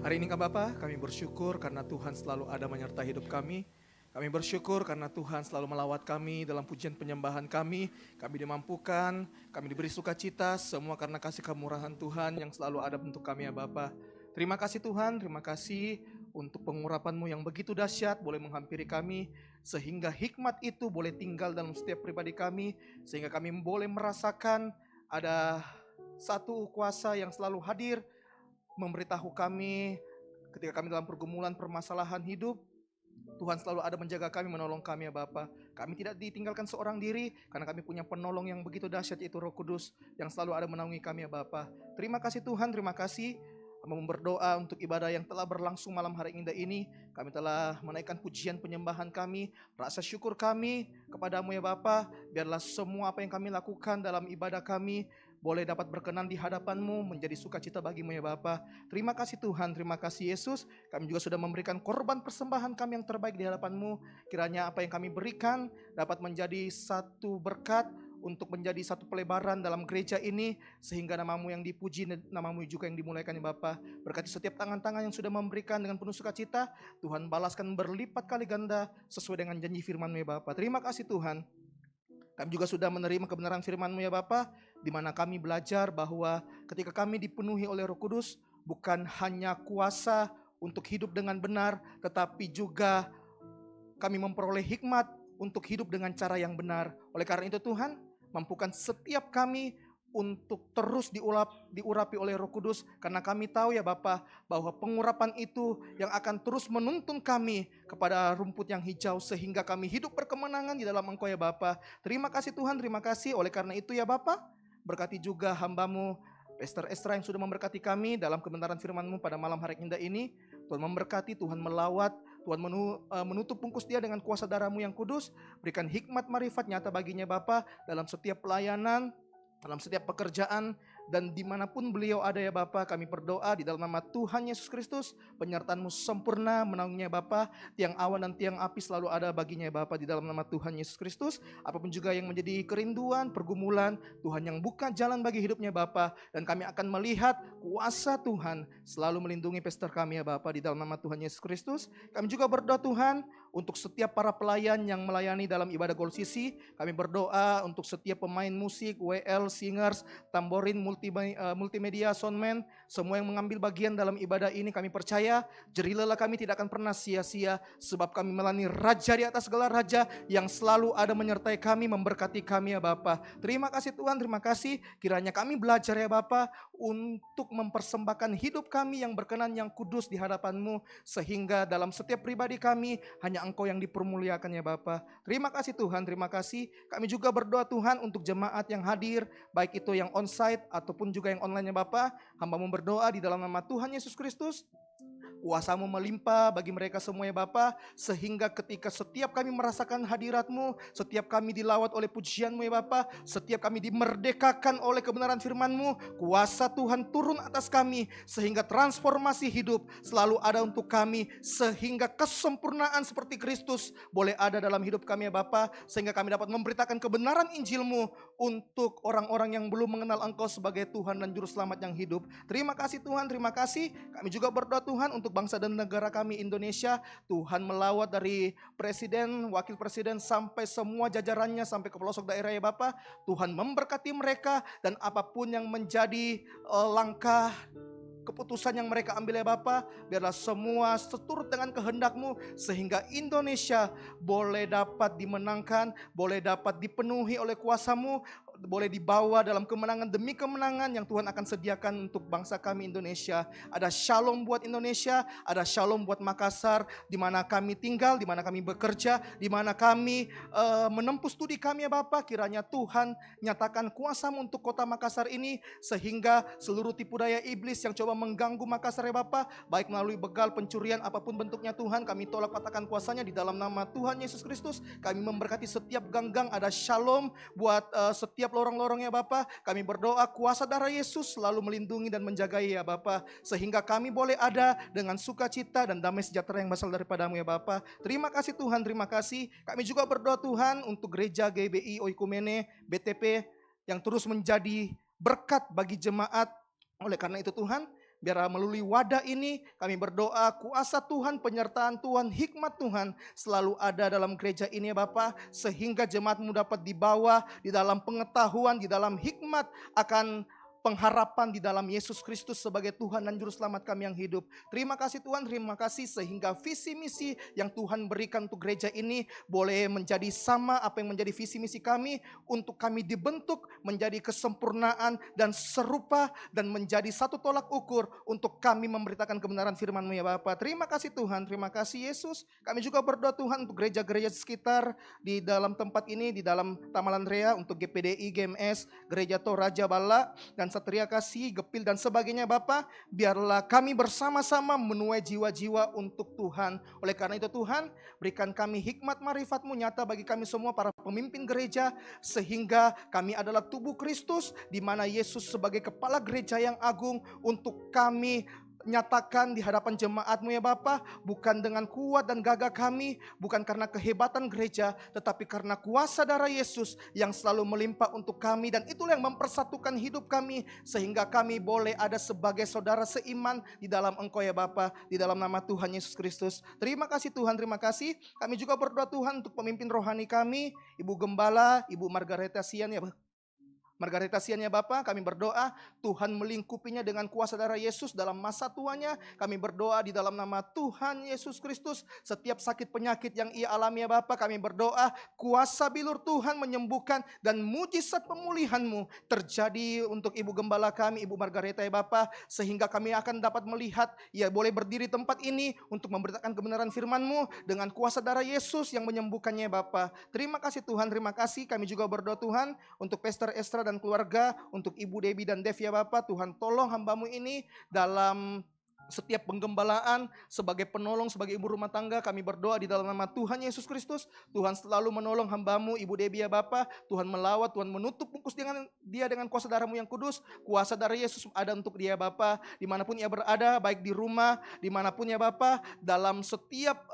G: Hari ini Bapa, kami bersyukur karena Tuhan selalu ada menyertai hidup kami. Kami bersyukur karena Tuhan selalu melawat kami dalam pujian penyembahan kami. Kami dimampukan, kami diberi sukacita, semua karena kasih kemurahan Tuhan yang selalu ada untuk kami ya Bapa. Terima kasih Tuhan, terima kasih untuk pengurapan-Mu yang begitu dahsyat boleh menghampiri kami. Sehingga hikmat itu boleh tinggal dalam setiap pribadi kami. Sehingga kami boleh merasakan ada satu kuasa yang selalu hadir memberitahu kami ketika kami dalam pergumulan permasalahan hidup. Tuhan selalu ada menjaga kami, menolong kami ya Bapa. Kami tidak ditinggalkan seorang diri karena kami punya penolong yang begitu dahsyat, yaitu Roh Kudus yang selalu ada menaungi kami ya Bapa. Terima kasih Tuhan, terima kasih. Kami berdoa untuk ibadah yang telah berlangsung malam hari indah ini. Kami telah menaikkan pujian penyembahan kami, rasa syukur kami kepadamu ya Bapa. Biarlah semua apa yang kami lakukan dalam ibadah kami boleh dapat berkenan di hadapan-Mu, menjadi sukacita bagimu ya Bapa. Terima kasih Tuhan, terima kasih Yesus. Kami juga sudah memberikan korban persembahan kami yang terbaik di hadapan-Mu. Kiranya apa yang kami berikan dapat menjadi satu berkat untuk menjadi satu pelebaran dalam gereja ini, sehingga nama-Mu yang dipuji, nama-Mu juga yang dimuliakan ya Bapa. Berkati setiap tangan-tangan yang sudah memberikan dengan penuh sukacita, Tuhan balaskan berlipat kali ganda sesuai dengan janji firman-Mu ya Bapa. Terima kasih Tuhan. Kami juga sudah menerima kebenaran firman-Mu ya Bapa, di mana kami belajar bahwa ketika kami dipenuhi oleh Roh Kudus, bukan hanya kuasa untuk hidup dengan benar, tetapi juga kami memperoleh hikmat untuk hidup dengan cara yang benar. Oleh karena itu Tuhan, mampukan setiap kami untuk terus diurapi oleh Roh Kudus, karena kami tahu ya Bapa bahwa pengurapan itu yang akan terus menuntun kami kepada rumput yang hijau, sehingga kami hidup berkemenangan di dalam Engkau ya Bapa. Terima kasih Tuhan, terima kasih. Oleh karena itu ya Bapa, berkati juga hamba-Mu Pastor Esra yang sudah memberkati kami dalam kebenaran firman-Mu pada malam hari indah ini. Tuhan memberkati, Tuhan melawat, Tuhan menutup bungkus dia dengan kuasa darah-Mu yang kudus. Berikan hikmat marifat nyata baginya Bapa dalam setiap pelayanan, dalam setiap pekerjaan, dan dimanapun beliau ada ya Bapa. Kami berdoa di dalam nama Tuhan Yesus Kristus, penyertaan-Mu sempurna menaunginya Bapa. Tiang awan dan tiang api selalu ada baginya ya Bapa, di dalam nama Tuhan Yesus Kristus. Apapun juga yang menjadi kerinduan, pergumulan, Tuhan yang buka jalan bagi hidupnya Bapa. Dan kami akan melihat kuasa Tuhan selalu melindungi pastor kami ya Bapa, di dalam nama Tuhan Yesus Kristus. Kami juga berdoa Tuhan untuk setiap para pelayan yang melayani dalam ibadah Gold CC. Kami berdoa untuk setiap pemain musik, WL, singers, tamborin, multimedia, soundman, semua yang mengambil bagian dalam ibadah ini. Kami percaya jerih lelah kami tidak akan pernah sia-sia, sebab kami melayani Raja di atas segala raja yang selalu ada menyertai kami, memberkati kami ya Bapa. Terima kasih Tuhan, terima kasih. Kiranya kami belajar ya Bapa untuk mempersembahkan hidup kami yang berkenan, yang kudus di hadapan-Mu, sehingga dalam setiap pribadi kami hanya Engkau yang dipermuliakan ya Bapa. Terima kasih Tuhan, terima kasih. Kami juga berdoa Tuhan untuk jemaat yang hadir, baik itu yang onsite ataupun juga yang online ya Bapa. Hamba-Mu berdoa di dalam nama Tuhan Yesus Kristus, kuasa-Mu melimpah bagi mereka semua ya Bapa, sehingga ketika setiap kami merasakan hadirat-Mu, setiap kami dilawat oleh pujian-Mu ya Bapa, setiap kami dimerdekakan oleh kebenaran firman-Mu, kuasa Tuhan turun atas kami, sehingga transformasi hidup selalu ada untuk kami, sehingga kesempurnaan seperti Kristus boleh ada dalam hidup kami ya Bapa, sehingga kami dapat memberitakan kebenaran Injil-Mu untuk orang-orang yang belum mengenal Engkau sebagai Tuhan dan Juru Selamat yang hidup. Terima kasih Tuhan, terima kasih. Kami juga berdoa Tuhan untuk untuk bangsa dan negara kami Indonesia. Tuhan melawat dari presiden, wakil presiden sampai semua jajarannya sampai ke pelosok daerah ya Bapa. Tuhan memberkati mereka dan apapun yang menjadi langkah keputusan yang mereka ambil ya Bapa, biarlah semua seturut dengan kehendak-Mu sehingga Indonesia boleh dapat dimenangkan, boleh dapat dipenuhi oleh kuasa-Mu, boleh dibawa dalam kemenangan demi kemenangan yang Tuhan akan sediakan untuk bangsa kami Indonesia. Ada shalom buat Indonesia, ada shalom buat Makassar, di mana kami tinggal, di mana kami bekerja, di mana kami menempuh studi kami ya Bapak. Kiranya Tuhan nyatakan kuasa-Mu untuk kota Makassar ini, sehingga seluruh tipu daya iblis yang coba mengganggu Makassar ya Bapak, baik melalui begal, pencurian, apapun bentuknya Tuhan, kami tolak patahkan kuasanya di dalam nama Tuhan Yesus Kristus. Kami memberkati setiap ganggang, ada shalom buat setiap lorong-lorongnya Bapa. Kami berdoa kuasa darah Yesus selalu melindungi dan menjagai ya Bapa, sehingga kami boleh ada dengan sukacita dan damai sejahtera yang berasal daripada-Mu ya Bapa. Terima kasih Tuhan, terima kasih. Kami juga berdoa Tuhan untuk gereja GBI Oikumene BTP yang terus menjadi berkat bagi jemaat. Oleh karena itu Tuhan, biar melalui wadah ini kami berdoa kuasa Tuhan, penyertaan Tuhan, hikmat Tuhan selalu ada dalam gereja ini ya Bapa, sehingga jemaat-Mu dapat dibawa di dalam pengetahuan, di dalam hikmat akan pengharapan di dalam Yesus Kristus sebagai Tuhan dan Juru Selamat kami yang hidup. Terima kasih Tuhan, terima kasih sehingga visi misi yang Tuhan berikan untuk gereja ini boleh menjadi sama apa yang menjadi visi misi kami, untuk kami dibentuk menjadi kesempurnaan dan serupa dan menjadi satu tolak ukur untuk kami memberitakan kebenaran firman-Mu ya Bapa. Terima kasih Tuhan, terima kasih Yesus. Kami juga berdoa Tuhan untuk gereja-gereja sekitar di dalam tempat ini, di dalam Tamalan Rea, untuk GPDI, GMS, Gereja Toraja Bala, dan Satria Kasih, Gepil dan sebagainya Bapa. Biarlah kami bersama-sama menuai jiwa-jiwa untuk Tuhan. Oleh karena itu Tuhan, berikan kami hikmat marifat-Mu nyata bagi kami semua para pemimpin gereja, sehingga kami adalah tubuh Kristus, di mana Yesus sebagai kepala gereja yang agung, untuk kami nyatakan di hadapan jemaat-Mu ya Bapa, bukan dengan kuat dan gagah kami, bukan karena kehebatan gereja, tetapi karena kuasa darah Yesus yang selalu melimpah untuk kami, dan itulah yang mempersatukan hidup kami, sehingga kami boleh ada sebagai saudara seiman di dalam Engkau ya Bapa, di dalam nama Tuhan Yesus Kristus. Terima kasih Tuhan, terima kasih. Kami juga berdoa Tuhan untuk pemimpin rohani kami, Ibu Gembala, Ibu Margareta Sian ya Margareta Sian ya Bapa, kami berdoa Tuhan melingkupinya dengan kuasa darah Yesus dalam masa tuanya. Kami berdoa di dalam nama Tuhan Yesus Kristus, setiap sakit penyakit yang ia alami ya Bapa, kami berdoa kuasa bilur Tuhan menyembuhkan dan mujizat pemulihan-Mu terjadi untuk Ibu Gembala kami, Ibu Margareta ya Bapa, sehingga kami akan dapat melihat ia boleh berdiri tempat ini untuk memberitakan kebenaran firman-Mu dengan kuasa darah Yesus yang menyembuhkannya ya Bapa. Terima kasih Tuhan, terima kasih. Kami juga berdoa Tuhan untuk Pastor Estra dan keluarga, untuk Ibu Debbie dan Dev ya Bapak. Tuhan tolong hamba-Mu ini dalam setiap penggembalaan, sebagai penolong, sebagai ibu rumah tangga. Kami berdoa di dalam nama Tuhan Yesus Kristus, Tuhan selalu menolong hamba-Mu Ibu Debbie ya Bapa. Tuhan melawat, Tuhan menutup bungkus dia dengan kuasa darah-Mu yang kudus. Kuasa darah Yesus ada untuk dia Bapa, dimanapun ia berada, baik di rumah, dimanapun ya Bapa, dalam setiap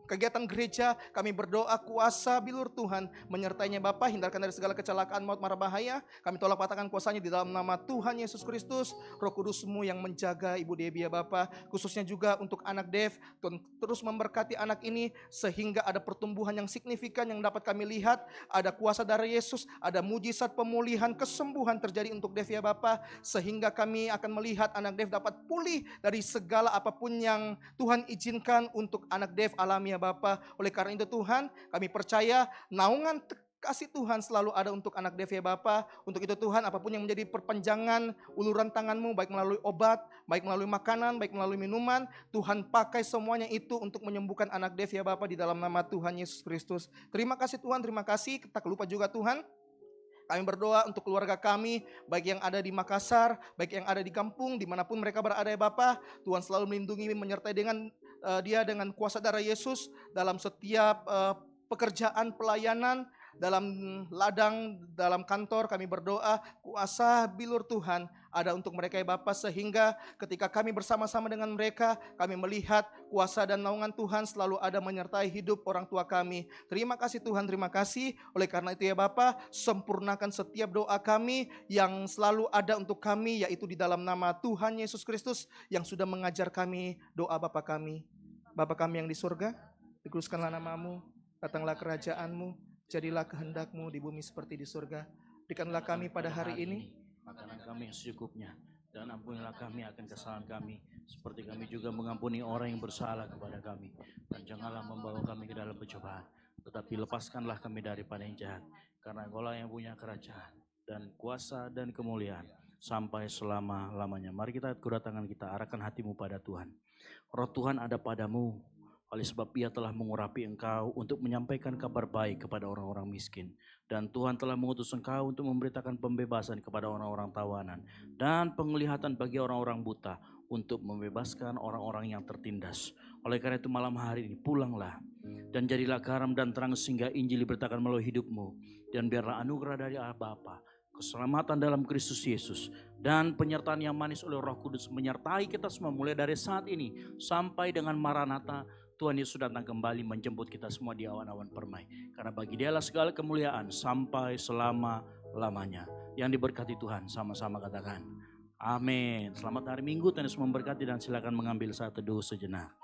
G: kegiatan gereja. Kami berdoa kuasa bilur Tuhan menyertainya Bapa, hindarkan dari segala kecelakaan, maut, mara bahaya. Kami tolak patahkan kuasanya di dalam nama Tuhan Yesus Kristus. Roh Kudus-Mu yang menjaga Ibu Debbie ya Bapa, khususnya juga untuk anak Dev. Tuhan terus memberkati anak ini sehingga ada pertumbuhan yang signifikan yang dapat kami lihat. Ada kuasa darah Yesus, ada mujizat pemulihan, kesembuhan terjadi untuk Dev ya Bapa, sehingga kami akan melihat anak Dev dapat pulih dari segala apapun yang Tuhan izinkan untuk anak Dev alami ya Bapa. Oleh karena itu Tuhan, kami percaya naungan kasih Tuhan selalu ada untuk anak Dev ya Bapa. Untuk itu Tuhan, apapun yang menjadi perpanjangan uluran tangan-Mu, baik melalui obat, baik melalui makanan, baik melalui minuman, Tuhan pakai semuanya itu untuk menyembuhkan anak Dev ya Bapa, di dalam nama Tuhan Yesus Kristus. Terima kasih Tuhan, terima kasih. Tak lupa juga Tuhan, kami berdoa untuk keluarga kami, baik yang ada di Makassar, baik yang ada di kampung, dimanapun mereka berada ya Bapa. Tuhan selalu melindungi, menyertai dengan dia dengan kuasa darah Yesus dalam setiap pekerjaan, pelayanan, dalam ladang, dalam kantor kami berdoa, kuasa bilur Tuhan ada untuk mereka ya Bapa, sehingga ketika kami bersama-sama dengan mereka, kami melihat kuasa dan naungan Tuhan selalu ada menyertai hidup orang tua kami. Terima kasih Tuhan, terima kasih. Oleh karena itu ya Bapa, sempurnakan setiap doa kami yang selalu ada untuk kami, yaitu di dalam nama Tuhan Yesus Kristus yang sudah mengajar kami doa Bapa kami. Bapa kami yang di surga, dikuduskanlah namamu, datanglah kerajaanmu, jadilah kehendakmu di bumi seperti di surga. Berikanlah kami pada hari ini
H: makanan kami yang secukupnya, dan ampunilah kami akan kesalahan kami, seperti kami juga mengampuni orang yang bersalah kepada kami. Dan janganlah membawa kami ke dalam pencobaan, tetapi lepaskanlah kami daripada yang jahat. Karena Engkaulah yang punya kerajaan dan kuasa dan kemuliaan sampai selama-lamanya. Mari kita kedua tangan kita, arahkan hatimu pada Tuhan. Roh Tuhan ada padamu, oleh sebab Ia telah mengurapi engkau untuk menyampaikan kabar baik kepada orang-orang miskin. Dan Tuhan telah mengutus engkau untuk memberitakan pembebasan kepada orang-orang tawanan dan penglihatan bagi orang-orang buta, untuk membebaskan orang-orang yang tertindas. Oleh karena itu malam hari ini pulanglah dan jadilah garam dan terang, sehingga Injil diberitakan melalui hidupmu. Dan biarlah anugerah dari Allah Bapa, keselamatan dalam Kristus Yesus, dan penyertaan yang manis oleh Roh Kudus menyertai kita semua mulai dari saat ini sampai dengan Maranatha. Tuhan Yesus datang kembali menjemput kita semua di awan-awan permai. Karena bagi Dialah segala kemuliaan sampai selama-lamanya. Yang diberkati Tuhan, sama-sama katakan amin. Selamat hari Minggu, Tuhan Yesus memberkati, dan silakan mengambil saat teduh sejenak.